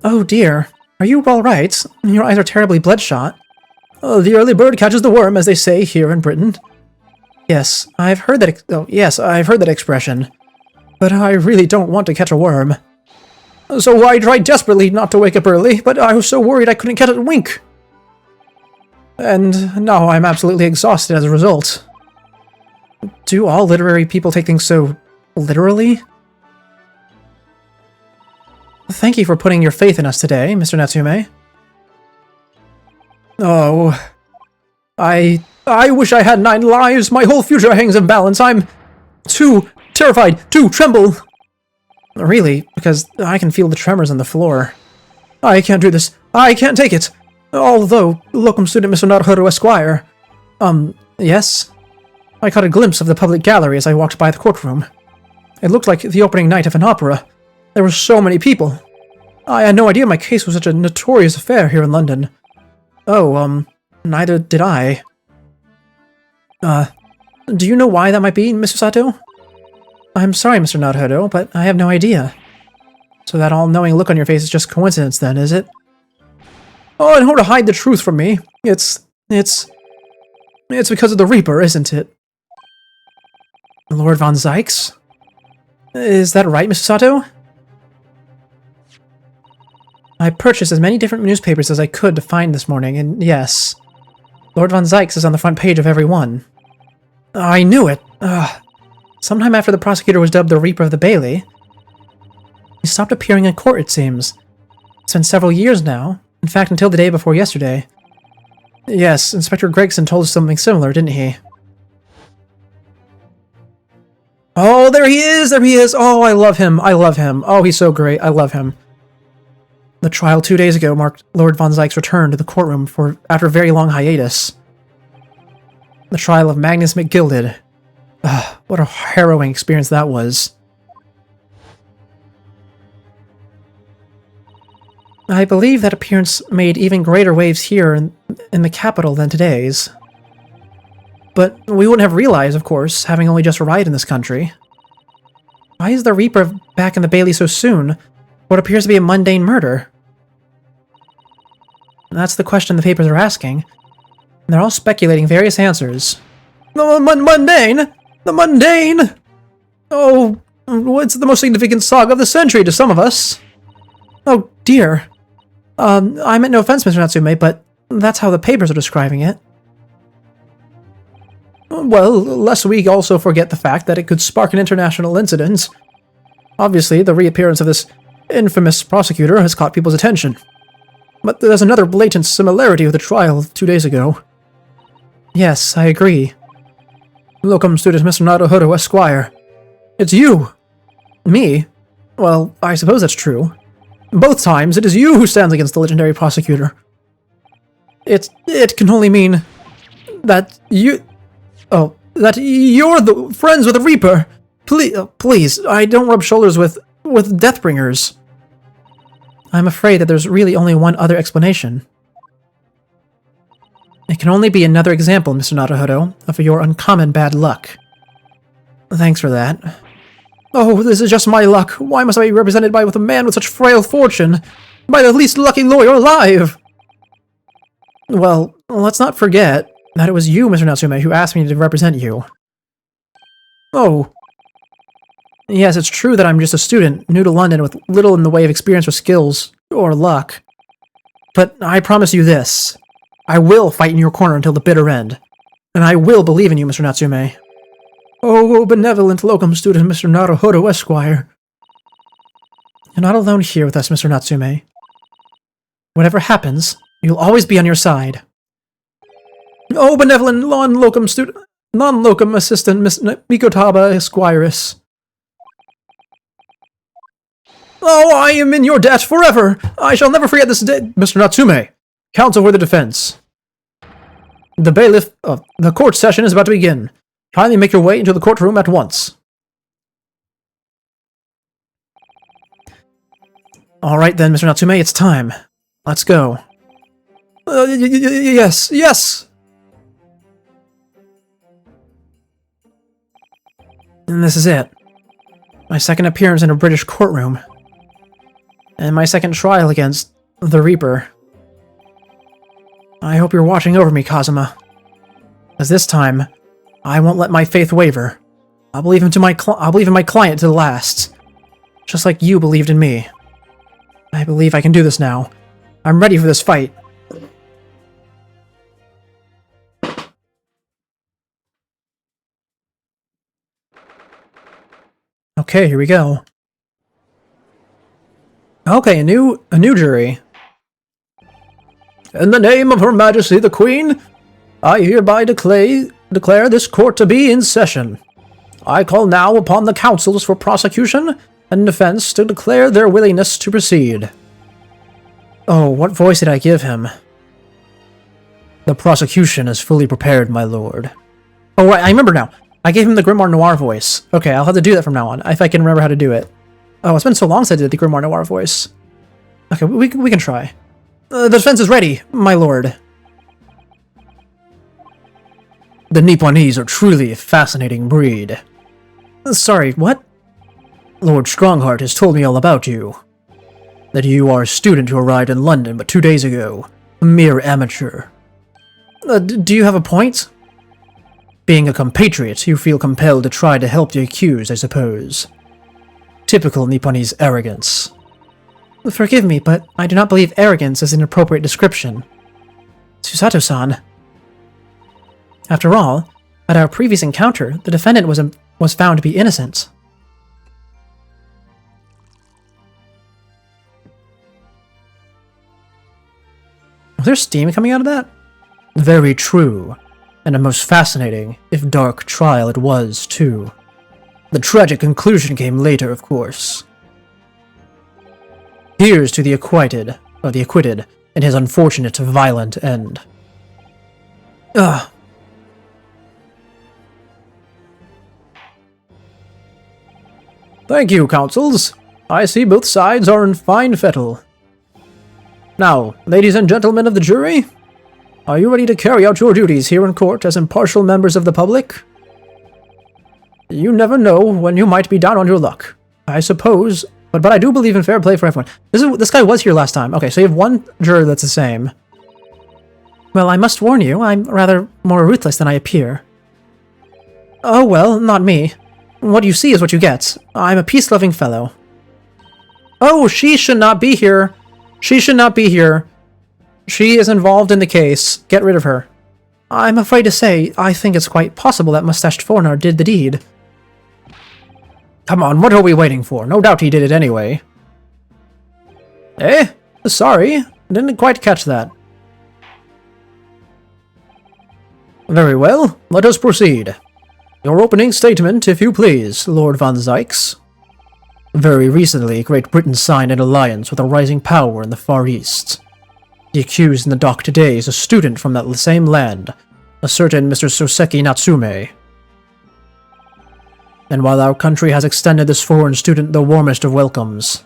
Oh dear. Are you all right? Your eyes are terribly bloodshot. Oh, the early bird catches the worm, as they say here in Britain. Yes, I've heard that. I've heard that expression. But I really don't want to catch a worm. So I tried desperately not to wake up early, but I was so worried I couldn't catch a wink. And now I'm absolutely exhausted as a result. Do all literary people take things so literally? Thank you for putting your faith in us today, Mr. Natsume. Oh, I wish I had 9 lives. My whole future hangs in balance. I'm too terrified to tremble. Really, because I can feel the tremors on the floor. I can't do this. I can't take it. Although, locum student Mr. Naruhodo Esquire. Yes? I caught a glimpse of the public gallery as I walked by the courtroom. It looked like the opening night of an opera. There were so many people. I had no idea my case was such a notorious affair here in London. Oh, neither did I. Do you know why that might be, Mr. Sato? I'm sorry, Mr. Naruhodo, but I have no idea. So that all-knowing look on your face is just coincidence then, is it? Oh, in order to hide the truth from me, it's because of the Reaper, isn't it? Lord Von Zykes? Is that right, Mr. Sato? I purchased as many different newspapers as I could to find this morning, and yes, Lord Von Zykes is on the front page of every one. I knew it! Sometime after the prosecutor was dubbed the Reaper of the Bailey, he stopped appearing in court, it seems. It's been several years now, in fact until the day before yesterday. Yes, Inspector Gregson told us something similar, didn't he? Oh, there he is! There he is! Oh, I love him! I love him! Oh, he's so great! I love him. The trial 2 days ago marked Lord Von Zykes' return to the courtroom after a very long hiatus. The trial of Magnus McGilded. What a harrowing experience that was. I believe that appearance made even greater waves here in the capital than today's. But we wouldn't have realized, of course, having only just arrived in this country. Why is the Reaper back in the Bailey so soon? What appears to be a mundane murder? That's the question the papers are asking. And they're all speculating various answers. Mundane? The mundane? Oh, what's the most significant saga of the century to some of us? Oh, dear. I meant no offense, Mr. Natsume, but that's how the papers are describing it. Well, lest we also forget the fact that it could spark an international incident. Obviously, the reappearance of this infamous prosecutor has caught people's attention. But there's another blatant similarity with the trial 2 days ago. Yes, I agree. Locum student Mr. Naruhodo, Esquire. It's you! Me? Well, I suppose that's true. Both times, it is you who stands against the legendary prosecutor. It can only mean that you... Oh, that you're the friends with the Reaper. Please, I don't rub shoulders with Deathbringers. I'm afraid that there's really only one other explanation. It can only be another example, Mr. Naruhodo, of your uncommon bad luck. Thanks for that. Oh, this is just my luck. Why must I be represented with a man with such frail fortune? By the least lucky lawyer alive! Well, let's not forget that it was you, Mr. Natsume, who asked me to represent you. Oh. Yes, it's true that I'm just a student, new to London with little in the way of experience or skills, or luck. But I promise you this. I will fight in your corner until the bitter end. And I will believe in you, Mr. Natsume. Oh, benevolent locum student Mr. Naruhodo, Esquire. You're not alone here with us, Mr. Natsume. Whatever happens, you'll always be on your side. Oh, benevolent non-locum assistant Miss Mikotaba Esquires. Oh, I am in your debt forever! I shall never forget this day, Mr. Natsume. Counsel for the defense. The court session is about to begin. Kindly make your way into the courtroom at once. Alright then, Mr. Natsume, it's time. Let's go. Yes! And this is it. My second appearance in a British courtroom. And my second trial against the Reaper. I hope you're watching over me, Kazuma. As this time, I won't let my faith waver. I'll believe in my client to the last. Just like you believed in me. I believe I can do this now. I'm ready for this fight. Okay, here we go. Okay, a new jury. In the name of Her Majesty the Queen, I hereby declare this court to be in session. I call now upon the counsels for prosecution and defense to declare their willingness to proceed. Oh, what voice did I give him? The prosecution is fully prepared, my lord. Oh, right, I remember now. I gave him the Grimoire Noir voice. Okay, I'll have to do that from now on, if I can remember how to do it. Oh, it's been so long since I did the Grimoire Noir voice. Okay, we can try. The defense is ready, my lord. The Nipponese are truly a fascinating breed. Sorry, what? Lord Strongheart has told me all about you. That you are a student who arrived in London but 2 days ago. A mere amateur. Do you have a point? Being a compatriot, you feel compelled to try to help the accused, I suppose. Typical Nipponese arrogance. Forgive me, but I do not believe arrogance is an appropriate description. Susato-san. After all, at our previous encounter, the defendant was found to be innocent. Was there steam coming out of that? Very true. And a most fascinating, if dark, trial it was, too. The tragic conclusion came later, of course. Here's to the acquitted in his unfortunate, violent end. Thank you, counsels. I see both sides are in fine fettle. Now, ladies and gentlemen of the jury, are you ready to carry out your duties here in court as impartial members of the public? You never know when you might be down on your luck, I suppose, but I do believe in fair play for everyone. This guy was here last time. Okay, so you have one juror that's the same. Well, I must warn you, I'm rather more ruthless than I appear. Oh well, not me. What you see is what you get. I'm a peace-loving fellow. Oh, she should not be here. She should not be here. She is involved in the case. Get rid of her. I'm afraid to say, I think it's quite possible that mustached foreigner did the deed. Come on, what are we waiting for? No doubt he did it anyway. Eh? Sorry, didn't quite catch that. Very well, let us proceed. Your opening statement, if you please, Lord Van Zykes. Very recently, Great Britain signed an alliance with a rising power in the Far East. The accused in the dock today is a student from that same land, a certain Mr. Soseki Natsume. And while our country has extended this foreign student the warmest of welcomes,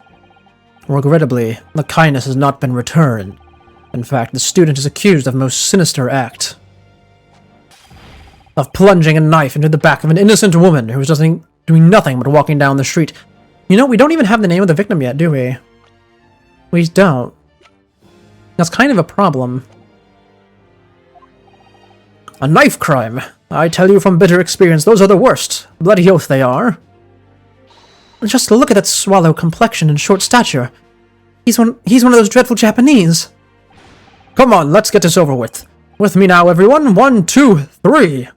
regrettably, the kindness has not been returned. In fact, the student is accused of a most sinister act. Of plunging a knife into the back of an innocent woman who was doing nothing but walking down the street. You know, we don't even have the name of the victim yet, do we? We don't. That's kind of a problem. A knife crime! I tell you from bitter experience, those are the worst. Bloody oath they are. Just look at that swallow complexion and short stature. He's one of those dreadful Japanese. Come on, let's get this over with. With me now, everyone. 1, 2, 3.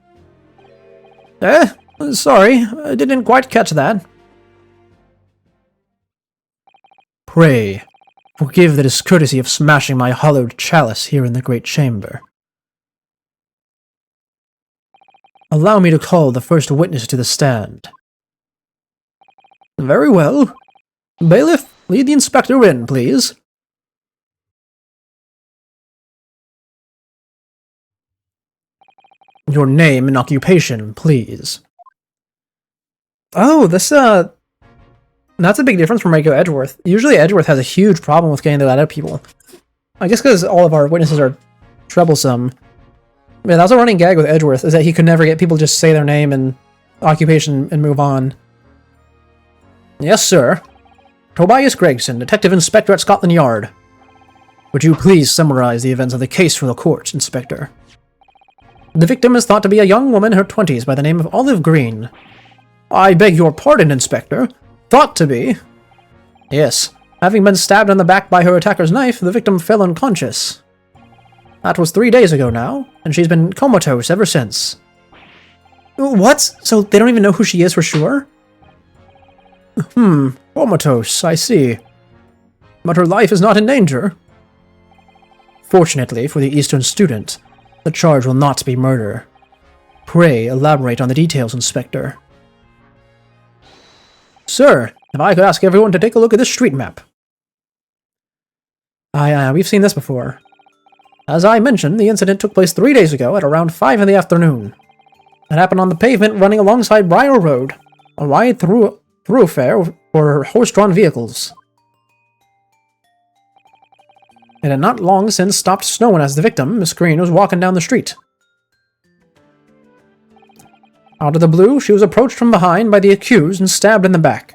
Sorry, I didn't quite catch that. Pray, forgive the discourtesy of smashing my hollowed chalice here in the great chamber. Allow me to call the first witness to the stand. Very well. Bailiff, lead the inspector in, please. Your name and occupation, please. Oh, that's a big difference from regular Edgeworth. Usually Edgeworth has a huge problem with getting that out of people. I guess because all of our witnesses are troublesome. Yeah, that was a running gag with Edgeworth, is that he could never get people to just say their name and occupation and move on. Yes, sir. Tobias Gregson, Detective Inspector at Scotland Yard. Would you please summarize the events of the case for the court, Inspector? The victim is thought to be a young woman in her 20s by the name of Olive Green. I beg your pardon, Inspector. Thought to be. Yes. Having been stabbed on the back by her attacker's knife, the victim fell unconscious. That was 3 days ago now, and she's been comatose ever since. What? So they don't even know who she is for sure? Comatose, I see. But her life is not in danger. Fortunately for the Eastern student, the charge will not be murder. Pray elaborate on the details, Inspector. Sir, if I could ask everyone to take a look at this street map. We've seen this before. As I mentioned, the incident took place 3 days ago at around 5 in the afternoon. It happened on the pavement running alongside Briar Road, a wide thoroughfare for horse-drawn vehicles. It had not long since stopped snowing as the victim, Miss Green, was walking down the street. Out of the blue, she was approached from behind by the accused and stabbed in the back.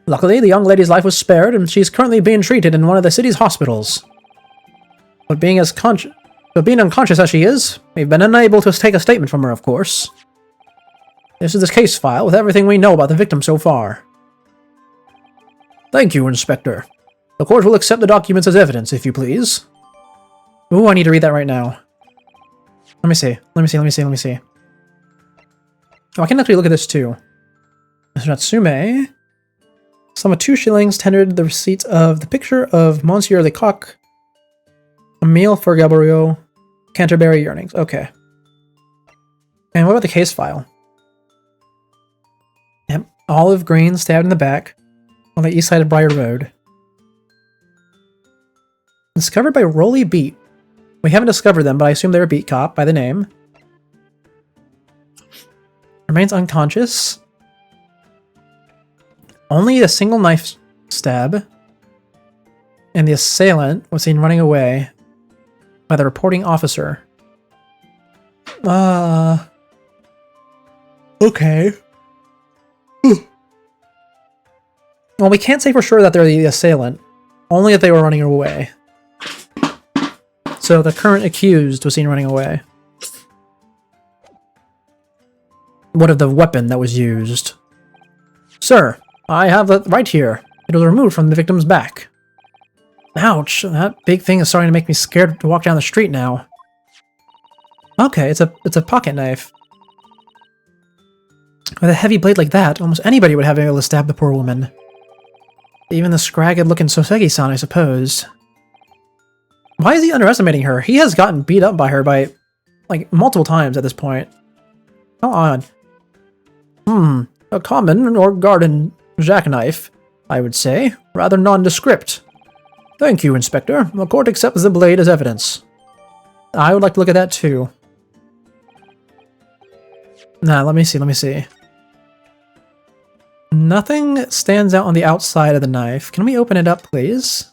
Luckily, the young lady's life was spared, and she's currently being treated in one of the city's hospitals. But being unconscious as she is, we've been unable to take a statement from her, of course. This is the case file with everything we know about the victim so far. Thank you, Inspector. The court will accept the documents as evidence, if you please. Ooh, I need to read that right now. Let me see. Oh, I can actually look at this too. Mr. Natsume. Sum of 2 shillings tendered the receipt of the picture of Monsieur Lecoq. A meal for Gabriel. Canterbury Yearnings. Okay. And what about the case file? Yep. Olive Green stabbed in the back on the east side of Briar Road. Discovered by Rolly Beat. We haven't discovered them, but I assume they're a beat cop by the name. Remains unconscious. Only a single knife stab. And the assailant was seen running away by the reporting officer. Okay. Well, we can't say for sure that they're the assailant. Only that they were running away. So the current accused was seen running away. What of the weapon that was used? Sir, I have it right here. It was removed from the victim's back. Ouch, that big thing is starting to make me scared to walk down the street now. Okay, it's a pocket knife. With a heavy blade like that, almost anybody would have been able to stab the poor woman. Even the scragged-looking Soseki-san, I suppose. Why is he underestimating her? He has gotten beat up by her by, like, multiple times at this point. How odd. A common or garden jackknife, I would say. Rather nondescript. Thank you, Inspector. The court accepts the blade as evidence. I would like to look at that too. Nah, let me see. Nothing stands out on the outside of the knife. Can we open it up, please?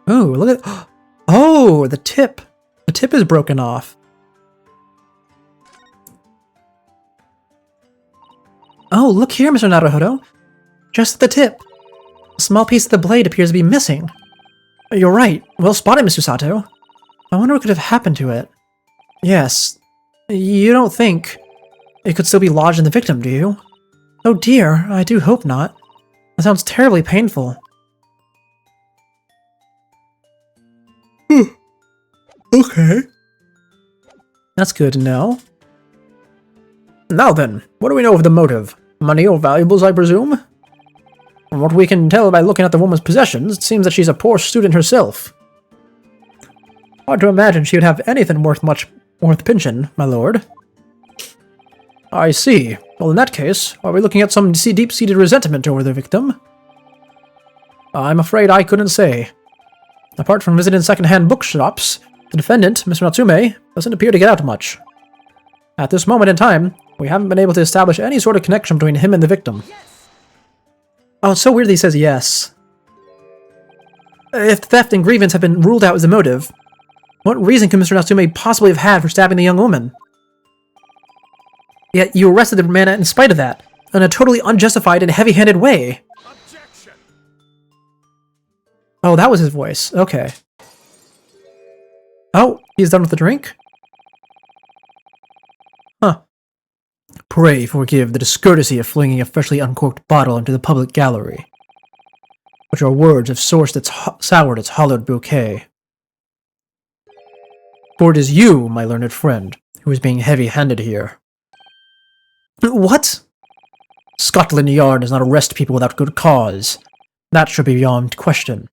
Ooh, look at... Oh, the tip. The tip is broken off. Oh, look here, Mr. Naruhodo. Just the tip. A small piece of the blade appears to be missing. You're right. Well spotted, Mr. Sato. I wonder what could have happened to it. Yes. You don't think it could still be lodged in the victim, do you? Oh dear, I do hope not. That sounds terribly painful. Okay. That's good to know. Now then, what do we know of the motive? Money or valuables, I presume? From what we can tell by looking at the woman's possessions, it seems that she's a poor student herself. Hard to imagine she would have anything worth pinching, my lord. I see. Well, in that case, are we looking at some deep-seated resentment over the victim? I'm afraid I couldn't say. Apart from visiting second-hand bookshops, the defendant, Mr. Natsume, doesn't appear to get out much. At this moment in time, we haven't been able to establish any sort of connection between him and the victim. Yes. Oh, it's so weird that he says yes. If theft and grievance have been ruled out as the motive, what reason could Mr. Natsume possibly have had for stabbing the young woman? Yet you arrested the man in spite of that, in a totally unjustified and heavy-handed way. Objection. Oh, that was his voice. Okay. Oh, he's done with the drink? Huh. Pray forgive the discourtesy of flinging a freshly uncorked bottle into the public gallery. But your words have soured its hollowed bouquet. For it is you, my learned friend, who is being heavy-handed here. What? Scotland Yard does not arrest people without good cause. That should be beyond question.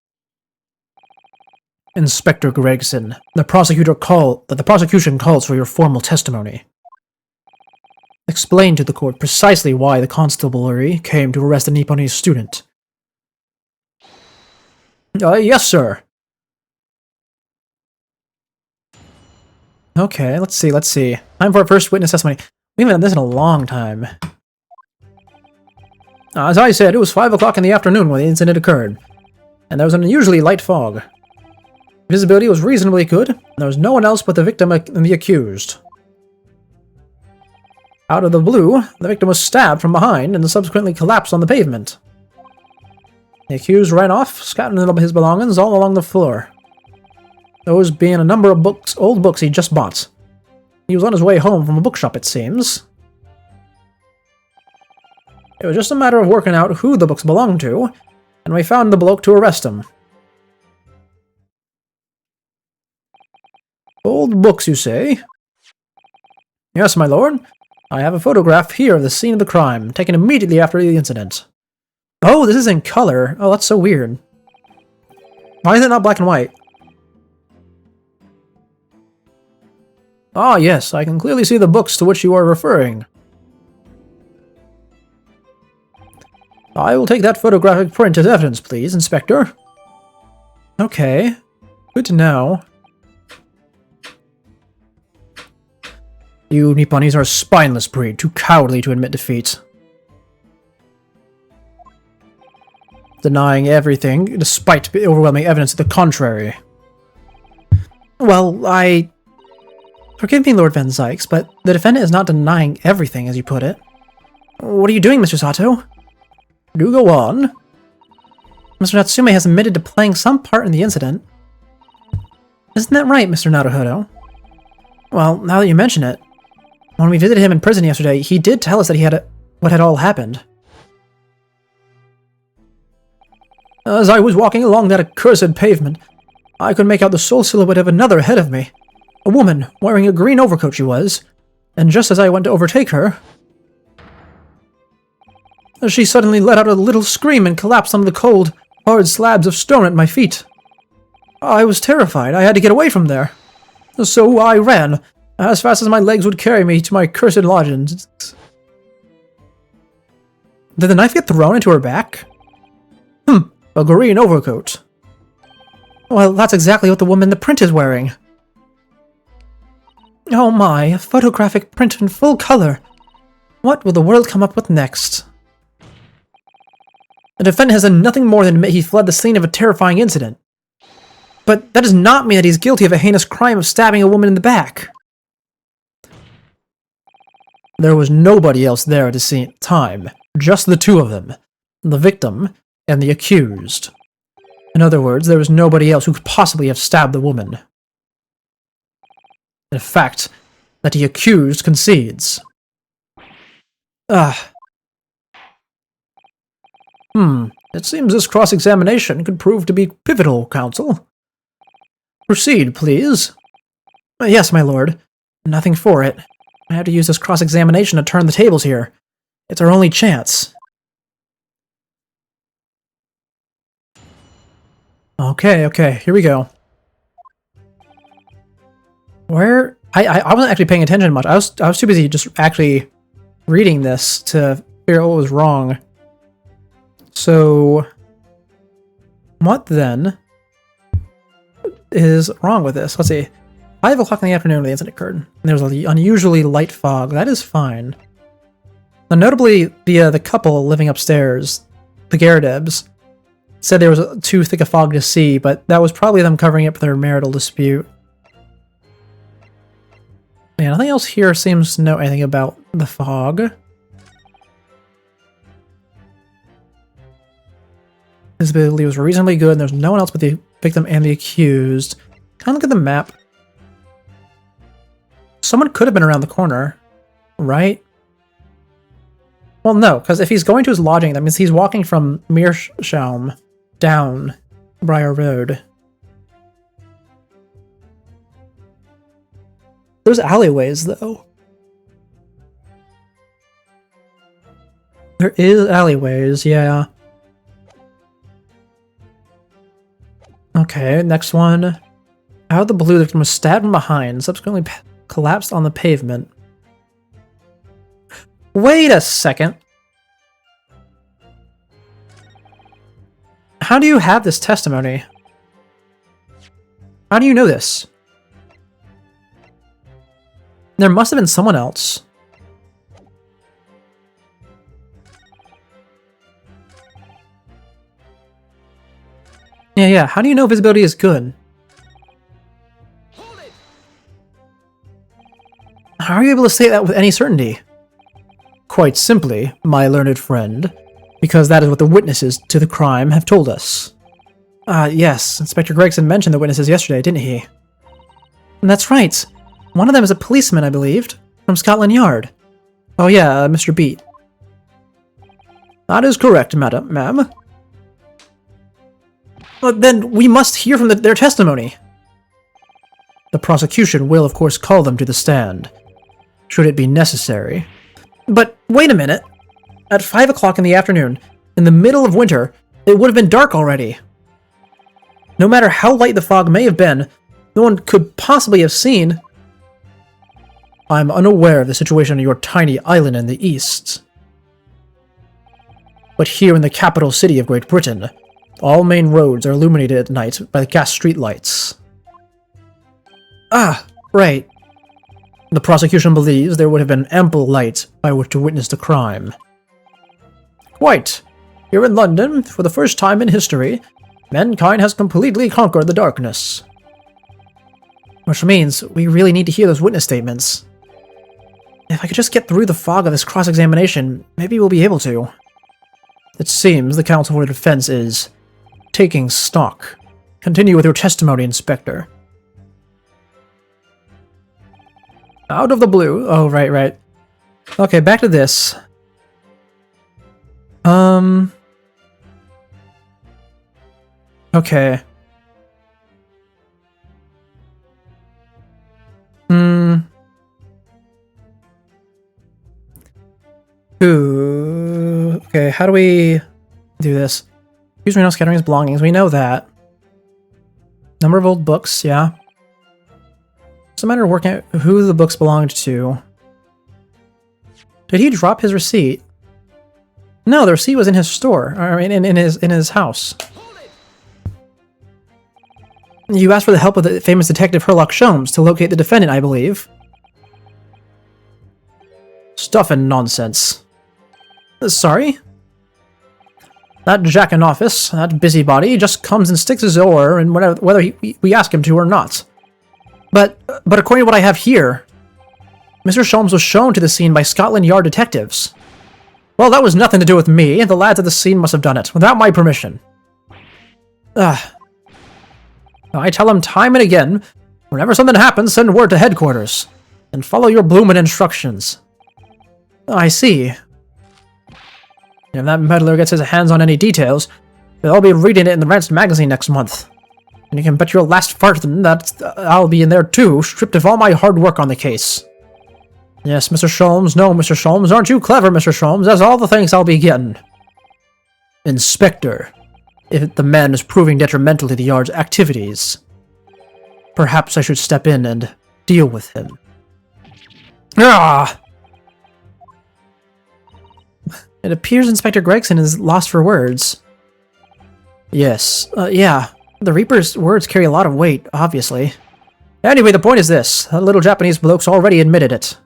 Inspector Gregson, the prosecution calls for your formal testimony. Explain to the court precisely why the constabulary came to arrest the Nipponese student. Yes, sir. Okay, let's see. Time for our first witness testimony. We haven't done this in a long time. As I said, it was 5 o'clock in the afternoon when the incident occurred, and there was an unusually light fog. Visibility was reasonably good, and there was no one else but the victim and the accused. Out of the blue, the victim was stabbed from behind and subsequently collapsed on the pavement. The accused ran off, scattering his belongings all along the floor. Those being a number of old books he just bought. He was on his way home from a bookshop, it seems. It was just a matter of working out who the books belonged to, and we found the bloke to arrest him. Old books, you say? Yes, my lord. I have a photograph here of the scene of the crime, taken immediately after the incident. Oh, this is in color. Oh, that's so weird. Why is it not black and white? Ah, yes, I can clearly see the books to which you are referring. I will take that photographic print as evidence, please, Inspector. Okay. Good to know. You Nipponese are a spineless breed, too cowardly to admit defeat. Denying everything, despite the overwhelming evidence to the contrary. Well, Forgive me, Lord Van Zykes, but the defendant is not denying everything, as you put it. What are you doing, Mr. Sato? Do go on. Mr. Natsume has admitted to playing some part in the incident. Isn't that right, Mr. Naruhodo? Well, now that you mention it, when we visited him in prison yesterday, he did tell us that what had all happened. As I was walking along that accursed pavement, I could make out the sole silhouette of another ahead of me. A woman, wearing a green overcoat she was, and just as I went to overtake her, she suddenly let out a little scream and collapsed on the cold, hard slabs of stone at my feet. I was terrified. I had to get away from there. So I ran, as fast as my legs would carry me to my cursed lodgings. Did the knife get thrown into her back? A green overcoat. Well, that's exactly what the woman in the print is wearing. Oh my, a photographic print in full color. What will the world come up with next? The defendant has done nothing more than admit he fled the scene of a terrifying incident. But that does not mean that he's guilty of a heinous crime of stabbing a woman in the back. There was nobody else there at the same time, just the two of them, the victim and the accused. In other words, there was nobody else who could possibly have stabbed the woman. In fact, that the accused concedes. It seems this cross-examination could prove to be pivotal, counsel. Proceed, please. Yes, my lord. Nothing for it. I have to use this cross-examination to turn the tables here. It's our only chance. Okay, here we go. Where... I wasn't actually paying attention much. I was too busy just actually reading this to figure out what was wrong. So... what then is wrong with this? Let's see. 5 o'clock in the afternoon when the incident occurred. And there was an unusually light fog. That is fine. Now, notably, the couple living upstairs, the Garadebs, said there was too thick a fog to see, but that was probably them covering up their marital dispute. Yeah, nothing else here seems to know anything about the fog. Visibility was reasonably good, and there's no one else but the victim and the accused. Kind of look at the map. Someone could have been around the corner, right? Well, no, because if he's going to his lodging, that means he's walking from Meerschaum down Briar Road. There's alleyways, though. There is alleyways, yeah. Okay, next one. Out of the blue, the victim was stabbed from behind, subsequently collapsed on the pavement. Wait a second. How do you have this testimony? How do you know this? There must have been someone else. Yeah, how do you know visibility is good? How are you able to say that with any certainty? Quite simply, my learned friend, because that is what the witnesses to the crime have told us. Yes, Inspector Gregson mentioned the witnesses yesterday, didn't he? That's right. One of them is a policeman, I believed, from Scotland Yard. Oh yeah, Mr. Beat. That is correct, ma'am. But then we must hear from their testimony. The prosecution will, of course, call them to the stand, should it be necessary. But wait a minute. At 5 o'clock in the afternoon, in the middle of winter, it would have been dark already. No matter how light the fog may have been, no one could possibly have seen. I'm unaware of the situation on your tiny island in the east. But here in the capital city of Great Britain, all main roads are illuminated at night by the gas streetlights. Ah, right. The prosecution believes there would have been ample light by which to witness the crime. Quite. Here in London, for the first time in history, mankind has completely conquered the darkness. Which means we really need to hear those witness statements. If I could just get through the fog of this cross-examination, maybe we'll be able to. It seems the counsel for the defense is taking stock. Continue with your testimony, Inspector. Out of the blue. Oh, right. Okay, back to this. Okay. Ooh. Okay, how do we do this? Use Reno scattering his belongings. We know that. Number of old books, yeah. It's a matter of working out who the books belonged to. Did he drop his receipt? No, the receipt was in his store. I mean, in his house. You asked for the help of the famous detective Herlock Sholmes to locate the defendant, I believe. Stuff and nonsense. Sorry? That jack in office, that busybody, just comes and sticks his oar in whether we ask him to or not. But according to what I have here, Mr. Sholmes was shown to the scene by Scotland Yard detectives. Well, that was nothing to do with me. The lads at the scene must have done it, without my permission. I tell him time and again, whenever something happens, send word to headquarters, and follow your bloomin' instructions. I see. If that meddler gets his hands on any details, they'll be reading it in the Rance magazine next month. And you can bet your last farthing that I'll be in there too, stripped of all my hard work on the case. Yes, Mr. Sholmes, no, Mr. Sholmes, aren't you clever, Mr. Sholmes? That's all the thanks I'll be getting. Inspector, if the man is proving detrimental to the Yard's activities, perhaps I should step in and deal with him. Ah! It appears Inspector Gregson is lost for words. Yes, yeah. The Reaper's words carry a lot of weight, obviously. Anyway, the point is this. That little Japanese bloke's already admitted it.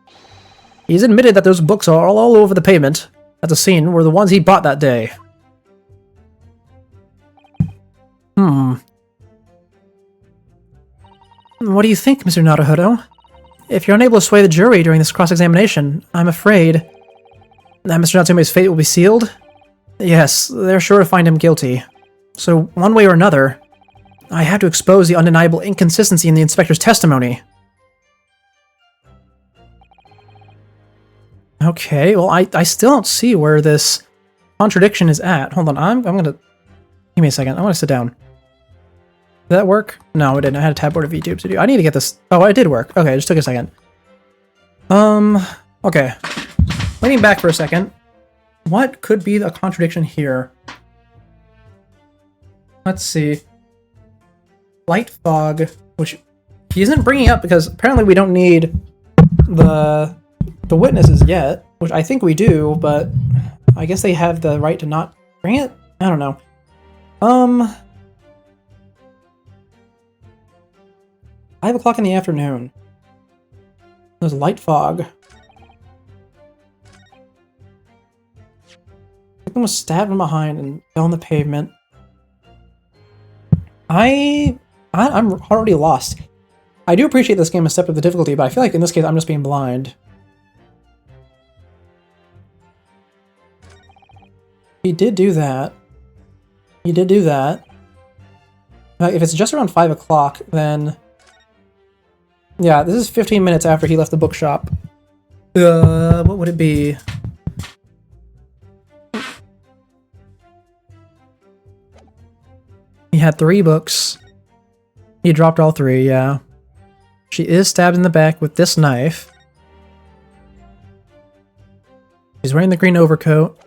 He's admitted that those books are all over the pavement at the scene were the ones he bought that day. What do you think, Mr. Naruhodo? If you're unable to sway the jury during this cross-examination, I'm afraid that Mr. Natsume's fate will be sealed? Yes, they're sure to find him guilty. So, one way or another, I have to expose the undeniable inconsistency in the inspector's testimony. Okay, well, I still don't see where this contradiction is at. Hold on, I'm gonna... Give me a second, I want to sit down. Did that work? No, it didn't. I had a tab board of VTubes to do. I need to get this... Oh, it did work. Okay, it just took a second. Okay. Leaning back for a second. What could be the contradiction here? Let's see. Light fog, which he isn't bringing up because apparently we don't need the witnesses yet, which I think we do, but I guess they have the right to not bring it? I don't know. 5 o'clock in the afternoon. There's light fog. Victim was stabbed from behind and fell on the pavement. I'm already lost. I do appreciate this game a step of the difficulty, but I feel like in this case I'm just being blind. He did do that. He did do that. If it's just around 5 o'clock, then... Yeah, this is 15 minutes after he left the bookshop. What would it be? He had 3 books. He dropped all 3, yeah. She is stabbed in the back with this knife. She's wearing the green overcoat.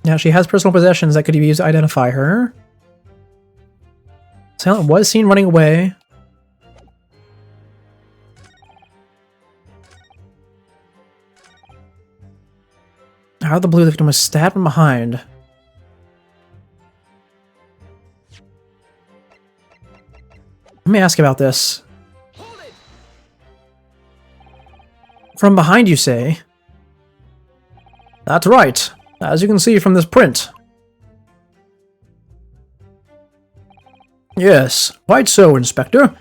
Now she has personal possessions that could be used to identify her. Silent was seen running away. Out of the blue, the victim was stabbed from behind. me ask about this. From behind, you say? That's right, as you can see from this print. Yes, quite so, Inspector.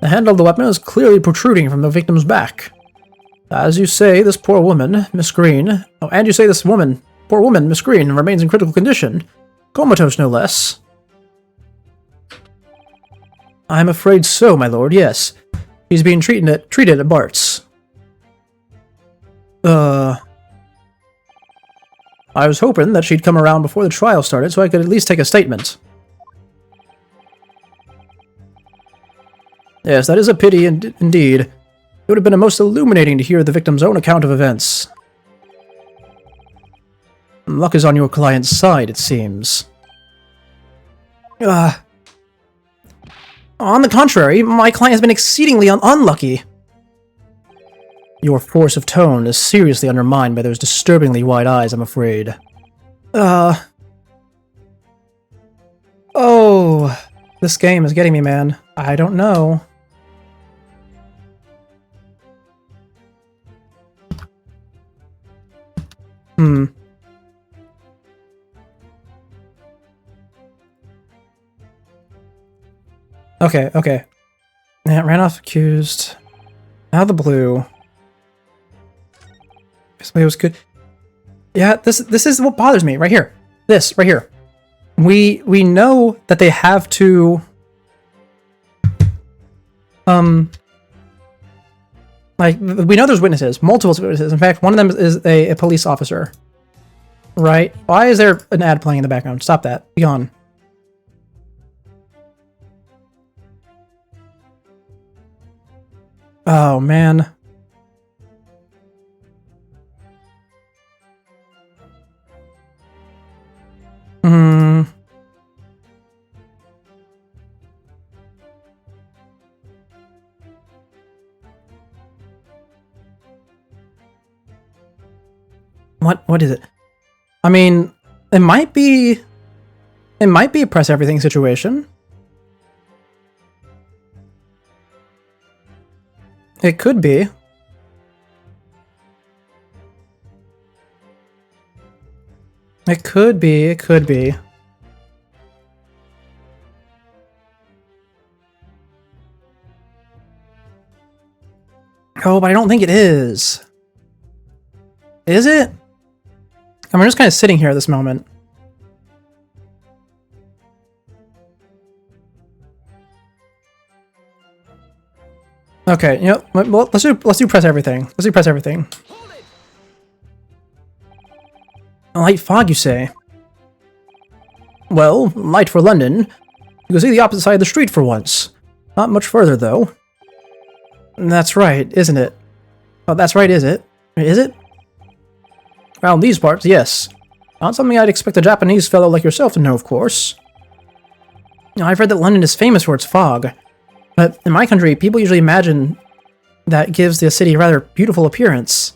The handle of the weapon is clearly protruding from the victim's back. As you say, this poor woman, Miss Green... Oh, and you say this poor woman, Miss Green, remains in critical condition. Comatose, no less. I'm afraid so, my lord, yes. She's being treated at Bart's. I was hoping that she'd come around before the trial started so I could at least take a statement. Yes, that is a pity indeed. It would have been most illuminating to hear the victim's own account of events. Luck is on your client's side, it seems. On the contrary, my client has been exceedingly unlucky. Your force of tone is seriously undermined by those disturbingly wide eyes, I'm afraid. Oh, this game is getting me, man. I don't know. Okay. Yeah, ran off accused. Now the blue. It was good. Yeah, this is what bothers me right here. This right here. We know that they have to like, we know there's witnesses, multiple witnesses. In fact, one of them is a police officer. Right? Why is there an ad playing in the background? Stop that. Be gone. Oh, man. What is it? I mean, it might be a press everything situation. It could be. It could be. Oh, but I don't think it is. Is it? I'm just kind of sitting here at this moment. Okay, you know, well, let's do press everything. Let's do press everything. A light fog, you say? Well, light for London. You can see the opposite side of the street for once. Not much further, though. That's right, isn't it? Oh, that's right, is it? Is it? Around these parts, yes. Not something I'd expect a Japanese fellow like yourself to know, of course. I've read that London is famous for its fog. But in my country, people usually imagine that gives the city a rather beautiful appearance.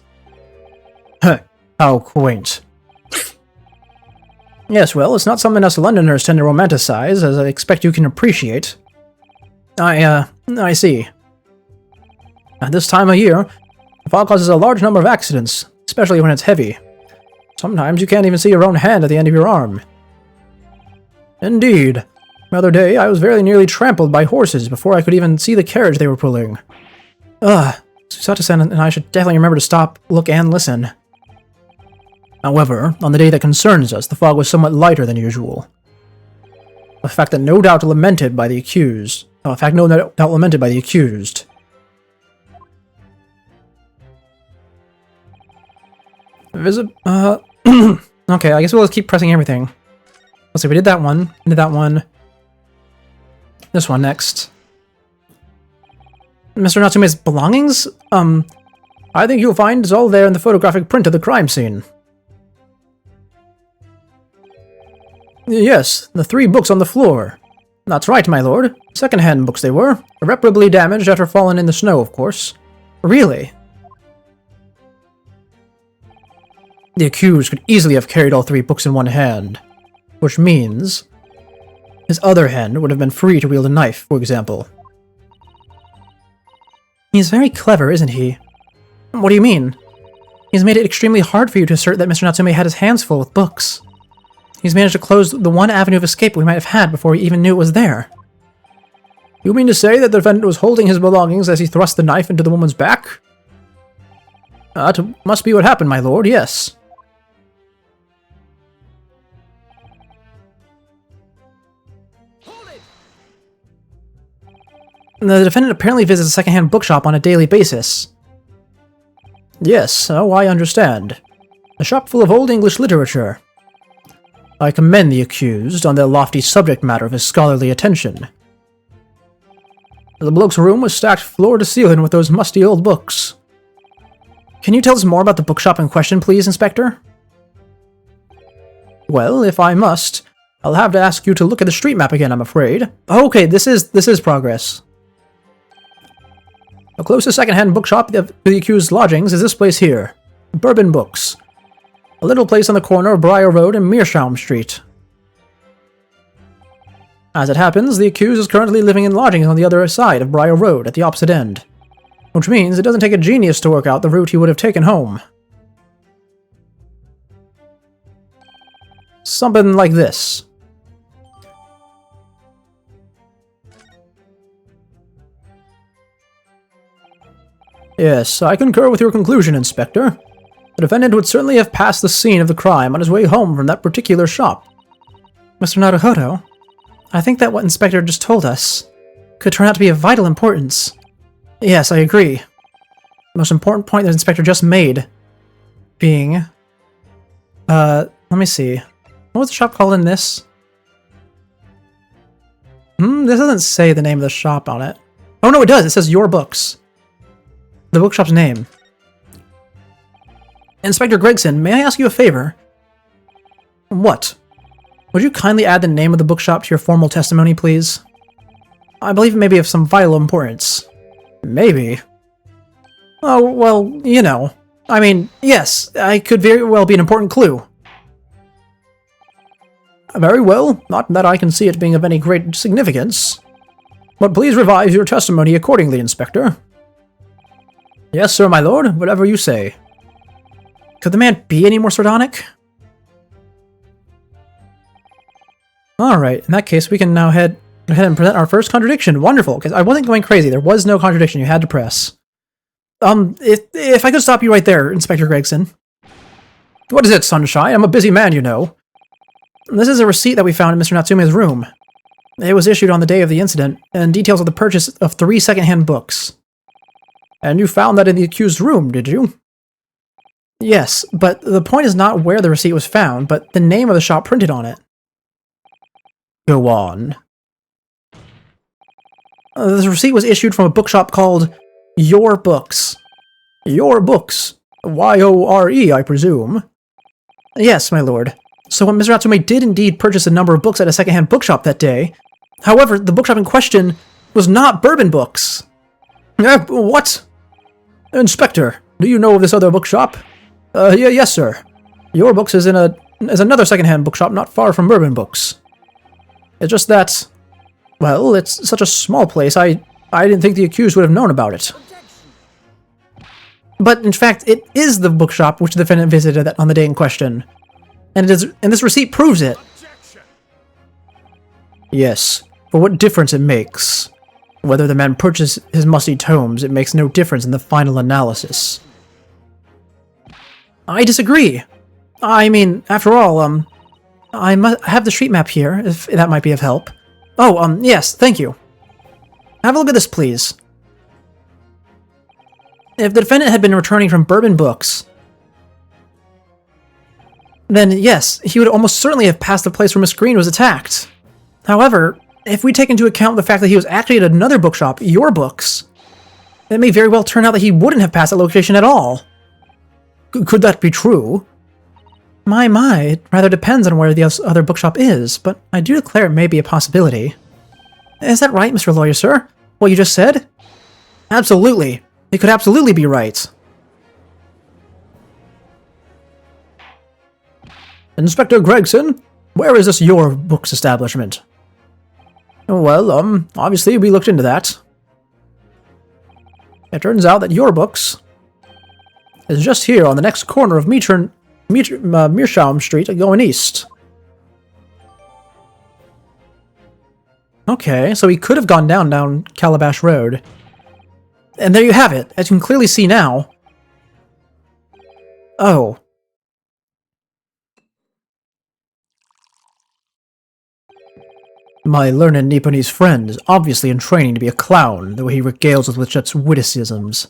Huh, how quaint. Yes, well, it's not something us Londoners tend to romanticize, as I expect you can appreciate. I see. At this time of year, the fog causes a large number of accidents, especially when it's heavy. Sometimes you can't even see your own hand at the end of your arm. Indeed. The other day, I was very nearly trampled by horses before I could even see the carriage they were pulling. Susato-san and I should definitely remember to stop, look, and listen. However, on the day that concerns us, the fog was somewhat lighter than usual. A fact that no doubt lamented by the accused. Okay, I guess we'll just keep pressing everything. Let's see, we did that one. This one next. Mr. Natsume's belongings? I think you'll find it's all there in the photographic print of the crime scene. Yes, the 3 books on the floor. That's right, my lord. Second-hand books they were. Irreparably damaged after falling in the snow, of course. Really? The accused could easily have carried all 3 books in one hand. Which means his other hand would have been free to wield a knife, for example. He's very clever, isn't he? What do you mean? He's made it extremely hard for you to assert that Mr. Natsume had his hands full with books. He's managed to close the one avenue of escape we might have had before we even knew it was there. You mean to say that the defendant was holding his belongings as he thrust the knife into the woman's back? That must be what happened, my lord, yes. The defendant apparently visits a secondhand bookshop on a daily basis. Yes, oh, I understand. A shop full of old English literature. I commend the accused on the lofty subject matter of his scholarly attention. The bloke's room was stacked floor to ceiling with those musty old books. Can you tell us more about the bookshop in question, please, Inspector? Well, if I must, I'll have to ask you to look at the street map again, I'm afraid. Okay, this is progress. The closest second-hand bookshop to the accused's lodgings is this place here, Bourbon Books. A little place on the corner of Briar Road and Meerschaum Street. As it happens, the accused is currently living in lodgings on the other side of Briar Road, at the opposite end. Which means it doesn't take a genius to work out the route he would have taken home. Something like this. Yes, I concur with your conclusion, Inspector. The defendant would certainly have passed the scene of the crime on his way home from that particular shop. Mr. Naruhodo, I think that what Inspector just told us could turn out to be of vital importance. Yes, I agree. The most important point that Inspector just made being... let me see. What was the shop called in this? This doesn't say the name of the shop on it. Oh no, it does! It says Your Books. The bookshop's name. Inspector Gregson, may I ask you a favor? What? Would you kindly add the name of the bookshop to your formal testimony, please? I believe it may be of some vital importance. Maybe. Oh, well, you know. I mean, yes, I could very well be an important clue. Very well, not that I can see it being of any great significance. But please revise your testimony accordingly, Inspector. Yes, sir, my lord, whatever you say. Could the man be any more sardonic? Alright, in that case, we can now head ahead and present our first contradiction. Wonderful, because I wasn't going crazy. There was no contradiction. You had to press. If I could stop you right there, Inspector Gregson. What is it, Sunshine? I'm a busy man, you know. This is a receipt that we found in Mr. Natsume's room. It was issued on the day of the incident, and details of the purchase of 3 second-hand books. And you found that in the accused's room, did you? Yes, but the point is not where the receipt was found, but the name of the shop printed on it. Go on. This receipt was issued from a bookshop called Your Books. Your Books. Y-O-R-E, I presume. Yes, my lord. So when Mr. Natsume did indeed purchase a number of books at a second-hand bookshop that day, however, the bookshop in question was not Bourbon Books. What? Inspector, do you know of this other bookshop? Yes, sir. Your Books is another second-hand bookshop not far from Bourbon Books. It's just that, well, it's such a small place, I didn't think the accused would have known about it. But, in fact, it is the bookshop which the defendant visited on the day in question. And this receipt proves it. Yes, for what difference it makes. Whether the man purchased his musty tomes, it makes no difference in the final analysis. I disagree. I mean, after all, I have the street map here, if that might be of help. Oh, yes, thank you. Have a look at this, please. If the defendant had been returning from Bourbon Books, then yes, he would almost certainly have passed the place where Miss Green was attacked. However, if we take into account the fact that he was actually at another bookshop, Your Books, it may very well turn out that he wouldn't have passed that location at all. Could that be true? My, it rather depends on where the other bookshop is, but I do declare it may be a possibility. Is that right, Mr. Lawyer, sir? What you just said? Absolutely. It could absolutely be right. Inspector Gregson, where is this Your Books establishment? Well, obviously we looked into that. It turns out that your books is just here on the next corner of Meerschaum Street going east. Okay, so he could have gone down Calabash Road. And there you have it, as you can clearly see now. Oh. My learned Nipponese friend is obviously in training to be a clown, the way he regales us with such witticisms.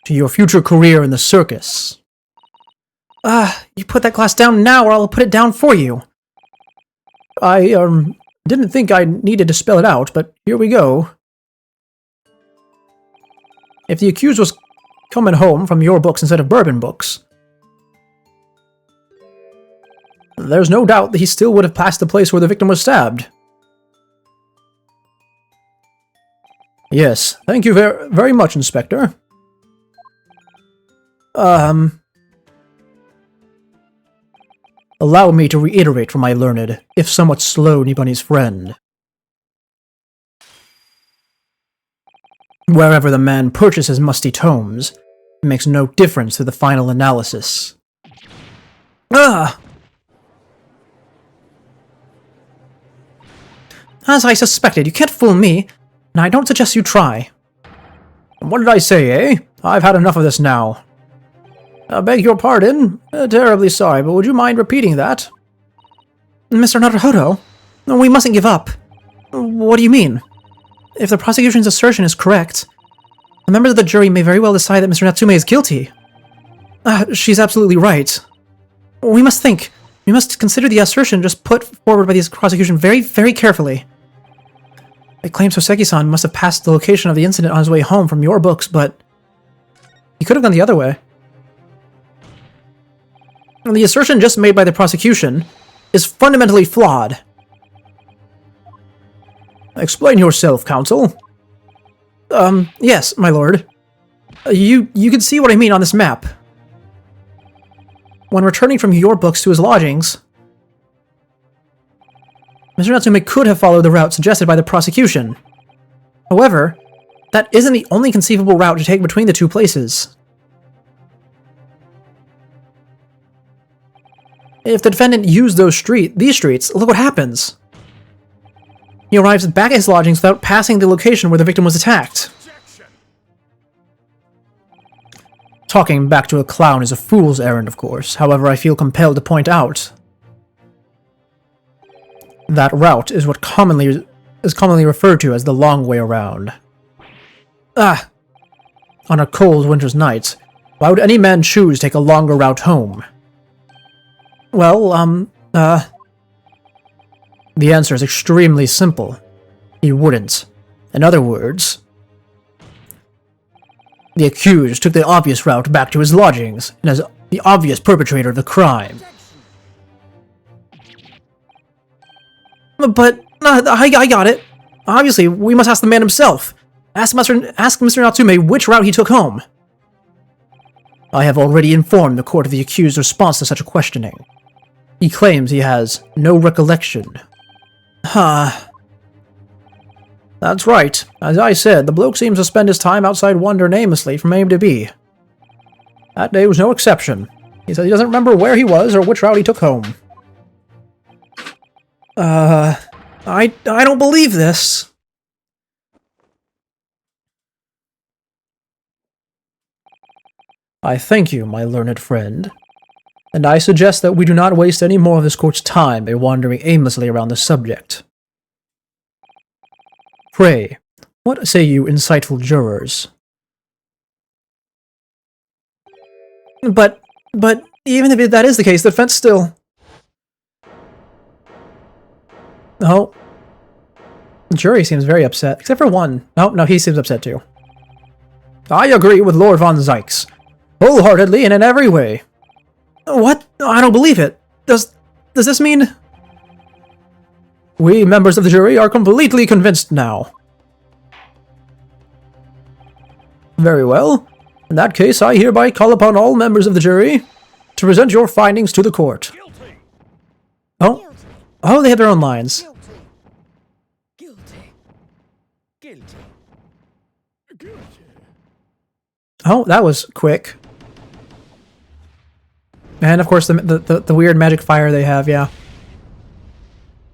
To your future career in the circus. You put that glass down now or I'll put it down for you. I, didn't think I needed to spell it out, but here we go. If the accused was coming home from your books instead of bourbon books, there's no doubt that he still would have passed the place where the victim was stabbed. Yes, thank you very much, Inspector. Allow me to reiterate for my learned, if somewhat slow Nipponese friend. Wherever the man purchases musty tomes, it makes no difference to the final analysis. As I suspected, you can't fool me, and I don't suggest you try. What did I say, eh? I've had enough of this now. I beg your pardon. Terribly sorry, but would you mind repeating that? Mr. Naruhodo, we mustn't give up. What do you mean? If the prosecution's assertion is correct, the members of the jury may very well decide that Mr. Natsume is guilty. She's absolutely right. We must think. We must consider the assertion just put forward by the prosecution very, very carefully. It claims Hoseki-san must have passed the location of the incident on his way home from your books, but he could have gone the other way. And the assertion just made by the prosecution is fundamentally flawed. Explain yourself, counsel. Yes, my lord. You can see what I mean on this map. When returning from your books to his lodgings, Mr. Natsume could have followed the route suggested by the prosecution. However, that isn't the only conceivable route to take between the two places. If the defendant used these streets, look what happens. He arrives back at his lodgings without passing the location where the victim was attacked. Talking back to a clown is a fool's errand, of course. However, I feel compelled to point out that route is what is commonly referred to as the long way around. On a cold winter's night, why would any man choose to take a longer route home? Well, the answer is extremely simple. He wouldn't. In other words, the accused took the obvious route back to his lodgings, and as the obvious perpetrator of the crime. But, I got it. Obviously, we must ask the man himself. Ask Mr. Natsume which route he took home. I have already informed the court of the accused's response to such a questioning. He claims he has no recollection. That's right. As I said, the bloke seems to spend his time outside wandering aimlessly from A to B. That day was no exception. He said he doesn't remember where he was or which route he took home. I don't believe this. I thank you, my learned friend. And I suggest that we do not waste any more of this court's time by wandering aimlessly around the subject. Pray, what say you insightful jurors? But even if that is the case, the defense still... Oh. The jury seems very upset, except for one. Oh, no, he seems upset too. I agree with Lord von Zykes, wholeheartedly and in every way. What? I don't believe it. Does this mean... We, members of the jury, are completely convinced now. Very well. In that case, I hereby call upon all members of the jury to present your findings to the court. Guilty. Oh. Oh, they have their own lines. Guilty. Guilty. Guilty. Oh, that was quick. And of course the weird magic fire they have, yeah.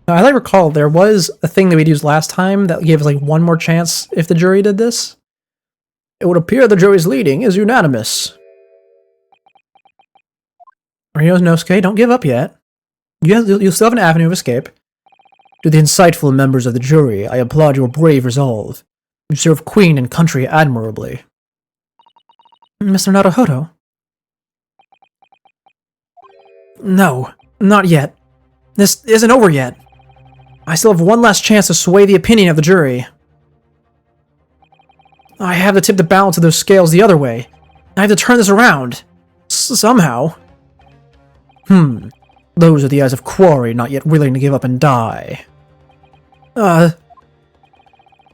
Now, as I recall, there was a thing that we'd used last time that gave us like one more chance if the jury did this. It would appear the jury's leading is unanimous. Ryunosuke, don't give up yet. You still have an avenue of escape. To the insightful members of the jury, I applaud your brave resolve. You serve Queen and country admirably. Mr. Naruhodo? No, not yet. This isn't over yet. I still have one last chance to sway the opinion of the jury. I have to tip the balance of those scales the other way. I have to turn this around. Somehow. Those are the eyes of Quarry, not yet willing to give up and die.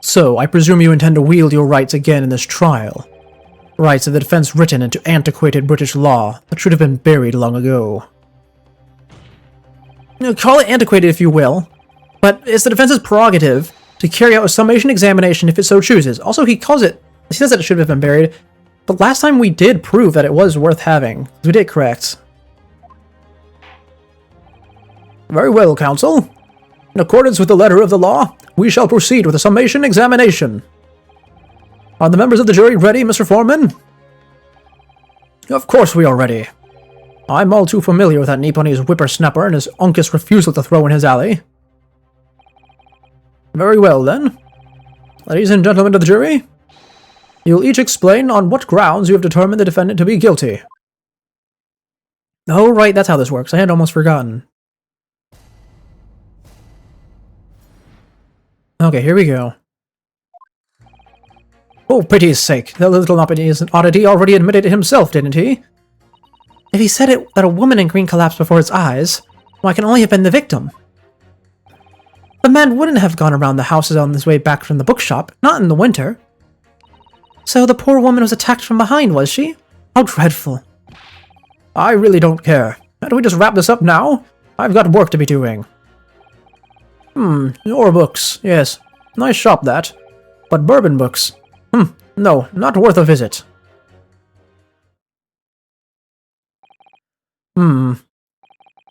So, I presume you intend to wield your rights again in this trial. Rights of the defense written into antiquated British law that should have been buried long ago. Call it antiquated if you will, but it's the defense's prerogative to carry out a summation examination if it so chooses. Also, he says that it should have been buried, but last time we did prove that it was worth having. We did correct. Very well, counsel. In accordance with the letter of the law, we shall proceed with a summation examination. Are the members of the jury ready, Mr. Foreman? Of course we are ready. I'm all too familiar with that Nipponese whippersnapper and his uncas refusal to throw in his alley. Very well, then. Ladies and gentlemen of the jury, you'll each explain on what grounds you have determined the defendant to be guilty. Oh, right, that's how this works. I had almost forgotten. Okay, here we go. Oh, pity's sake, that little oddity already admitted it himself, didn't he? If he said it that a woman in green collapsed before his eyes, well, I can only have been the victim. The man wouldn't have gone around the houses on his way back from the bookshop, not in the winter. So the poor woman was attacked from behind, was she? How dreadful. I really don't care. Can't we just wrap this up now? I've got work to be doing. Your books, yes. Nice shop, that. But bourbon books. No, not worth a visit.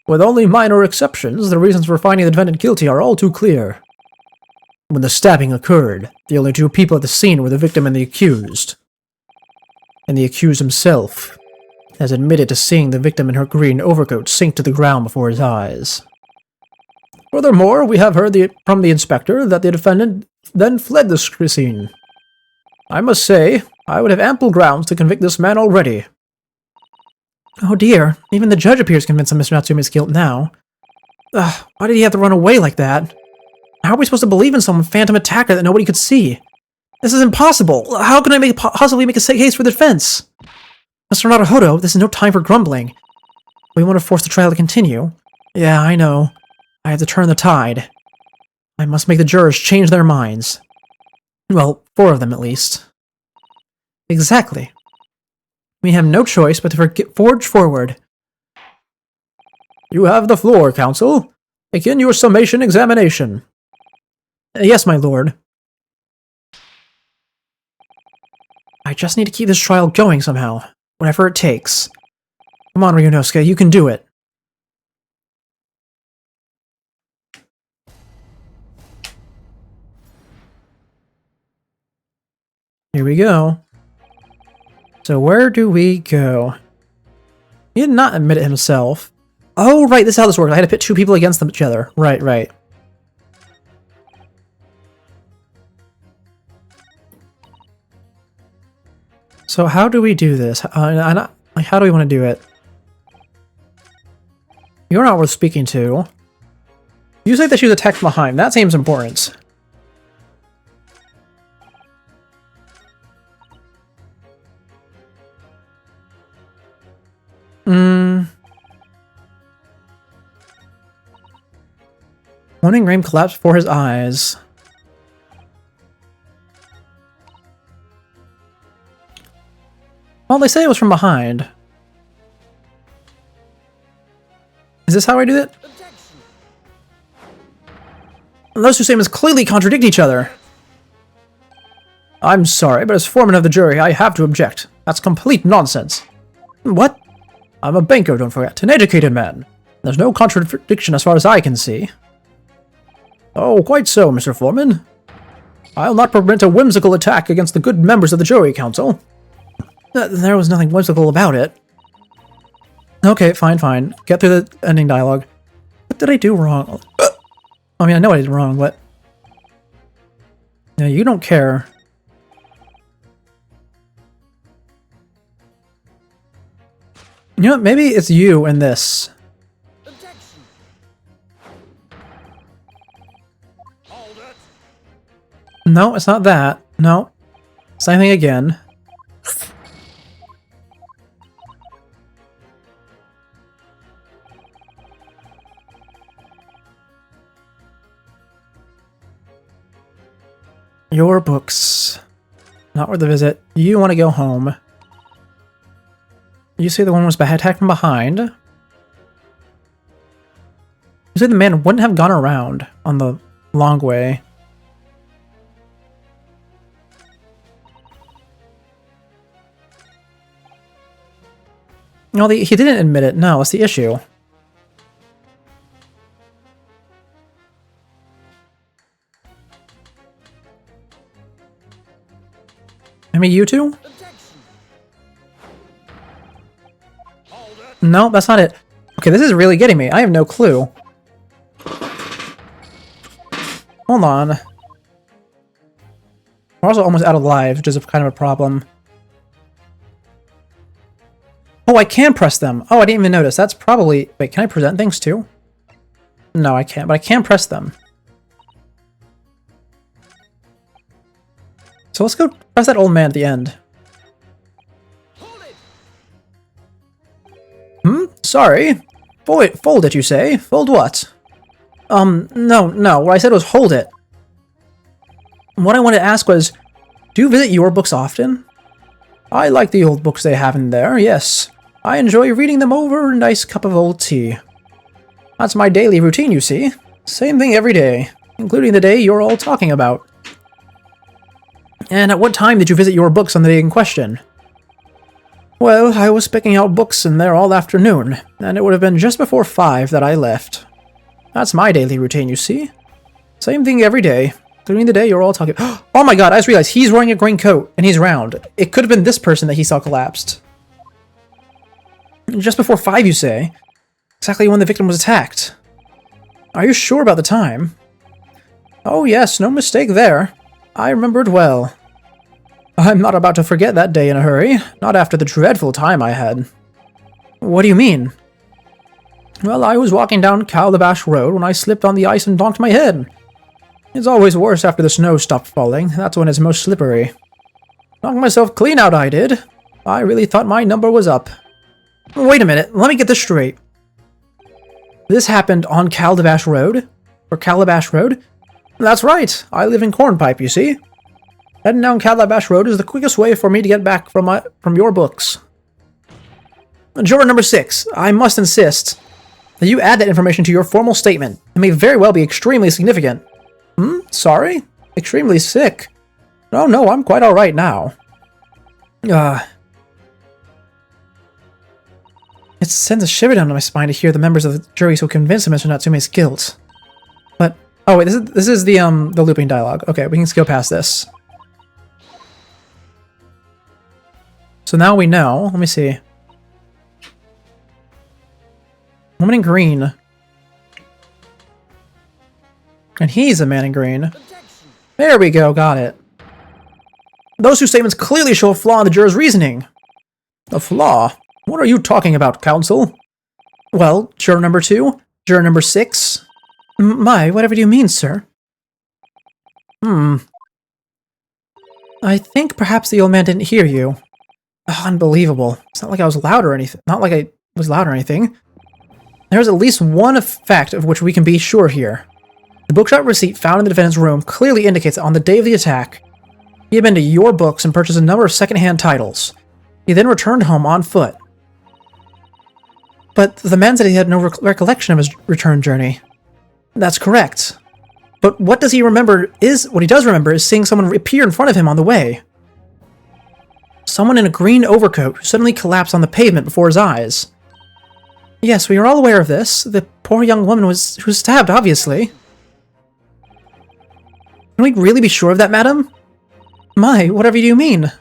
With only minor exceptions, the reasons for finding the defendant guilty are all too clear. When the stabbing occurred, the only two people at the scene were the victim and the accused. And the accused himself has admitted to seeing the victim in her green overcoat sink to the ground before his eyes. Furthermore, we have heard from the inspector that the defendant then fled the scene. I must say, I would have ample grounds to convict this man already. Oh dear, even the judge appears convinced of Mr. Natsume's guilt now. Why did he have to run away like that? How are we supposed to believe in some phantom attacker that nobody could see? This is impossible! How can I possibly make a case for the defense? Mr. Naruhodo, this is no time for grumbling. We want to force the trial to continue. Yeah, I know. I have to turn the tide. I must make the jurors change their minds. Well, 4 of them at least. Exactly. We have no choice but to forge forward. You have the floor, counsel. Begin your summation examination. Yes, my lord. I just need to keep this trial going somehow, whatever it takes. Come on, Ryunosuke, you can do it. Here we go. So where do we go? He did not admit it himself. Oh, right, this is how this works. I had to pit 2 people against each other. Right. So how do we do this? How do we want to do it? You're not worth speaking to. You say that she was attacked from behind. That seems important. Morning rain collapsed before his eyes. Well, they say it was from behind. Is this how I do it? Those 2 statements clearly contradict each other. I'm sorry, but as foreman of the jury, I have to object. That's complete nonsense. What? I'm a banker, don't forget. An educated man. There's no contradiction as far as I can see. Oh, quite so, Mr. Foreman. I'll not permit a whimsical attack against the good members of the jury council. There was nothing whimsical about it. Okay, fine. Get through the ending dialogue. What did I do wrong? I mean, I know I did wrong, but... Yeah, you don't care. You know what? Maybe it's you in this. Objection. Hold it. No, it's not that. No. Same thing again. Your books. Not worth the visit. You want to go home. You say the one was attacked from behind. You say the man wouldn't have gone around on the long way. No, he didn't admit it. No, that's the issue. I mean, you two? No, that's not it. Okay, this is really getting me. I have no clue. Hold on. We're also almost out of lives, which is kind of a problem. Oh, I can press them. Oh, I didn't even notice. That's probably... Wait, can I present things too? No, I can't, but I can press them. So let's go press that old man at the end. Sorry. Fold it, you say? Fold what? No. What I said was hold it. What I wanted to ask was, do you visit your books often? I like the old books they have in there, yes. I enjoy reading them over a nice cup of old tea. That's my daily routine, you see. Same thing every day, including the day you're all talking about. And at what time did you visit your books on the day in question? Well, I was picking out books in there all afternoon, and it would have been just before 5 that I left. That's my daily routine, you see. Same thing every day, including the day you're all talking... Oh my god, I just realized he's wearing a green coat, and he's round. It could have been this person that he saw collapsed. Just before 5, you say? Exactly when the victim was attacked. Are you sure about the time? Oh yes, no mistake there. I remembered well. I'm not about to forget that day in a hurry, not after the dreadful time I had. What do you mean? Well, I was walking down Calabash Road when I slipped on the ice and donked my head. It's always worse after the snow stopped falling, that's when it's most slippery. Knocked myself clean out, I did. I really thought my number was up. Wait a minute, let me get this straight. This happened on Calabash Road? Or Calabash Road? That's right, I live in Cornpipe, you see. Heading down Calabash Road is the quickest way for me to get back from your books. Juror number 6, I must insist that you add that information to your formal statement. It may very well be extremely significant. Sorry? Extremely sick? No, I'm quite alright now. It sends a shiver down my spine to hear the members of the jury so convinced of Mr. Natsume's guilt. But, oh wait, this is the looping dialogue. Okay, we can go past this. So now we know. Let me see. Woman in green. And he's a man in green. There we go, got it. Those two statements clearly show a flaw in the juror's reasoning. A flaw? What are you talking about, counsel? Well, juror number 2, juror number 6. My, whatever do you mean, sir? I think perhaps the old man didn't hear you. Oh, unbelievable. It's not like I was loud or anything. Not like I was loud or anything. There's at least one fact of which we can be sure here. The bookshop receipt found in the defendant's room clearly indicates that on the day of the attack, he had been to your books and purchased a number of second-hand titles. He then returned home on foot. But the man said he had no recollection of his return journey. That's correct. But what does he remember what he does remember is seeing someone appear in front of him on the way. Someone in a green overcoat who suddenly collapsed on the pavement before his eyes. Yes, we are all aware of this. The poor young woman who was stabbed, obviously. Can we really be sure of that, madam? My, whatever do you mean?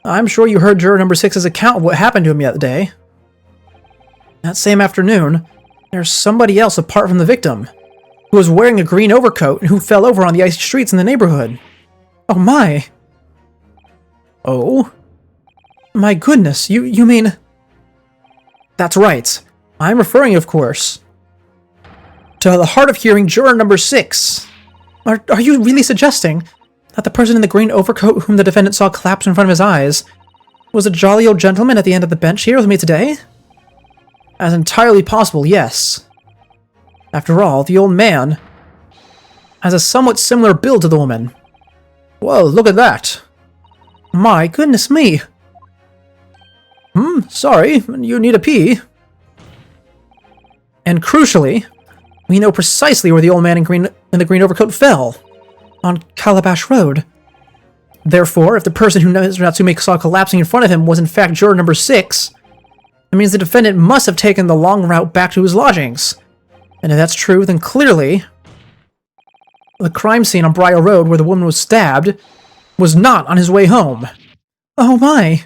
I'm sure you heard juror number 6's account of what happened to him the other day. That same afternoon, there's somebody else apart from the victim, who was wearing a green overcoat and who fell over on the icy streets in the neighborhood. Oh my! Oh? My goodness, you mean... That's right. I'm referring, of course, to the hard of hearing juror number 6. Are you really suggesting that the person in the green overcoat whom the defendant saw collapse in front of his eyes was a jolly old gentleman at the end of the bench here with me today? As entirely possible, yes. After all, the old man has a somewhat similar build to the woman. Well, look at that. My goodness me. Sorry, you need a pee. And crucially, we know precisely where the old man in the green overcoat fell. On Calabash Road. Therefore, if the person who Mr. Natsume saw collapsing in front of him was in fact juror number 6, that means the defendant must have taken the long route back to his lodgings. And if that's true, then clearly the crime scene on Briar Road where the woman was stabbed was not on his way home. Oh my!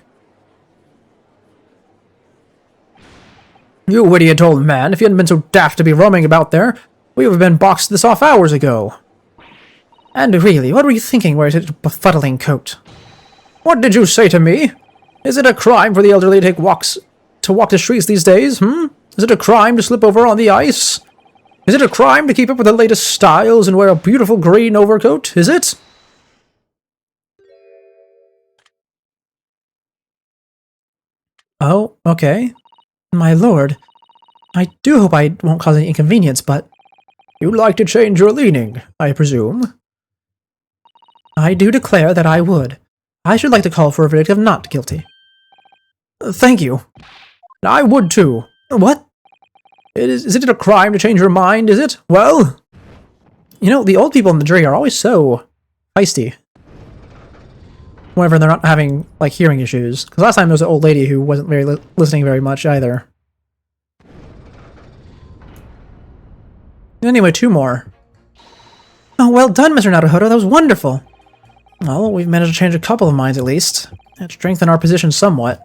You idiot old man, if you hadn't been so daft to be roaming about there, we would have been boxed this off hours ago. And really, what were you thinking wearing such a befuddling coat? What did you say to me? Is it a crime for the elderly to walk the streets these days, Is it a crime to slip over on the ice? Is it a crime to keep up with the latest styles and wear a beautiful green overcoat, is it? Oh, okay. My lord, I do hope I won't cause any inconvenience, but... You'd like to change your leaning, I presume? I do declare that I would. I should like to call for a verdict of not guilty. Thank you. I would too. What? Is it a crime to change your mind, is it? Well? You know, the old people in the jury are always so feisty. Whenever they're not having, like, hearing issues. Because last time there was an old lady who wasn't listening very much either. Anyway, 2 more. Oh, well done, Mr. Naruhodo. That was wonderful. Well, we've managed to change a couple of minds at least. And strengthen our position somewhat.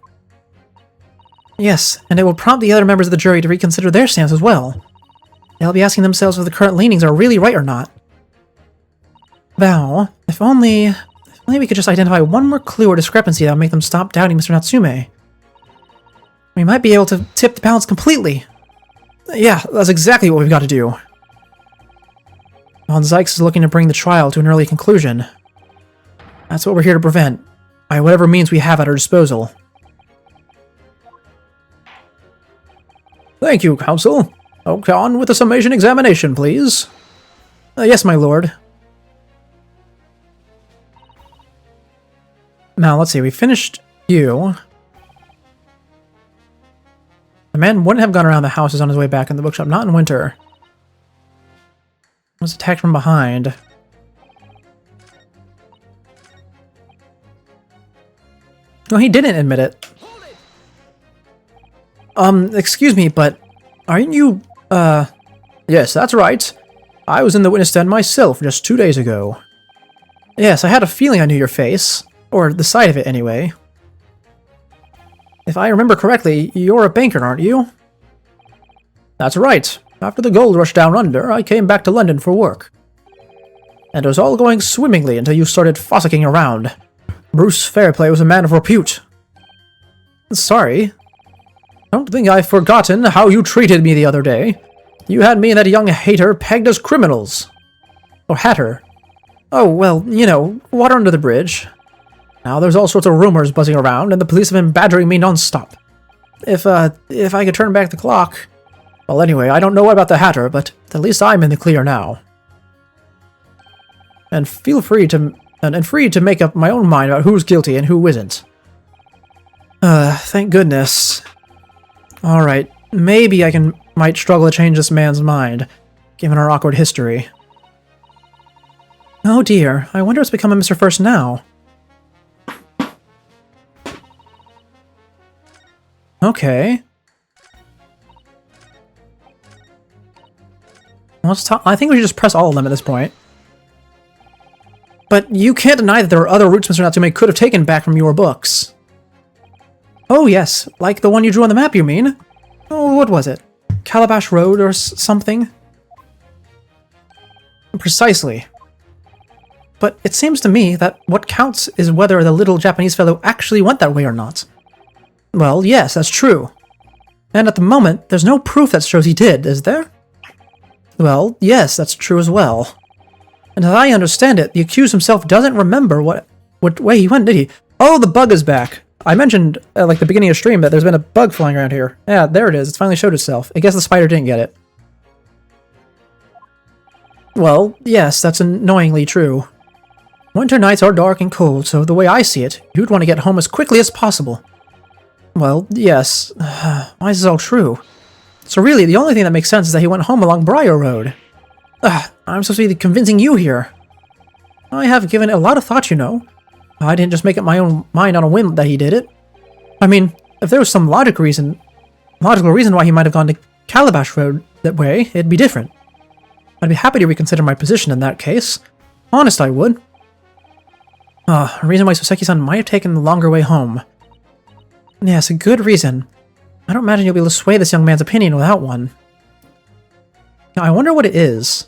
Yes, and it will prompt the other members of the jury to reconsider their stance as well. They'll be asking themselves if the current leanings are really right or not. Val, if only we could just identify one more clue or discrepancy that would make them stop doubting Mr. Natsume. We might be able to tip the balance completely. Yeah, that's exactly what we've got to do. Von Zykes is looking to bring the trial to an early conclusion. That's what we're here to prevent, by whatever means we have at our disposal. Thank you, Counsel. Okay, on with the summation examination, please. Yes, my lord. Now, let's see, we finished you. The man wouldn't have gone around the houses on his way back in the bookshop, not in winter. Was attacked from behind. No, he didn't admit it. Excuse me, but aren't you, Yes, that's right. I was in the witness stand myself just 2 days ago. Yes, I had a feeling I knew your face. Or the sight of it, anyway. If I remember correctly, you're a banker, aren't you? That's right. After the gold rush down under, I came back to London for work. And it was all going swimmingly until you started fossicking around. Bruce Fairplay was a man of repute. Sorry. Don't think I've forgotten how you treated me the other day. You had me and that young hater pegged as criminals. Or hatter. Oh, well, you know, water under the bridge. Now there's all sorts of rumors buzzing around, and the police have been badgering me non-stop. If I could turn back the clock... Well, anyway, I don't know about the hatter, but at least I'm in the clear now. And feel free to... and free to make up my own mind about who's guilty and who isn't. Thank goodness. Alright, maybe I might struggle to change this man's mind, given our awkward history. Oh dear, I wonder what's become of Mr. First now. Okay. I think we should just press all of them at this point. But you can't deny that there are other routes Mr. Natsume could have taken back from your books. Oh yes, like the one you drew on the map, you mean? Oh, what was it? Calabash Road or something? Precisely. But it seems to me that what counts is whether the little Japanese fellow actually went that way or not. Well, yes, that's true. And at the moment, there's no proof that shows he did, is there? Well, yes, that's true as well. And as I understand it, the accused himself doesn't remember what way he went, did he? Oh, the bug is back. I mentioned, like the beginning of stream, that there's been a bug flying around here. Yeah, there it is. It's finally showed itself. I guess the spider didn't get it. Well, yes, that's annoyingly true. Winter nights are dark and cold, so the way I see it, you'd want to get home as quickly as possible. Well, yes. Why is this all true? So really, the only thing that makes sense is that he went home along Briar Road. I'm supposed to be convincing you here. I have given it a lot of thought, you know. I didn't just make up my own mind on a whim that he did it. I mean, if there was some logical reason why he might have gone to Calabash Road that way, it'd be different. I'd be happy to reconsider my position in that case. Honest, I would. A reason why Soseki-san might have taken the longer way home. Yes, a good reason. I don't imagine you'll be able to sway this young man's opinion without one. Now, I wonder what it is.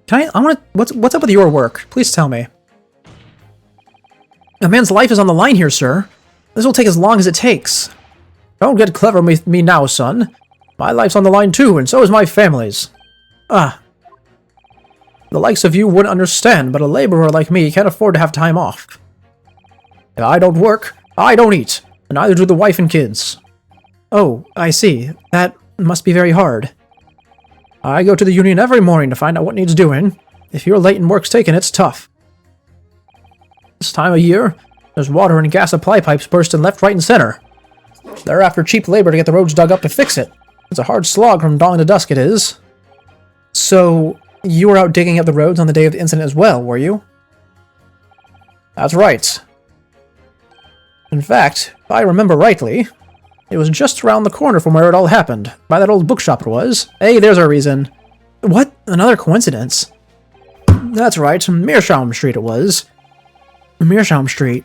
What's up with your work? Please tell me. A man's life is on the line here, sir. This will take as long as it takes. Don't get clever with me now, son. My life's on the line too, and so is my family's. The likes of you wouldn't understand, but a laborer like me can't afford to have time off. If I don't work, I don't eat, and neither do the wife and kids. Oh, I see. That must be very hard. I go to the union every morning to find out what needs doing. If you're late and work's taken, it's tough. This time of year, there's water and gas supply pipes bursting left, right, and center. They're after cheap labor to get the roads dug up to fix it. It's a hard slog from dawn to dusk, it is. So, you were out digging up the roads on the day of the incident as well, were you? That's right. In fact, if I remember rightly, it was just around the corner from where it all happened. By that old bookshop it was. Hey, there's our reason. What? Another coincidence? That's right, Meerschaum Street it was. Meerschaum Street.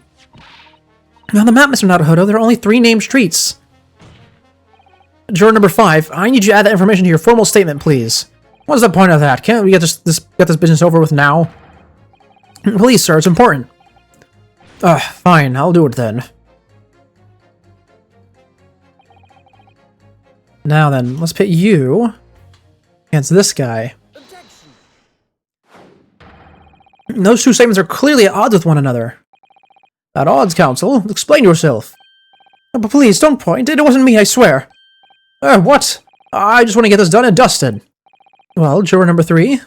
On the map, Mr. Naruhodo, there are only 3 named streets. Juror number 5, I need you to add that information to your formal statement, please. What's the point of that? Can't we get this business over with now? Please, sir, it's important. Fine, I'll do it then. Now then, let's pit you against this guy. Objection. Those two statements are clearly at odds with one another. At odds, counsel. Explain yourself. But please, don't point. It wasn't me, I swear. What? I just want to get this done and dusted. Well, juror number 3.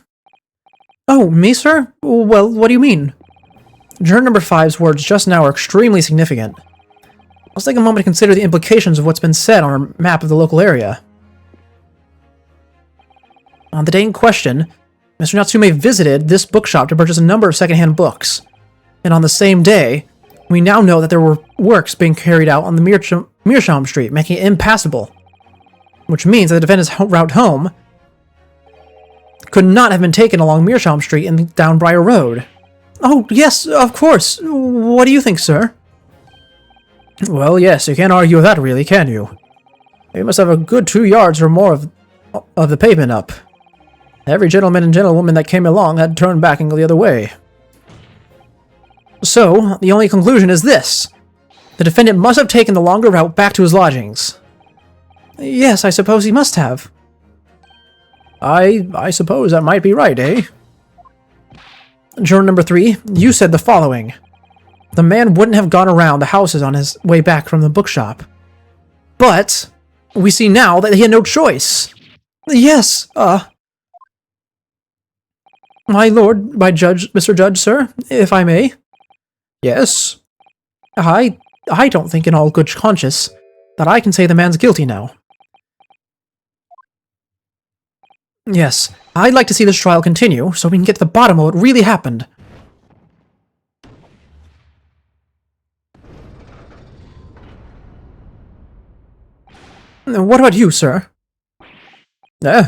Oh, me, sir? Well, what do you mean? Juror number 5's words just now are extremely significant. Let's take a moment to consider the implications of what's been said on our map of the local area. On the day in question, Mr. Natsume visited this bookshop to purchase a number of secondhand books. And on the same day, we now know that there were works being carried out on the Meerschaum Street, making it impassable. Which means that the defendant's route home could not have been taken along Meerschaum Street and down Briar Road. Oh, yes, of course. What do you think, sir? Well, yes, you can't argue with that, really, can you? You must have a good 2 yards or more of the pavement up. Every gentleman and gentlewoman that came along had turned back and go the other way. So, the only conclusion is this. The defendant must have taken the longer route back to his lodgings. Yes, I suppose he must have. I suppose that might be right, eh? Juror number 3, you said the following. The man wouldn't have gone around the houses on his way back from the bookshop. But we see now that he had no choice. Yes, my lord, Mr. Judge, sir, if I may. Yes. I don't think in all good conscience that I can say the man's guilty now. Yes, I'd like to see this trial continue so we can get to the bottom of what really happened. What about you, sir?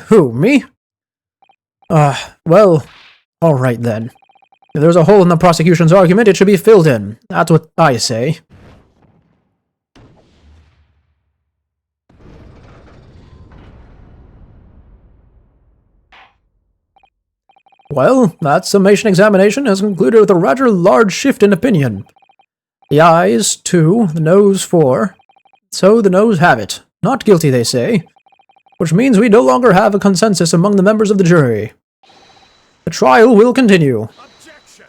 Who, me? Well, alright then. If there's a hole in the prosecution's argument, it should be filled in. That's what I say. Well, that summation examination has concluded with a rather large shift in opinion. The ayes, 2, the noes, 4. So the noes have it. Not guilty, they say. Which means we no longer have a consensus among the members of the jury. The trial will continue. Objection!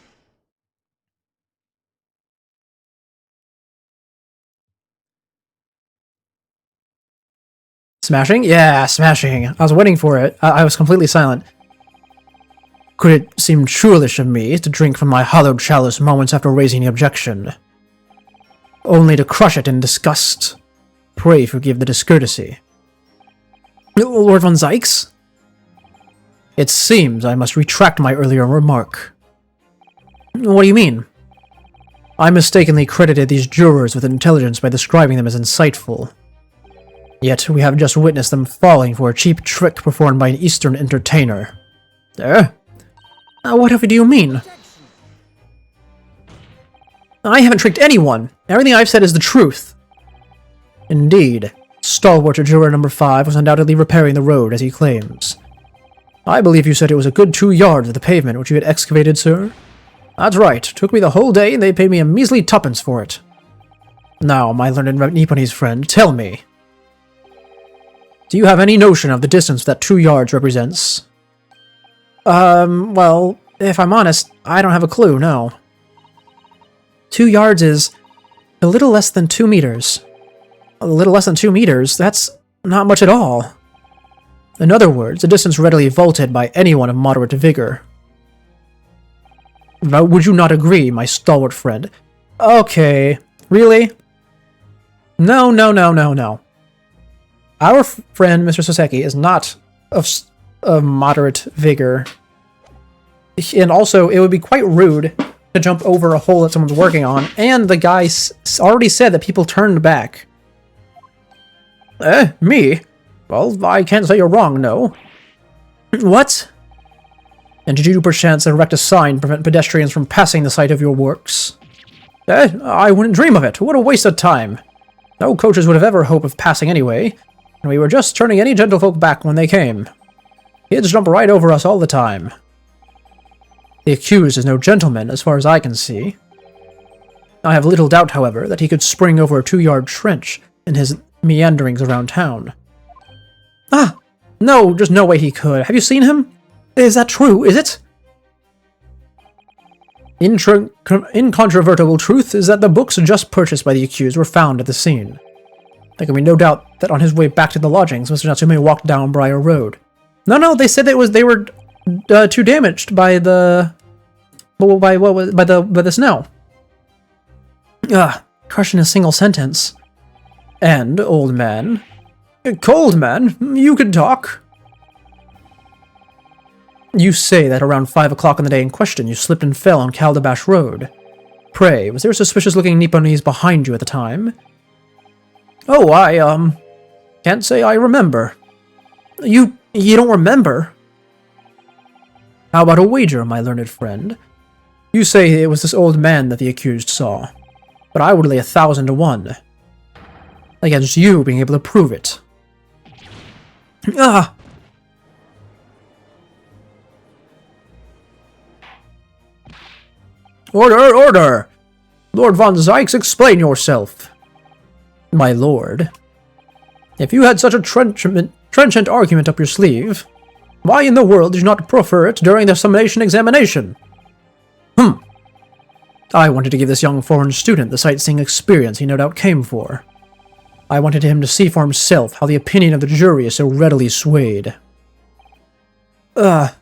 Smashing? Yeah, smashing. I was waiting for it. I was completely silent. Could it seem churlish of me to drink from my hallowed chalice moments after raising the objection? Only to crush it in disgust. Pray forgive the discourtesy. Lord von Zykes? It seems I must retract my earlier remark. What do you mean? I mistakenly credited these jurors with intelligence by describing them as insightful. Yet we have just witnessed them falling for a cheap trick performed by an Eastern entertainer. Whatever do you mean? I haven't tricked anyone. Everything I've said is the truth. Indeed. Stalwart juror number 5 was undoubtedly repairing the road, as he claims. I believe you said it was a good 2 yards of the pavement which you had excavated, sir? That's right. Took me the whole day, and they paid me a measly 2pence for it. Now, my learned Nipponese friend, tell me. Do you have any notion of the distance that 2 yards represents? Well, if I'm honest, I don't have a clue, no. 2 yards is a little less than 2 meters. A little less than 2 meters? That's not much at all. In other words, a distance readily vaulted by anyone of moderate vigor. Now, would you not agree, my stalwart friend? Okay, really? No. Our friend, Mr. Soseki, is not of moderate vigor. And also, it would be quite rude to jump over a hole that someone's working on, and the guy already said that people turned back. Me? Well, I can't say you're wrong, no. What? And did you perchance erect a sign to prevent pedestrians from passing the site of your works? I wouldn't dream of it. What a waste of time. No coaches would have ever hoped of passing anyway, and we were just turning any gentlefolk back when they came. Kids jump right over us all the time. The accused is no gentleman, as far as I can see. I have little doubt, however, that he could spring over a 2-yard trench in his meanderings around town. No, there's no way he could. Have you seen him? Is that true, is it? Incontrovertible truth is that the books just purchased by the accused were found at the scene. There can be no doubt that on his way back to the lodgings, Mr. Natsume walked down Briar Road. No, they said they were too damaged by the snow. Crushed in a single sentence. And, old man, cold man, you can talk. You say that around 5 o'clock on the day in question you slipped and fell on Caldabash Road. Pray, was there a suspicious-looking Nipponese behind you at the time? Oh, I can't say I remember. You don't remember? How about a wager, my learned friend? You say it was this old man that the accused saw, but I would lay 1,000 to 1 against you being able to prove it. Order! Lord von Zykes, explain yourself. My lord, if you had such a trenchant argument up your sleeve, why in the world did you not proffer it during the summation examination? I wanted to give this young foreign student the sightseeing experience he no doubt came for. I wanted him to see for himself how the opinion of the jury is so readily swayed. But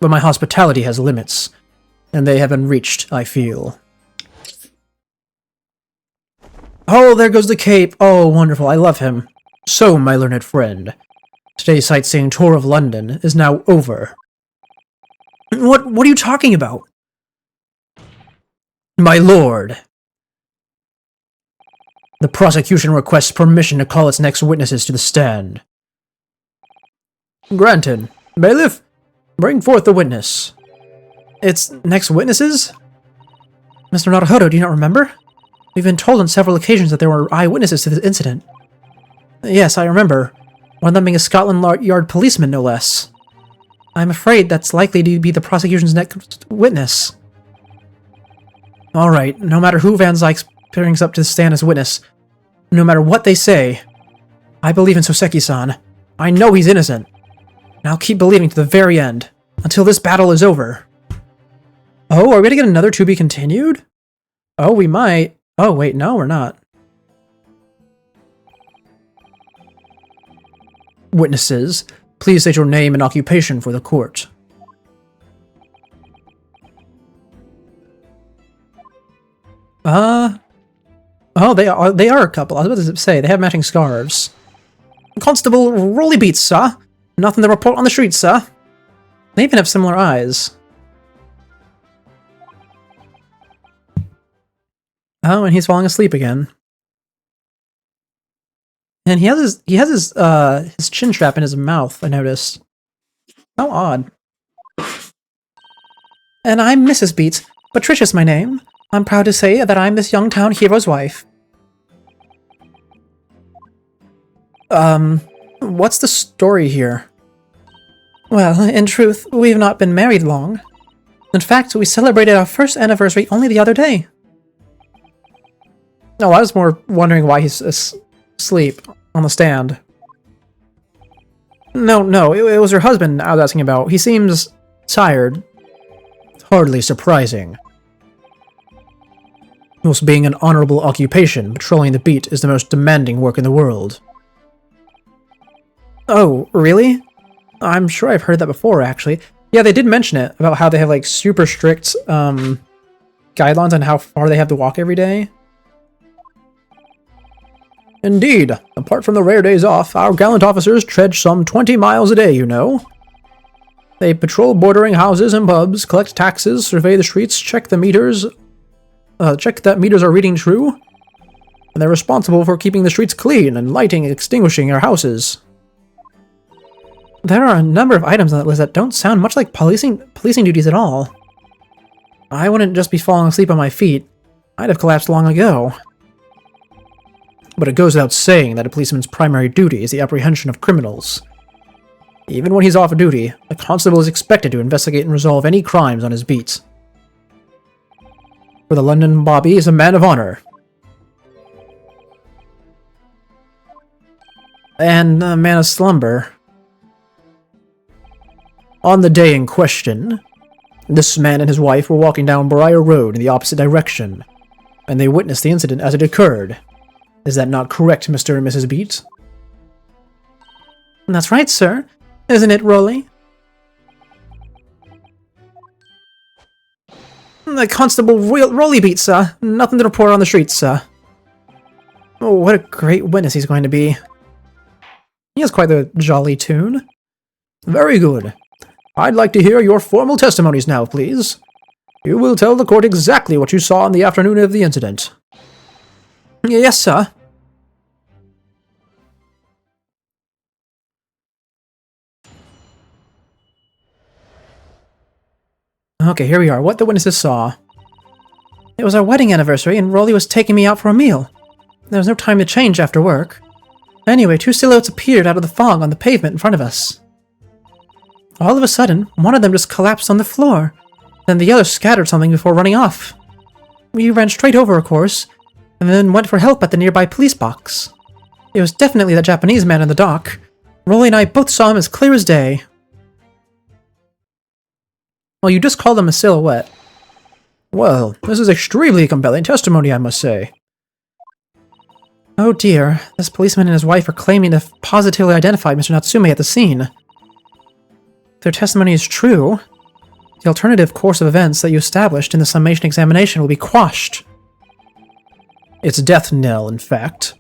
my hospitality has limits, and they have been reached, I feel. Oh, there goes the cape. Oh, wonderful. I love him. So, my learned friend, today's sightseeing tour of London is now over. What are you talking about? My lord. The prosecution requests permission to call its next witnesses to the stand. Granted. Bailiff, bring forth the witness. Its next witnesses? Mr. Naruhodo, do you not remember? We've been told on several occasions that there were eyewitnesses to this incident. Yes, I remember. One of them being a Scotland Yard policeman, no less. I'm afraid that's likely to be the prosecution's next witness. Alright, no matter who Van Zyke brings up to stand as witness, no matter what they say, I believe in Soseki-san. I know he's innocent. And I'll keep believing to the very end, until this battle is over. Oh, are we gonna get another to be continued? Oh, we might. Oh, wait, no, we're not. Witnesses, please state your name and occupation for the court. Oh, they are a couple. I was about to say, they have matching scarves. Constable Rolly Beats, sir. Nothing to report on the street, sir. They even have similar eyes. Oh, and he's falling asleep again. And he has his chin strap in his mouth, I noticed. How odd. And I'm Mrs. Beats. Patricia's my name. I'm proud to say that I'm this young town hero's wife. What's the story here? Well, in truth, we've not been married long. In fact, we celebrated our first anniversary only the other day. No, I was more wondering why he's asleep on the stand. No, it was her husband I was asking about. He seems tired. Hardly surprising. Most being an honorable occupation, patrolling the beat is the most demanding work in the world. Oh, really? I'm sure I've heard that before, actually. Yeah, they did mention it, about how they have, like, super strict, guidelines on how far they have to walk every day. Indeed. Apart from the rare days off, our gallant officers trudge some 20 miles a day, you know. They patrol bordering houses and pubs, collect taxes, survey the streets, check the meters, check that meters are reading true, and they're responsible for keeping the streets clean and lighting and extinguishing our houses. There are a number of items on that list that don't sound much like policing duties at all. I wouldn't just be falling asleep on my feet. I'd have collapsed long ago. But it goes without saying that a policeman's primary duty is the apprehension of criminals. Even when he's off duty, a constable is expected to investigate and resolve any crimes on his beat. For the London Bobby is a man of honor. And a man of slumber. On the day in question, this man and his wife were walking down Briar Road in the opposite direction, and they witnessed the incident as it occurred. Is that not correct, Mr. and Mrs. Beat? That's right, sir. Isn't it, Rolly? The Constable Rolly Beat, sir. Nothing to report on the streets, sir. Oh, what a great witness he's going to be. He has quite the jolly tune. Very good. I'd like to hear your formal testimonies now, please. You will tell the court exactly what you saw on the afternoon of the incident. Yes, sir. Okay, here we are. What the witnesses saw. It was our wedding anniversary, and Rolly was taking me out for a meal. There was no time to change after work. Anyway, two silhouettes appeared out of the fog on the pavement in front of us. All of a sudden, one of them just collapsed on the floor. Then the other scattered something before running off. We ran straight over, of course, and then went for help at the nearby police box. It was definitely that Japanese man in the dock. Rolly and I both saw him as clear as day. Well, you just called him a silhouette. Well, this is extremely compelling testimony, I must say. Oh dear, this policeman and his wife are claiming to have positively identified Mr. Natsume at the scene. If their testimony is true, the alternative course of events that you established in the summation examination will be quashed. It's death knell, in fact,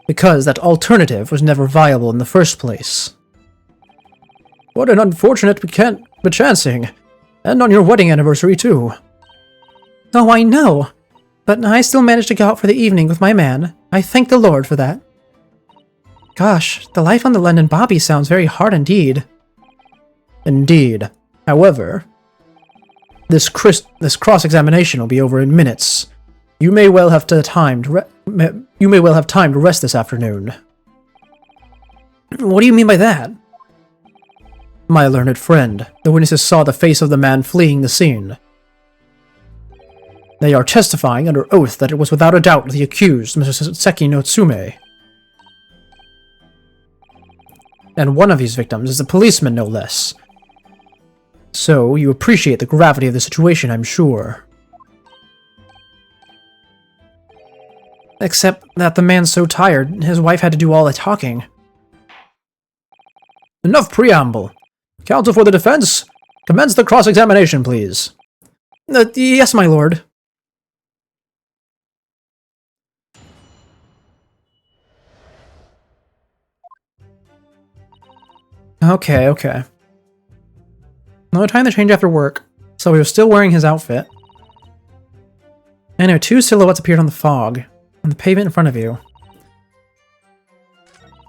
because that alternative was never viable in the first place. What an unfortunate bechancing, and on your wedding anniversary too. Oh, I know, but I still managed to go out for the evening with my man. I thank the Lord for that. Gosh, the life on the London Bobby sounds very hard indeed. Indeed. However, this cross-examination will be over in minutes. You may well have time to rest this afternoon. What do you mean by that? My learned friend, the witnesses saw the face of the man fleeing the scene. They are testifying under oath that it was without a doubt the accused, Mr. Seki no Tsume. And one of these victims is a policeman, no less. So, you appreciate the gravity of the situation, I'm sure. Except that the man's so tired, his wife had to do all the talking. Enough preamble. Counsel for the defense, commence the cross-examination, please. Yes, my lord. Okay. No time to change after work, so he was still wearing his outfit. Anyway, 2 silhouettes appeared on the fog, on the pavement in front of you.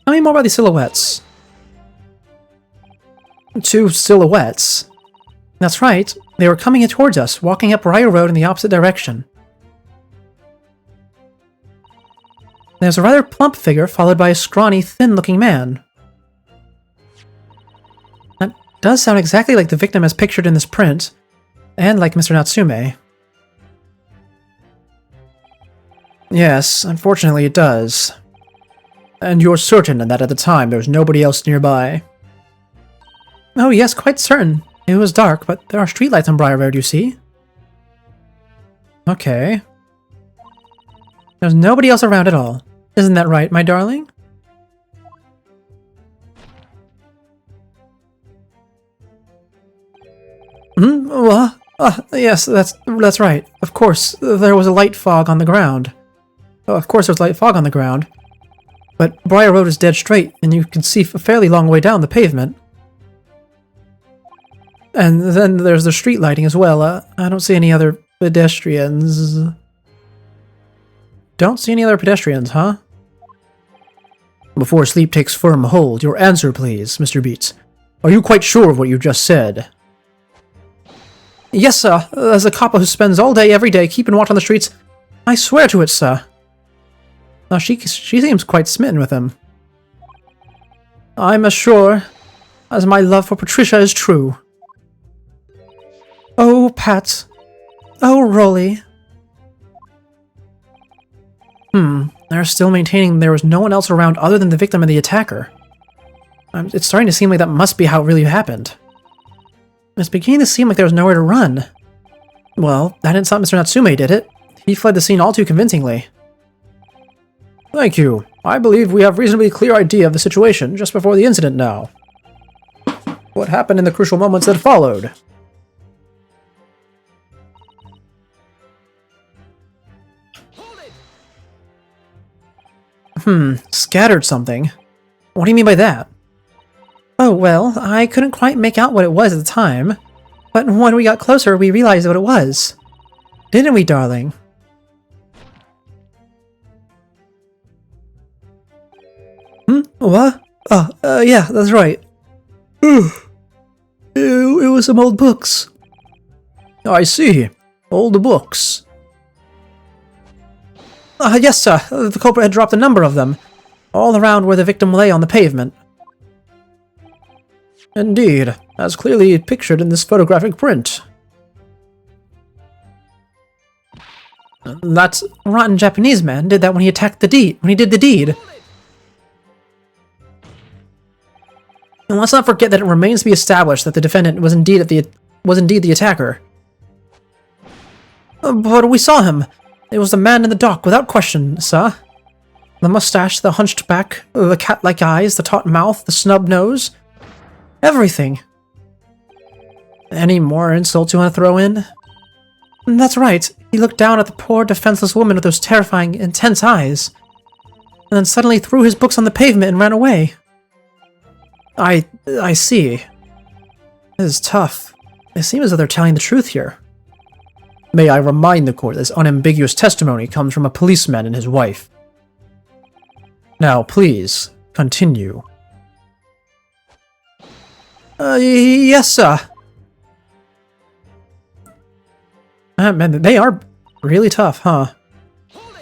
Tell me more about these silhouettes. 2 silhouettes? That's right, they were coming in towards us, walking up Briar Road in the opposite direction. There's a rather plump figure followed by a scrawny, thin-looking man. That does sound exactly like the victim as pictured in this print, and like Mr. Natsume. Yes, unfortunately it does. And you're certain that at the time there was nobody else nearby? Oh yes, quite certain. It was dark, but there are streetlights on Briar Road, you see? Okay. There's nobody else around at all. Isn't that right, my darling? What? Yes, that's right. Of course, there was a light fog on the ground. Oh, of course there was light fog on the ground. But Briar Road is dead straight, and you can see a fairly long way down the pavement. And then there's the street lighting as well. I don't see any other pedestrians. Don't see any other pedestrians, huh? Before sleep takes firm hold, your answer, please, Mr. Beats. Are you quite sure of what you just said? Yes, sir. As a copper who spends all day, every day, keeping watch on the streets, I swear to it, sir. Now, she seems quite smitten with him. I'm as sure as my love for Patricia is true. Oh, Pat. Oh, Rolly. They're still maintaining there was no one else around other than the victim and the attacker. It's starting to seem like that must be how it really happened. It's beginning to seem like there was nowhere to run. Well, that didn't stop Mr. Natsume, did it? He fled the scene all too convincingly. Thank you. I believe we have a reasonably clear idea of the situation just before the incident now. What happened in the crucial moments that followed? Scattered something. What do you mean by that? Oh, well, I couldn't quite make out what it was at the time, but when we got closer, we realized what it was. Didn't we, darling? What? Yeah, that's right. It was some old books. I see. Old books. Yes, sir. The culprit had dropped a number of them, all around where the victim lay on the pavement. Indeed, as clearly pictured in this photographic print. That rotten Japanese man did that when he attacked the deed. When he did the deed. And let's not forget that it remains to be established that the defendant was indeed the attacker. But we saw him. It was the man in the dock, without question, sir. The mustache, the hunched back, the cat-like eyes, the taut mouth, the snub nose. Everything. Any more insults you want to throw in? That's right. He looked down at the poor, defenseless woman with those terrifying, intense eyes, and then suddenly threw his books on the pavement and ran away. I see. This is tough. It seems as though they're telling the truth here. May I remind the court this unambiguous testimony comes from a policeman and his wife. Now, please, continue. Yes, sir. Man, they are really tough, huh? Hold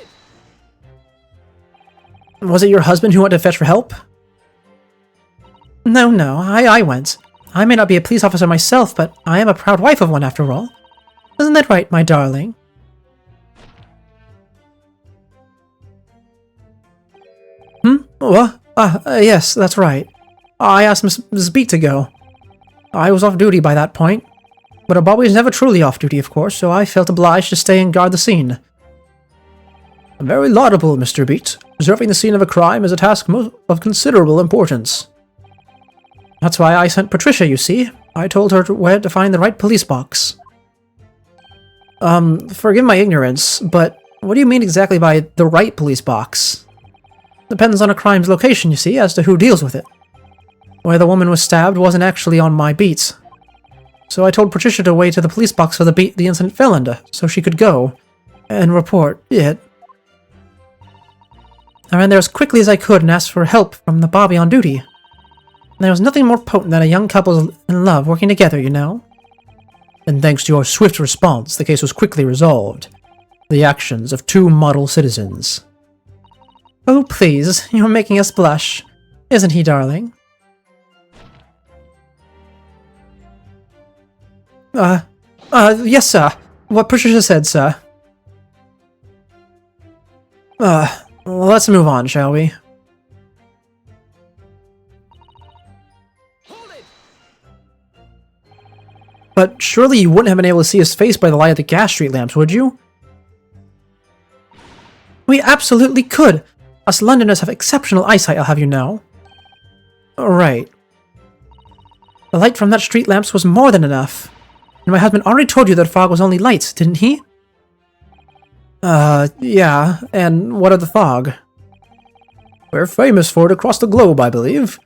it! Was it your husband who went to fetch for help? No, I went. I may not be a police officer myself, but I am a proud wife of one after all. Isn't that right, my darling? What? Yes, that's right. I asked Mrs. Beat to go. I was off duty by that point. But a Bobby is never truly off duty, of course, so I felt obliged to stay and guard the scene. Very laudable, Mr. Beat. Preserving the scene of a crime is a task of considerable importance. That's why I sent Patricia, you see. I told her where to find the right police box. Forgive my ignorance, but what do you mean exactly by the right police box? Depends on a crime's location, you see, as to who deals with it. Where the woman was stabbed wasn't actually on my beat. So I told Patricia to wait to the police box for the beat the incident fell under, so she could go and report it. I ran there as quickly as I could and asked for help from the Bobby on duty. There was nothing more potent than a young couple in love working together, you know. And thanks to your swift response, the case was quickly resolved. The actions of two model citizens. Oh, please, you're making us blush. Isn't he, darling? Yes, sir. What Patricia said, sir. Well, let's move on, shall we? Hold it! But surely you wouldn't have been able to see his face by the light of the gas street lamps, would you? We absolutely could! Us Londoners have exceptional eyesight, I'll have you know. Right. The light from that street lamps was more than enough. And my husband already told you that fog was only lights, didn't he? Yeah. And what of the fog? We're famous for it across the globe, I believe.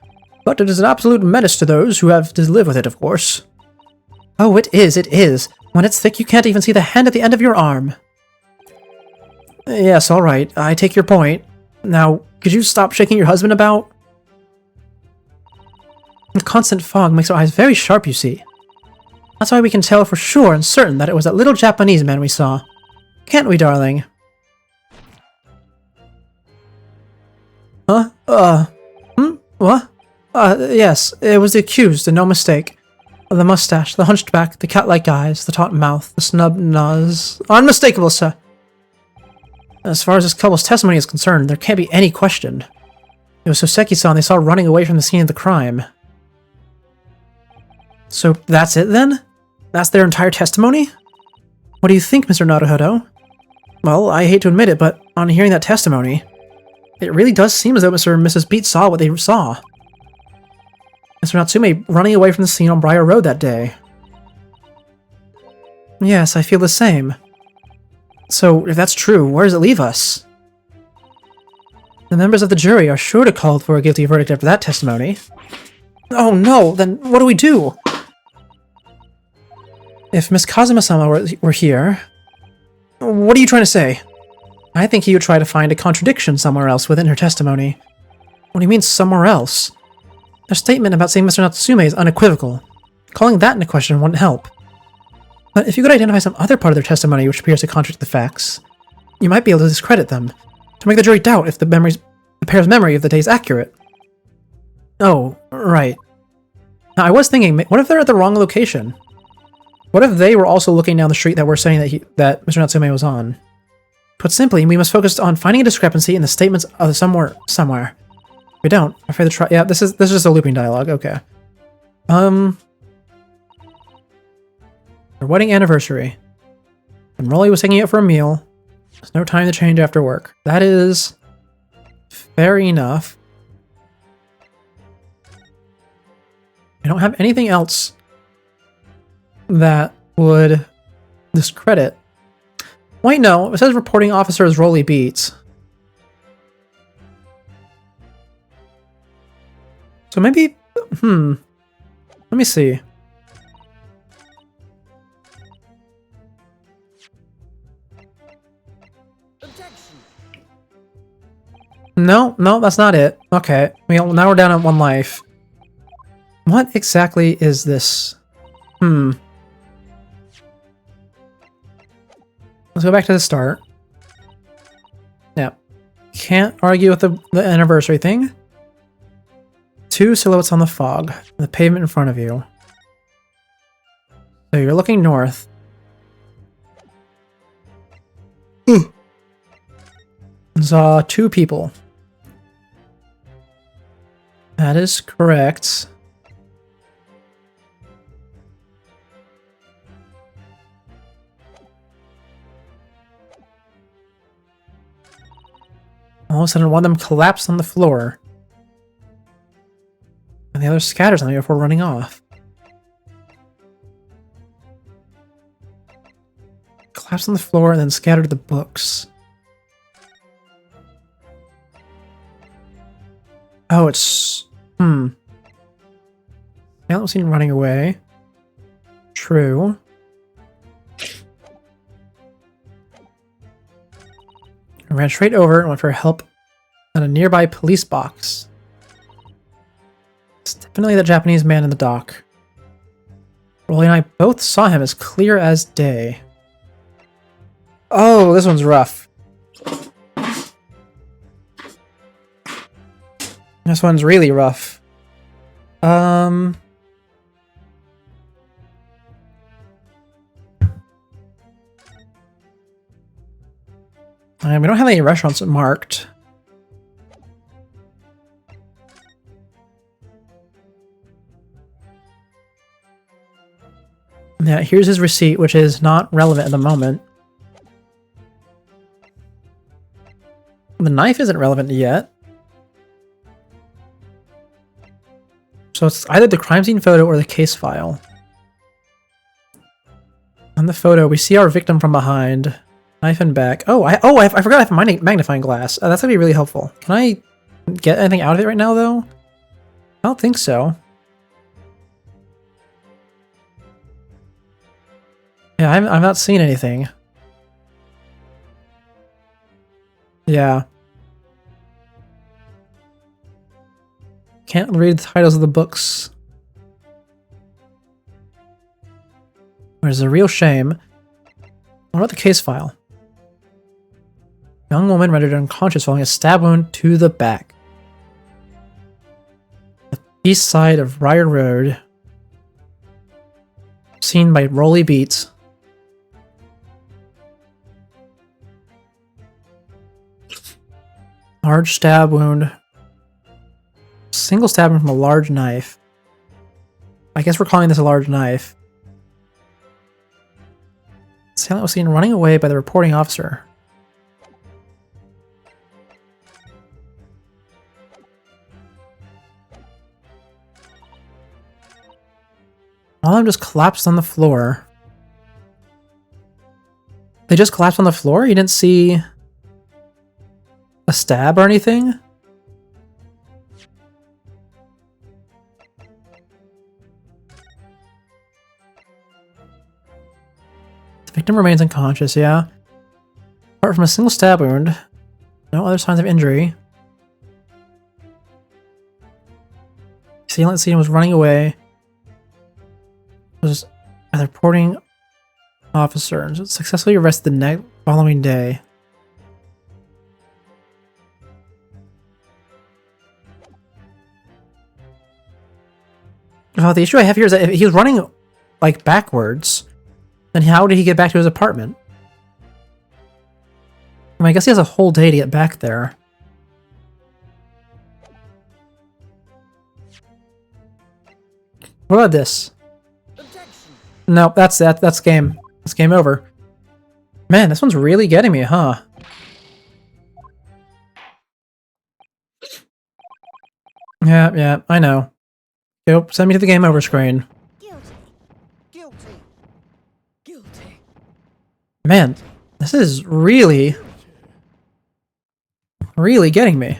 But it is an absolute menace to those who have to live with it, of course. Oh, it is. When it's thick, you can't even see the hand at the end of your arm. Yes, alright. I take your point. Now, could you stop shaking your husband about? The constant fog makes our eyes very sharp, you see. That's why we can tell for sure and certain that it was that little Japanese man we saw. Can't we, darling? Huh? What? Yes, it was the accused, and no mistake. The mustache, the hunched back, the cat-like eyes, the taut mouth, the snub nose. Unmistakable, sir. As far as this couple's testimony is concerned, there can't be any question. It was Soseki-san they saw running away from the scene of the crime. So that's it then? That's their entire testimony? What do you think, Mr. Naruhodo? Well, I hate to admit it, but on hearing that testimony, it really does seem as though Mr. and Mrs. Beat saw what they saw. Mr. Natsume running away from the scene on Briar Road that day. Yes, I feel the same. So, if that's true, where does it leave us? The members of the jury are sure to call for a guilty verdict after that testimony. Oh no, then what do we do? If Miss Kazuma-sama were here... What are you trying to say? I think he would try to find a contradiction somewhere else within her testimony. What do you mean, somewhere else? Her statement about saying Mr. Natsume is unequivocal. Calling that into question wouldn't help. But if you could identify some other part of their testimony which appears to contradict the facts, you might be able to discredit them, to make the jury doubt if the pair's memory of the day is accurate. Oh, right. Now, I was thinking, what if they're at the wrong location? What if they were also looking down the street that we're saying that Mr. Natsume was on? Put simply, we must focus on finding a discrepancy in the statements of somewhere. If we don't, I'm afraid to try. Yeah, this is just a looping dialogue. Okay. Their wedding anniversary. When Rolly was taking out for a meal, there's no time to change after work. That is fair enough. I don't have anything else that would discredit. Wait, no. It says reporting officer is Rolly Beats. So maybe... Let me see. Objection. No, no, that's not it. Okay, now we're down at 1 life. What exactly is this? Let's go back to the start. Yeah. Can't argue with the anniversary thing. 2 silhouettes on the fog. The pavement in front of you. So you're looking north. Saw 2 people. That is correct. All of a sudden, one of them collapsed on the floor. And the other scatters on me before running off. Collapsed on the floor and then scattered the books. Oh, it's... I don't see him running away. True. I ran straight over and went for help at a nearby police box. It's definitely the Japanese man in the dock. Rolly and I both saw him as clear as day. Oh, this one's rough. This one's really rough. We don't have any restaurants marked. Yeah, here's his receipt, which is not relevant at the moment. The knife isn't relevant yet. So it's either the crime scene photo or the case file. On the photo, we see our victim from behind. Knife and back. I forgot I have a magnifying glass. That's gonna be really helpful. Can I get anything out of it right now, though? I don't think so. Yeah, I've not seen anything. Yeah. Can't read the titles of the books. Which is a real shame. What about the case file? Young woman rendered unconscious following a stab wound to the back. The east side of Ryder Road. Seen by Rolly Beats. Large stab wound. Single stab wound from a large knife. I guess we're calling this a large knife. Assailant was seen running away by the reporting officer. All of them just collapsed on the floor. They just collapsed on the floor? You didn't see a stab or anything? The victim remains unconscious, yeah. Apart from a single stab wound, no other signs of injury. Assailant scene was running away. Was a reporting officer and successfully arrested the next following day. The issue I have here is that if he was running like backwards, then how did he get back to his apartment? I mean, I guess he has a whole day to get back there. What about this? No, that's that. That's game. That's game over. Man, this one's really getting me, huh? Yeah, I know. Go, send me to the game over screen. Guilty. Man, this is really getting me.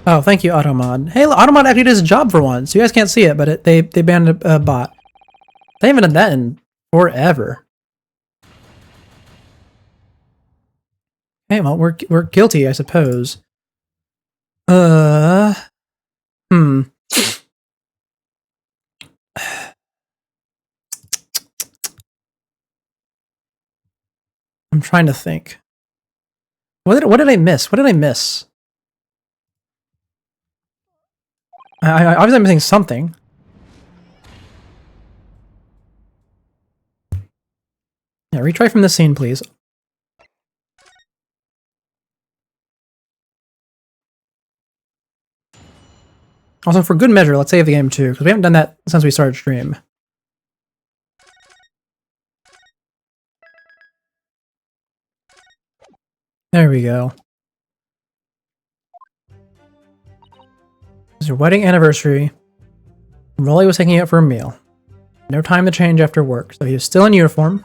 Oh, thank you, Automod. Hey, Automod actually did his job for once. You guys can't see it, but they banned a bot. They haven't done that in forever. Hey, well, we're guilty, I suppose. Hmm. I'm trying to think. What did I miss? What did I miss? Obviously I'm missing something. Yeah, retry from this scene, please. Also, for good measure, let's save the game too, because we haven't done that since we started stream. There we go. It's your wedding anniversary. Rolly was taking you out for a meal. No time to change after work, so he was still in uniform.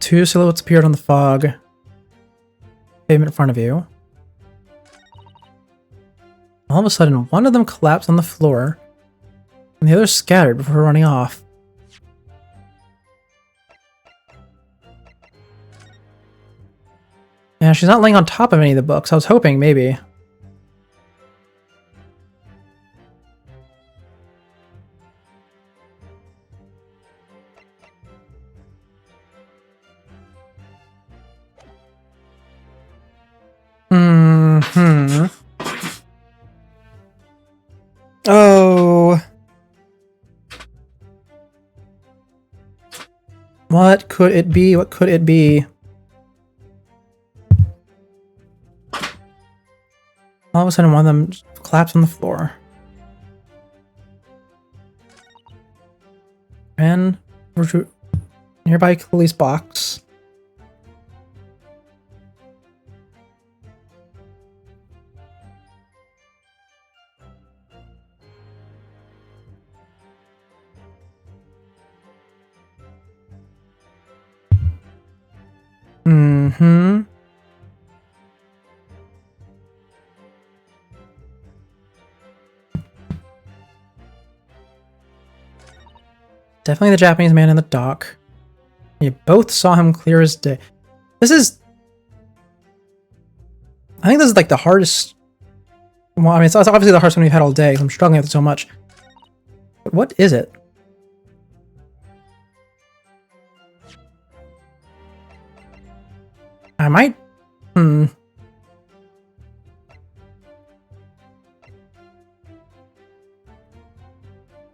Two silhouettes appeared on the fog. Pavement in front of you. All of a sudden, one of them collapsed on the floor, and the other scattered before running off. Yeah, she's not laying on top of any of the books. I was hoping, maybe. Hmm. Oh. What could it be? What could it be? All of a sudden, one of them just collapsed on the floor. Ran over to nearby police box. Mm-hmm. Definitely the Japanese man in the dock. You both saw him clear as day. This is... I think this is like the hardest... Well, I mean, it's obviously the hardest one we've had all day, because I'm struggling with it so much. But what is it? I might...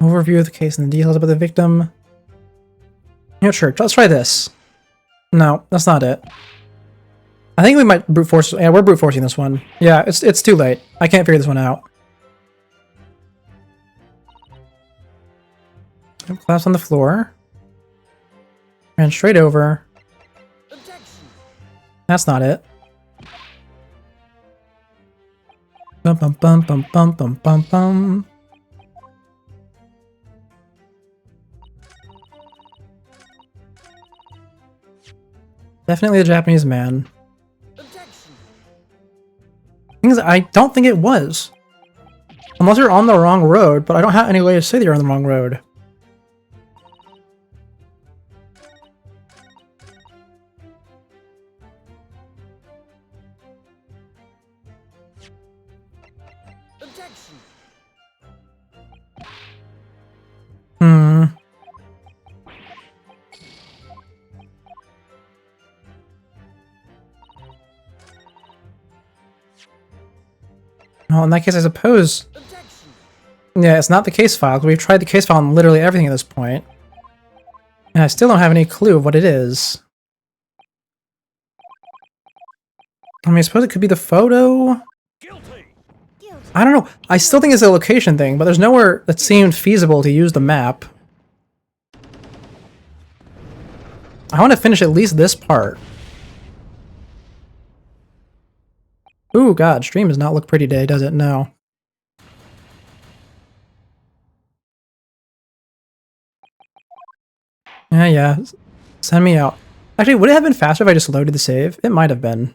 Overview of the case and the details about the victim. Yeah, sure. Let's try this. No, that's not it. I think we might brute force. Yeah, we're brute forcing this one. Yeah, it's too late. I can't figure this one out. Collapse on the floor. Ran straight over. Objection. That's not it. Bum bum bum bum bum bum bum bum. Definitely the Japanese man. Objection. Things I don't think it was. Unless you're on the wrong road, but I don't have any way to say that you're on the wrong road. Objection. Well, in that case, I suppose... Objection. Yeah, it's not the case file, because we've tried the case file on literally everything at this point. And I still don't have any clue of what it is. I mean, I suppose it could be the photo? Guilty. I don't know. I still think it's a location thing, but there's nowhere that seemed feasible to use the map. I want to finish at least this part. Ooh, God, stream does not look pretty today, does it? No. Yeah. Send me out. Actually, would it have been faster if I just loaded the save? It might have been.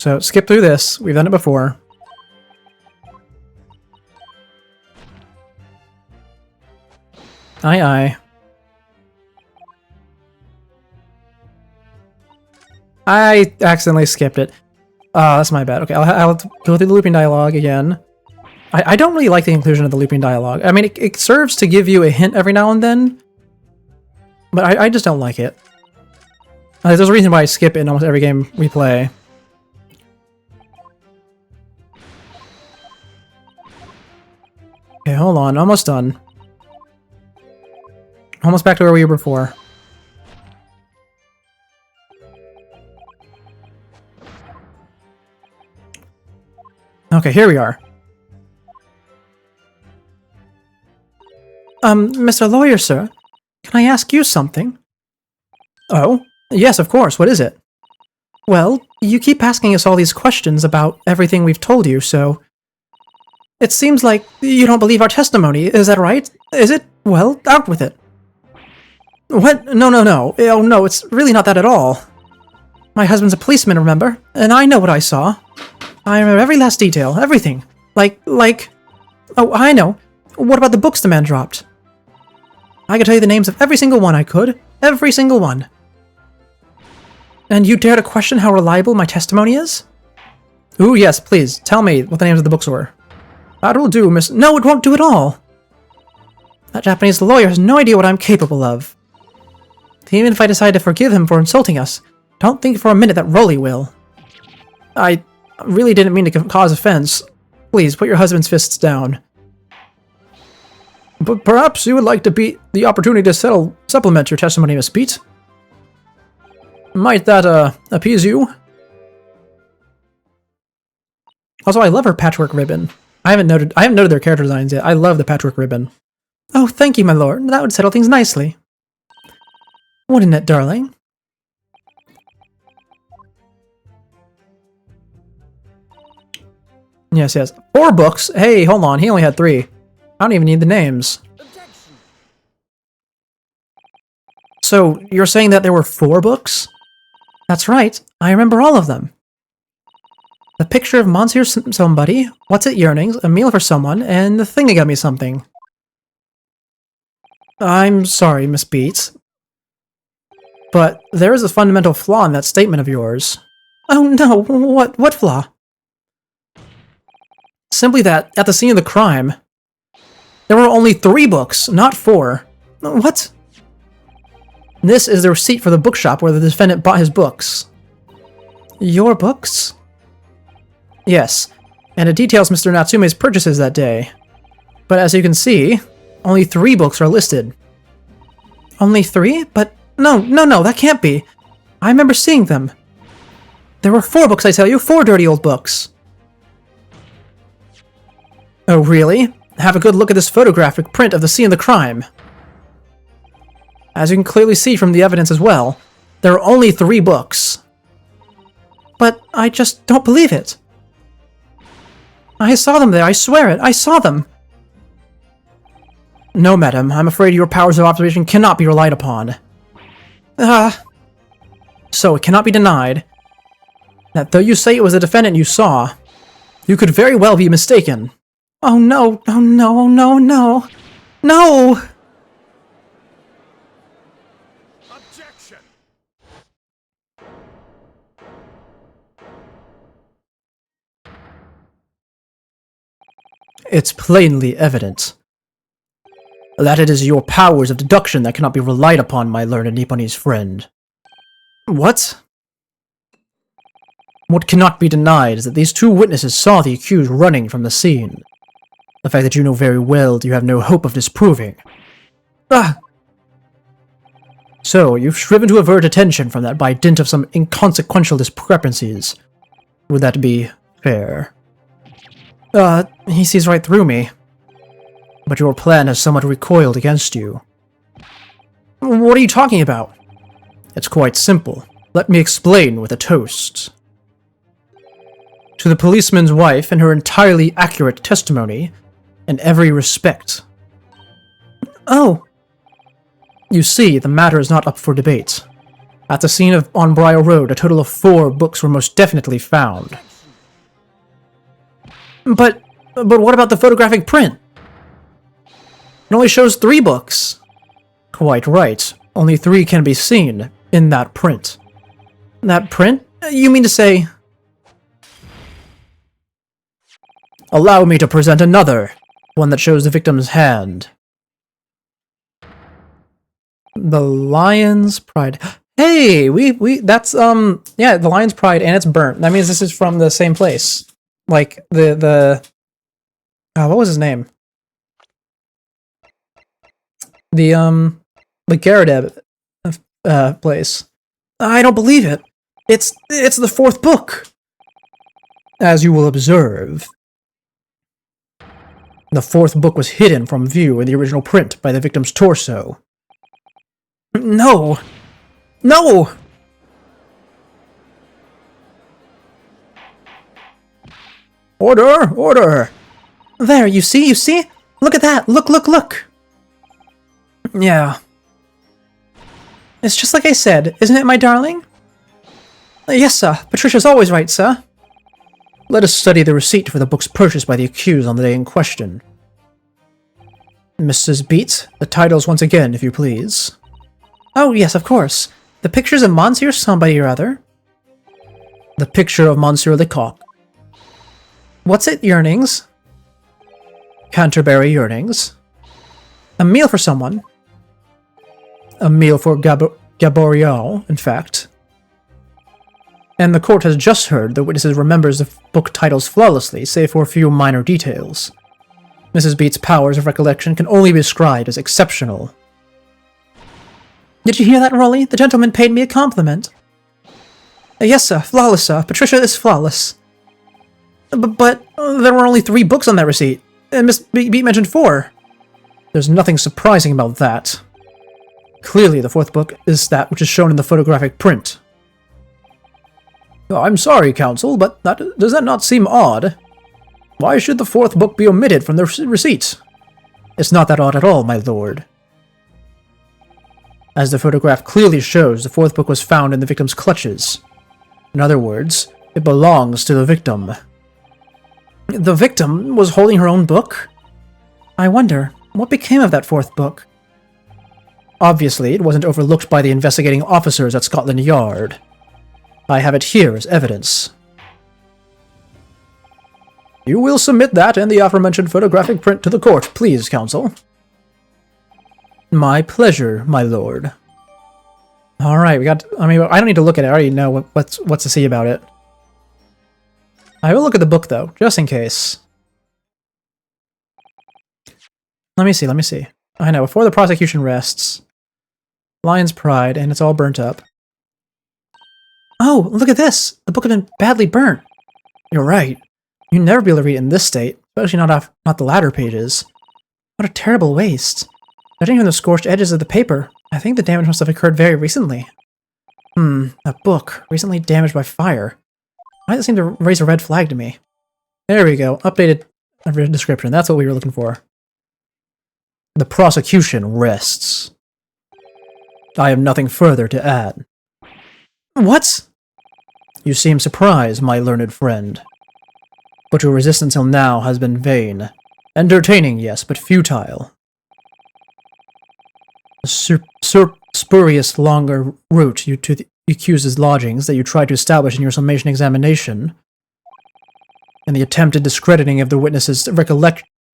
So skip through this. We've done it before. Aye, aye. I accidentally skipped it. That's my bad. Okay, I'll go through the looping dialogue again. I don't really like the inclusion of the looping dialogue. I mean, it serves to give you a hint every now and then, but I just don't like it. There's a reason why I skip it in almost every game we play. Okay, hold on. Almost done. Almost back to where we were before. Okay, here we are. Mr. Lawyer, sir, can I ask you something? Oh, yes, of course. What is it? Well, you keep asking us all these questions about everything we've told you, so... It seems like you don't believe our testimony, is that right? Is it? Well, out with it. What? No. Oh, no, it's really not that at all. My husband's a policeman, remember? And I know what I saw. I remember every last detail, everything. Like... Oh, I know. What about the books the man dropped? I could tell you the names of every single one I could. Every single one. And you dare to question how reliable my testimony is? Ooh, yes, please. Tell me what the names of the books were. That will do, miss- No, it won't do at all! That Japanese lawyer has no idea what I'm capable of. Even if I decide to forgive him for insulting us, don't think for a minute that Rolly will. I really didn't mean to cause offense. Please, put your husband's fists down. But perhaps you would like to be the opportunity to supplement your testimony, Miss Pete. Might that, appease you? Also, I love her patchwork ribbon. I haven't noted their character designs yet. I love the patchwork ribbon. Oh, thank you, my lord. That would settle things nicely. Wouldn't it, darling? Yes. 4 books? Hey, hold on. He only had 3. I don't even need the names. Objection. So, you're saying that there were 4 books? That's right. I remember all of them. The picture of Monsieur Somebody, What's It Yearnings, A Meal for Someone, and The Thingamy Something. I'm sorry, Miss Beats, but there is a fundamental flaw in that statement of yours. Oh no, what flaw? Simply that, at the scene of the crime, there were only 3 books, not 4. What? This is the receipt for the bookshop where the defendant bought his books. Your books? Yes, and it details Mr. Natsume's purchases that day. But as you can see, only 3 books are listed. Only 3? But no, that can't be. I remember seeing them. There were 4 books, I tell you, 4 dirty old books. Oh, really? Have a good look at this photographic print of the scene of the crime. As you can clearly see from the evidence as well, there are only 3 books. But I just don't believe it. I saw them there, I swear it, I saw them! No, madam, I'm afraid your powers of observation cannot be relied upon. So it cannot be denied that though you say it was the defendant you saw, you could very well be mistaken. Oh no, no! Objection. It's plainly evident that it is your powers of deduction that cannot be relied upon, my learned Nipponese friend. What? What cannot be denied is that these 2 witnesses saw the accused running from the scene. The fact that you know very well that you have no hope of disproving. So, you've striven to avert attention from that by dint of some inconsequential discrepancies. Would that be fair? He sees right through me. But your plan has somewhat recoiled against you. What are you talking about? It's quite simple. Let me explain with a toast. To the policeman's wife and her entirely accurate testimony, in every respect. Oh! You see, the matter is not up for debate. At the scene on Briar Road, a total of 4 books were most definitely found. But what about the photographic print? It only shows 3 books. Quite right. Only 3 can be seen in that print. That print? You mean to say... Allow me to present another, one that shows the victim's hand. The Lion's Pride. Hey, that's, yeah, the Lion's Pride, and it's burnt. That means this is from the same place. Like, what was his name? The Garadeb, place. I don't believe it. It's the 4th book. As you will observe, the 4th book was hidden from view in the original print by the victim's torso. No! No! Order! Order! There, you see? Look at that! Look! Yeah. It's just like I said, isn't it, my darling? Yes, sir. Patricia's always right, sir. Let us study the receipt for the books purchased by the accused on the day in question. Mrs. Beats, the titles once again, if you please. Oh, yes, of course. The pictures of Monsieur somebody or other. The picture of Monsieur Lecoq. What's it, yearnings? Canterbury yearnings. A meal for someone. A meal for Gaboriau, in fact. And the court has just heard the witnesses remembers the book titles flawlessly, save for a few minor details. Mrs. Beats' powers of recollection can only be described as exceptional. Did you hear that, Rolly? The gentleman paid me a compliment. Yes, sir. Flawless, sir. Patricia is flawless. But there were only 3 books on that receipt, and Miss Beat mentioned 4. There's nothing surprising about that. Clearly, the 4th book is that which is shown in the photographic print. I'm sorry, counsel, but does that not seem odd? Why should the 4th book be omitted from the receipt? It's not that odd at all, my lord. As the photograph clearly shows, the 4th book was found in the victim's clutches. In other words, it belongs to the victim. The victim was holding her own book? I wonder, what became of that 4th book? Obviously, it wasn't overlooked by the investigating officers at Scotland Yard. I have it here as evidence. You will submit that and the aforementioned photographic print to the court, please, counsel. My pleasure, my lord. Alright, I don't need to look at it, I already know what's to see about it. I will look at the book, though, just in case. Let me see. I know, before the prosecution rests. Lion's Pride, and it's all burnt up. Oh, look at this! The book had been badly burnt. You're right. You'd never be able to read it in this state, especially not the latter pages. What a terrible waste. Judging from the scorched edges of the paper, I think the damage must have occurred very recently. A book, recently damaged by fire. Why does it seem to raise a red flag to me? There we go, updated description, that's what we were looking for. The prosecution rests. I have nothing further to add. What? You seem surprised, my learned friend. But your resistance till now has been vain. Entertaining, yes, but futile. The spurious longer route to the accused's lodgings that you tried to establish in your summation examination, and the attempted discrediting of the witness's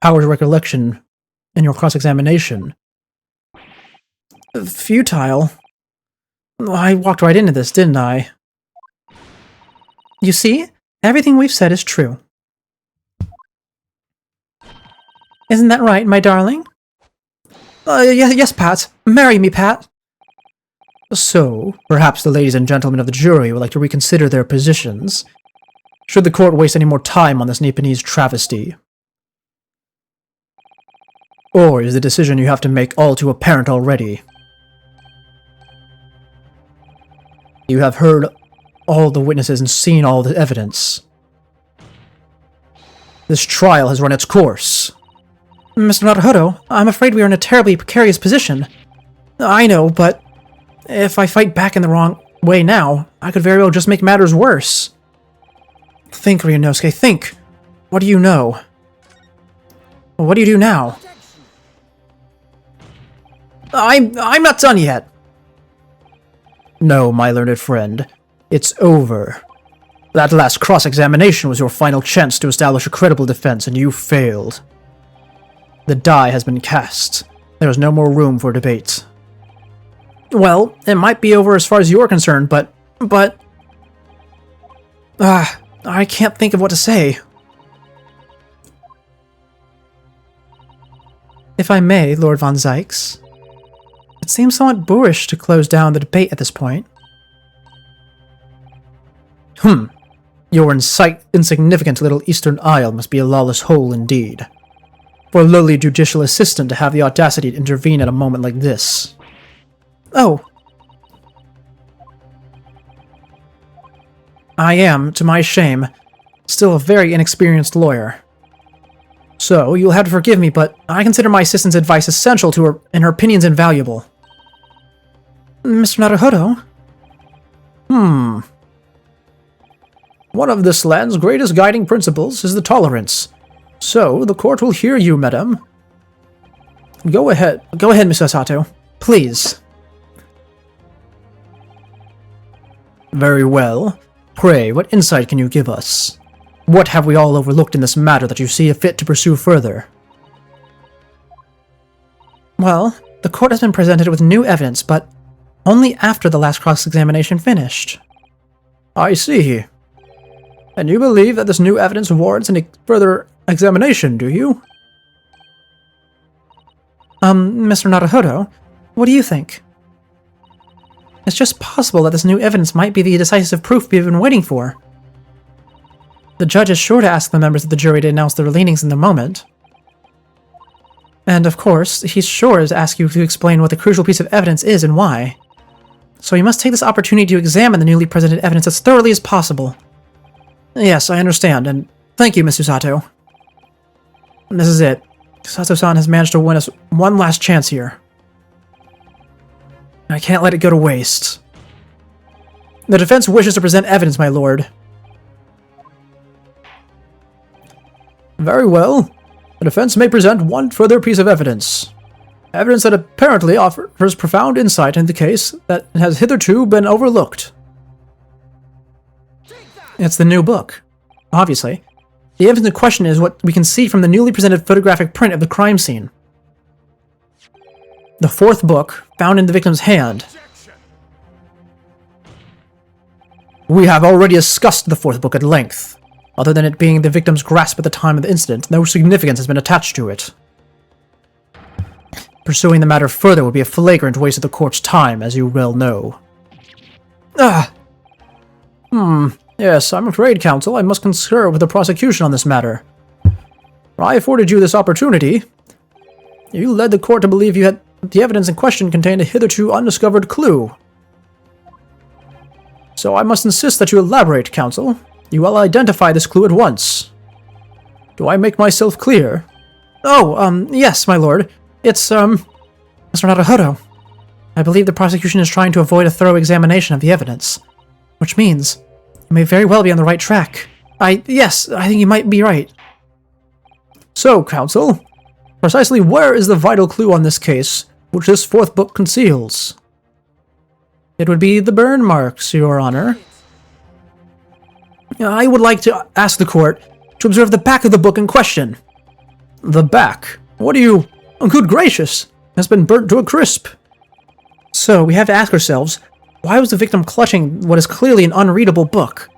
powers of recollection in your cross-examination. Futile? I walked right into this, didn't I? You see? Everything we've said is true. Isn't that right, my darling? Yes, Pat. Marry me, Pat. So, perhaps the ladies and gentlemen of the jury would like to reconsider their positions, should the court waste any more time on this Nepalese travesty. Or is the decision you have to make all too apparent already? You have heard all the witnesses and seen all the evidence. This trial has run its course. Mr. Naruhodo, I'm afraid we are in a terribly precarious position. I know, but if I fight back in the wrong... way now, I could very well just make matters worse. Think, Ryunosuke, think. What do you know? What do you do now? I'm not done yet. No, my learned friend. It's over. That last cross-examination was your final chance to establish a credible defense, and you failed. The die has been cast. There is no more room for debate. Well, it might be over as far as you're concerned, but... I can't think of what to say. If I may, Lord von Zykes, it seems somewhat boorish to close down the debate at this point. Your insignificant little Eastern Isle must be a lawless hole indeed. For a lowly judicial assistant to have the audacity to intervene at a moment like this. Oh. I am, to my shame, still a very inexperienced lawyer. So, you'll have to forgive me, but I consider my assistant's advice essential to her, and her opinions invaluable. Mr. Naruhodo? One of this land's greatest guiding principles is the tolerance. So, the court will hear you, madam. Go ahead, Mr. Sato. Please. Very well. Pray, what insight can you give us? What have we all overlooked in this matter that you see fit to pursue further? Well, the court has been presented with new evidence, but only after the last cross-examination finished. I see. And you believe that this new evidence warrants any further examination, do you? Mr. Naruhodo, what do you think? It's just possible that this new evidence might be the decisive proof we've been waiting for. The judge is sure to ask the members of the jury to announce their leanings in the moment. And of course, he's sure to ask you to explain what the crucial piece of evidence is and why. So you must take this opportunity to examine the newly presented evidence as thoroughly as possible. Yes, I understand, and thank you, Mr. Sato. This is it. Sato-san has managed to win us one last chance here. I can't let it go to waste. The defense wishes to present evidence, my lord. Very well. The defense may present one further piece of evidence. Evidence that apparently offers profound insight into the case that has hitherto been overlooked. It's the new book. Obviously. The evidence in question is what we can see from the newly presented photographic print of the crime scene. The fourth book, found in the victim's hand. We have already discussed the fourth book at length. Other than it being the victim's grasp at the time of the incident, no significance has been attached to it. Pursuing the matter further would be a flagrant waste of the court's time, as you well know. Yes, I'm afraid, counsel, I must concur with the prosecution on this matter. I afforded you this opportunity. You led the court to believe the evidence in question contained a hitherto undiscovered clue. So I must insist that you elaborate, counsel. You will identify this clue at once. Do I make myself clear? Oh, yes, my lord. It's, Mr. Naruhodo. I believe the prosecution is trying to avoid a thorough examination of the evidence. Which means, you may very well be on the right track. Yes, I think you might be right. So, counsel, precisely where is the vital clue on this case, which this fourth book conceals? It would be the burn marks, Your Honor. I would like to ask the court to observe the back of the book in question. The back? What do you... Oh, good gracious! It has been burnt to a crisp. So, we have to ask ourselves, why was the victim clutching what is clearly an unreadable book?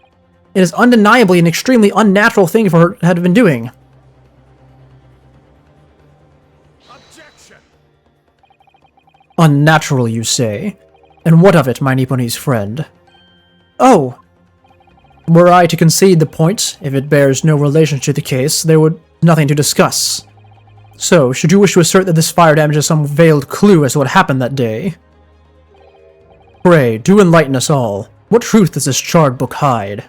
It is undeniably an extremely unnatural thing for her to have been doing. Objection! Unnatural, you say? And what of it, my Nipponese friend? Oh! Were I to concede the point, if it bears no relation to the case, there would be nothing to discuss. So, should you wish to assert that this fire damage is some veiled clue as to what happened that day? Pray, do enlighten us all. What truth does this charred book hide?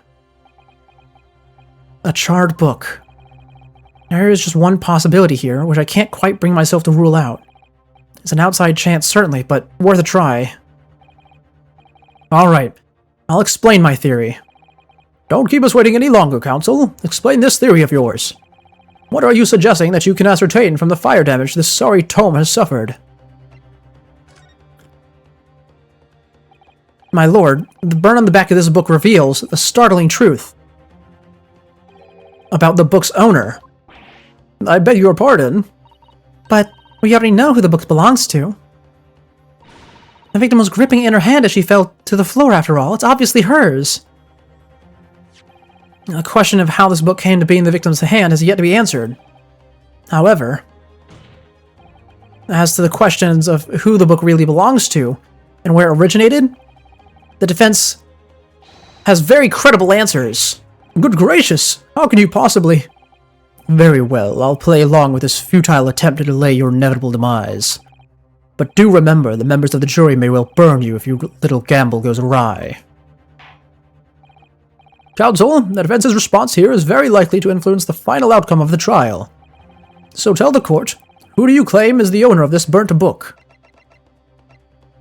A charred book. There is just one possibility here, which I can't quite bring myself to rule out. It's an outside chance, certainly, but worth a try. Alright, I'll explain my theory. Don't keep us waiting any longer, Counsel. Explain this theory of yours. What are you suggesting that you can ascertain from the fire damage this sorry tome has suffered? My lord, the burn on the back of this book reveals a startling truth about the book's owner. I beg your pardon. But we already know who the book belongs to. The victim was gripping it in her hand as she fell to the floor after all. It's obviously hers. The question of how this book came to be in the victim's hand has yet to be answered. However, as to the questions of who the book really belongs to and where it originated, the defense has very credible answers. Good gracious, how can you possibly... Very well, I'll play along with this futile attempt to delay your inevitable demise. But do remember, the members of the jury may well burn you if your little gamble goes awry. Counsel, the defense's response here is very likely to influence the final outcome of the trial. So tell the court, who do you claim is the owner of this burnt book?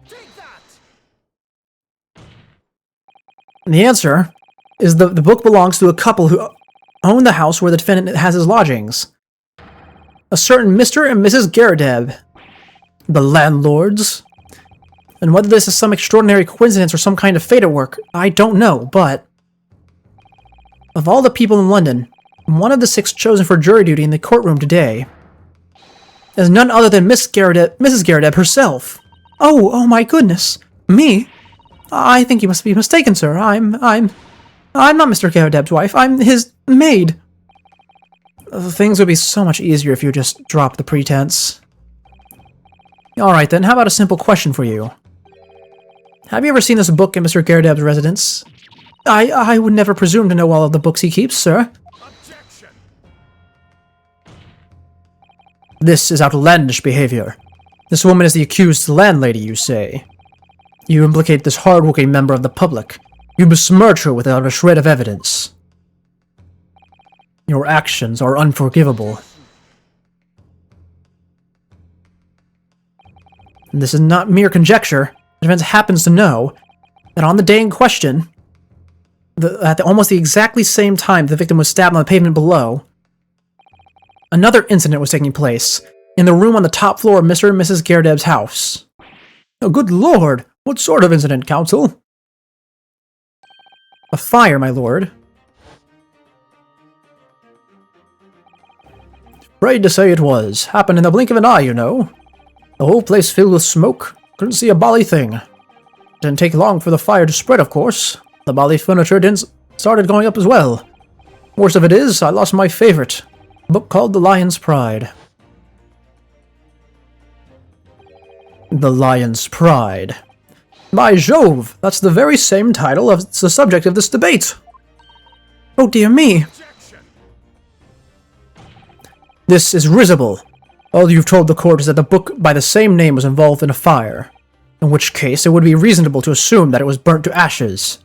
Take that! And the answer is the book belongs to a couple who own the house where the defendant has his lodgings. A certain Mr. and Mrs. Garadeb, the landlords. And whether this is some extraordinary coincidence or some kind of fate at work, I don't know, but... Of all the people in London, one of the 6 chosen for jury duty in the courtroom today is none other than Mrs. Garadeb herself. Oh my goodness. Me? I think you must be mistaken, sir. I'm not Mr. Garadeb's wife. I'm his maid. Things would be so much easier if you just dropped the pretense. Alright then, how about a simple question for you? Have you ever seen this book in Mr. Garadeb's residence? I would never presume to know all of the books he keeps, sir. Objection! This is outlandish behavior. This woman is the accused landlady, you say. You implicate this hard-working member of the public. You besmirch her without a shred of evidence. Your actions are unforgivable. And this is not mere conjecture. The defense happens to know that on the day in question, at almost the exactly same time the victim was stabbed on the pavement below, another incident was taking place in the room on the top floor of Mr. and Mrs. Garadeb's house. Oh, good lord! What sort of incident, counsel? A fire, my lord. Afraid to say it was. Happened in the blink of an eye, you know. The whole place filled with smoke. Couldn't see a bally thing. Didn't take long for the fire to spread, of course. The bally furniture started going up as well. Worst of it is, I lost my favorite. A book called The Lion's Pride. The Lion's Pride. By Jove, that's the very same title of the subject of this debate. Oh dear me. Objection! This is risible. All you've told the court is that the book by the same name was involved in a fire, in which case it would be reasonable to assume that it was burnt to ashes.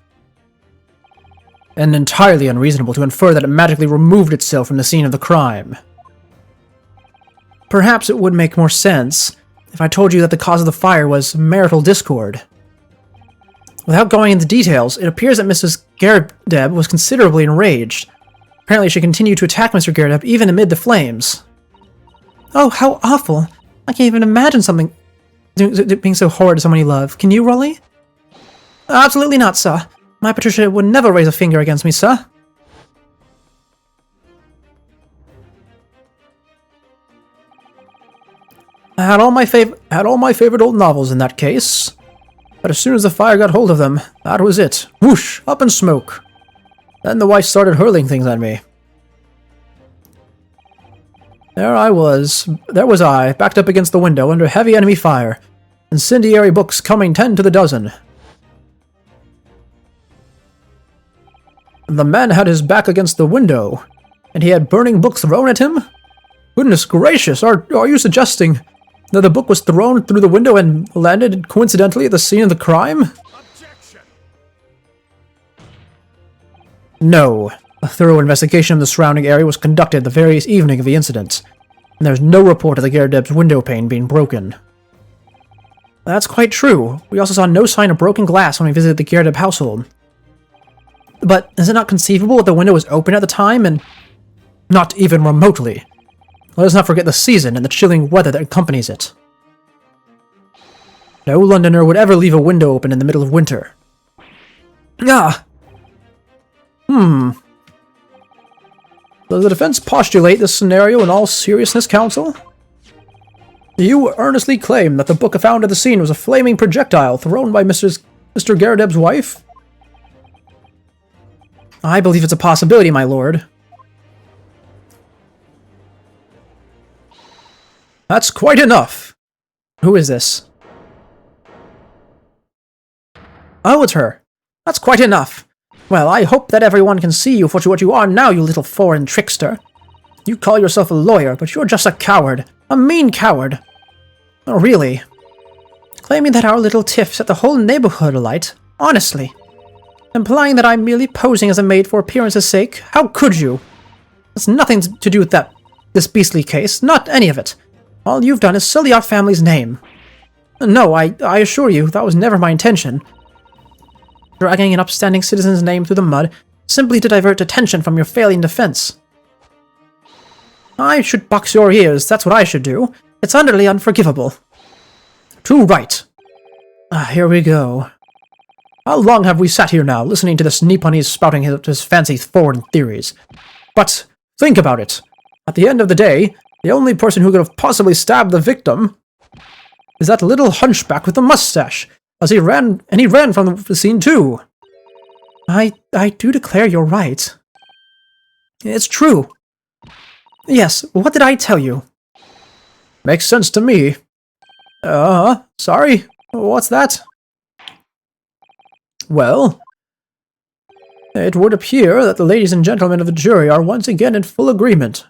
And entirely unreasonable to infer that it magically removed itself from the scene of the crime. Perhaps it would make more sense if I told you that the cause of the fire was marital discord. Without going into details, it appears that Mrs. Garadeb was considerably enraged. Apparently she continued to attack Mr. Garadeb even amid the flames. Oh, how awful. I can't even imagine something being so horrid to someone you love. Can you, Rolly? Absolutely not, sir. My Patricia would never raise a finger against me, sir. I had all my favorite old novels in that case. But as soon as the fire got hold of them, that was it. Whoosh! Up in smoke. Then the wife started hurling things at me. There was I, backed up against the window under heavy enemy fire, incendiary books coming 10 to the dozen. The man had his back against the window, and he had burning books thrown at him? Goodness gracious, are you suggesting that the book was thrown through the window and landed coincidentally at the scene of the crime? Objection! No. A thorough investigation of the surrounding area was conducted the very evening of the incident, and there's no report of the Garadeb's window pane being broken. That's quite true. We also saw no sign of broken glass when we visited the Garadeb household. But is it not conceivable that the window was open at the time and... Not even remotely. Let us not forget the season and the chilling weather that accompanies it. No Londoner would ever leave a window open in the middle of winter. Ah! Does the defense postulate this scenario in all seriousness, counsel? Do you earnestly claim that the book found at the scene was a flaming projectile thrown by Mr. Garadeb's wife? I believe it's a possibility, my lord. That's quite enough. Who is this? Oh, it's her. That's quite enough. Well, I hope that everyone can see you for what you are now, you little foreign trickster. You call yourself a lawyer, but you're just a coward. A mean coward. Oh, really? Claiming that our little tiff set the whole neighborhood alight? Honestly. Implying that I'm merely posing as a maid for appearance's sake? How could you? It's nothing to do with this beastly case. Not any of it. All you've done is sully our family's name. No, I assure you, that was never my intention. Dragging an upstanding citizen's name through the mud simply to divert attention from your failing defense. I should box your ears, that's what I should do. It's utterly unforgivable. Too right. Here we go. How long have we sat here now, listening to this Nipponese spouting his fancy foreign theories? But think about it. At the end of the day, the only person who could have possibly stabbed the victim is that little hunchback with the mustache, as he ran from the scene too. I do declare you're right. It's true. Yes, what did I tell you? Makes sense to me. Sorry, what's that? Well, it would appear that the ladies and gentlemen of the jury are once again in full agreement.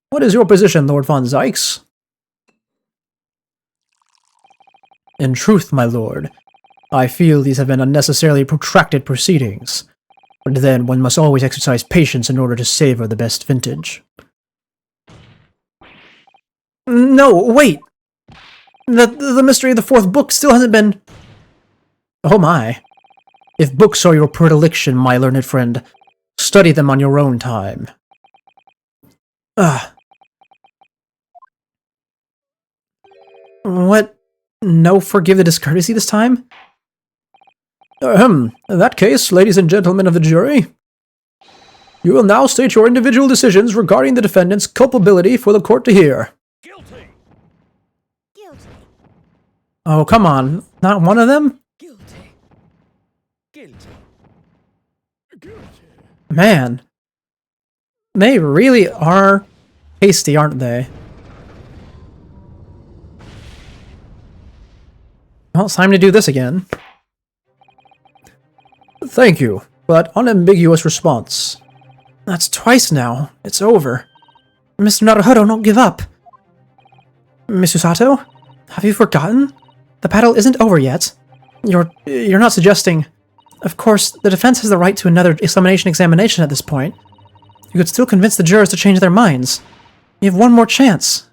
What is your position, Lord von Zykes? In truth, my lord, I feel these have been unnecessarily protracted proceedings. But then one must always exercise patience in order to savor the best vintage. No, wait! The mystery of the fourth book still hasn't been... Oh my. If books are your predilection, my learned friend, study them on your own time. What? No forgive the discourtesy this time? In that case, ladies and gentlemen of the jury, you will now state your individual decisions regarding the defendant's culpability for the court to hear. Guilty. Guilty. Oh, come on. Not one of them? Guilty. Guilty. Guilty. Man. They really are hasty, aren't they? Well, it's time to do this again. Thank you, but unambiguous response. That's twice now. It's over. Mr. Naruhodo, don't give up. Miss Usato, have you forgotten? The battle isn't over yet. You're not suggesting... Of course, the defense has the right to another examination at this point. You could still convince the jurors to change their minds. You have one more chance.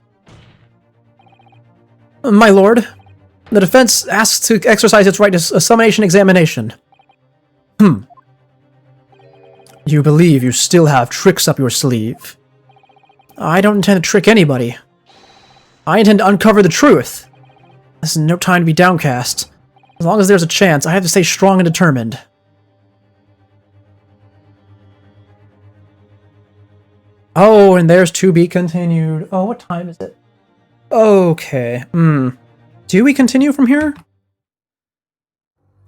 My lord, the defense asks to exercise its right to a summation examination. You believe you still have tricks up your sleeve. I don't intend to trick anybody. I intend to uncover the truth. This is no time to be downcast. As long as there's a chance, I have to stay strong and determined. Oh, and there's to be continued. Oh, what time is it? Okay. Do we continue from here?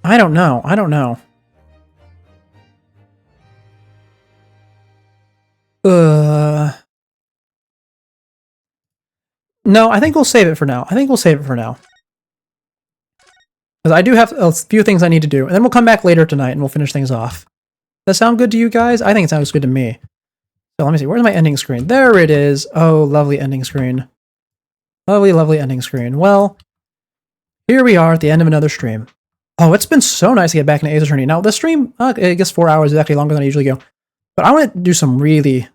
I don't know. No, I think we'll save it for now. Because I do have a few things I need to do, and then we'll come back later tonight and we'll finish things off. Does that sound good to you guys? I think it sounds good to me. So let me see, where's my ending screen? There it is. Oh, lovely ending screen. Lovely ending screen. Well, here we are at the end of another stream. Oh, it's been so nice to get back into Ace Attorney. Now, this stream, I guess 4 hours is actually longer than I usually go. But I want to do some I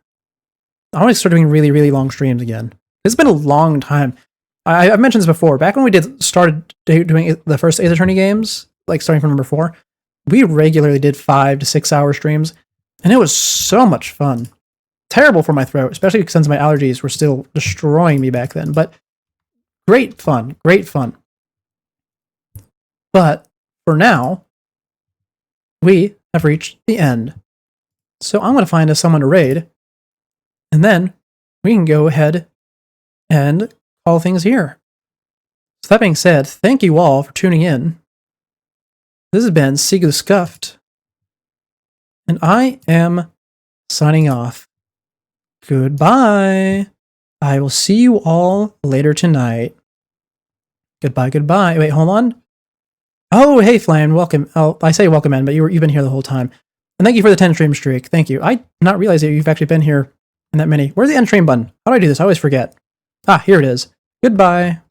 want to start doing really long streams again. It's been a long time. I've mentioned this before. Back when we started doing the first Ace Attorney games, like starting from number 4, we regularly did 5 to 6 hour streams, and it was so much fun. Terrible for my throat, especially since my allergies were still destroying me back then, but great fun, great fun. But for now, we have reached the end. So I'm going to find us someone to raid, and then we can go ahead and call things here. So that being said, thank you all for tuning in. This has been Sigu Scuffed, and I am signing off. Goodbye. I will see you all later tonight. Goodbye, goodbye. Wait, hold on. Oh, hey, Flame, welcome. Oh, I say welcome in, but you've been here the whole time. And thank you for the 10 stream streak. Thank you. I did not realize that you've actually been here in that many. Where's the end stream button? How do I do this? I always forget. Ah, here it is. Goodbye.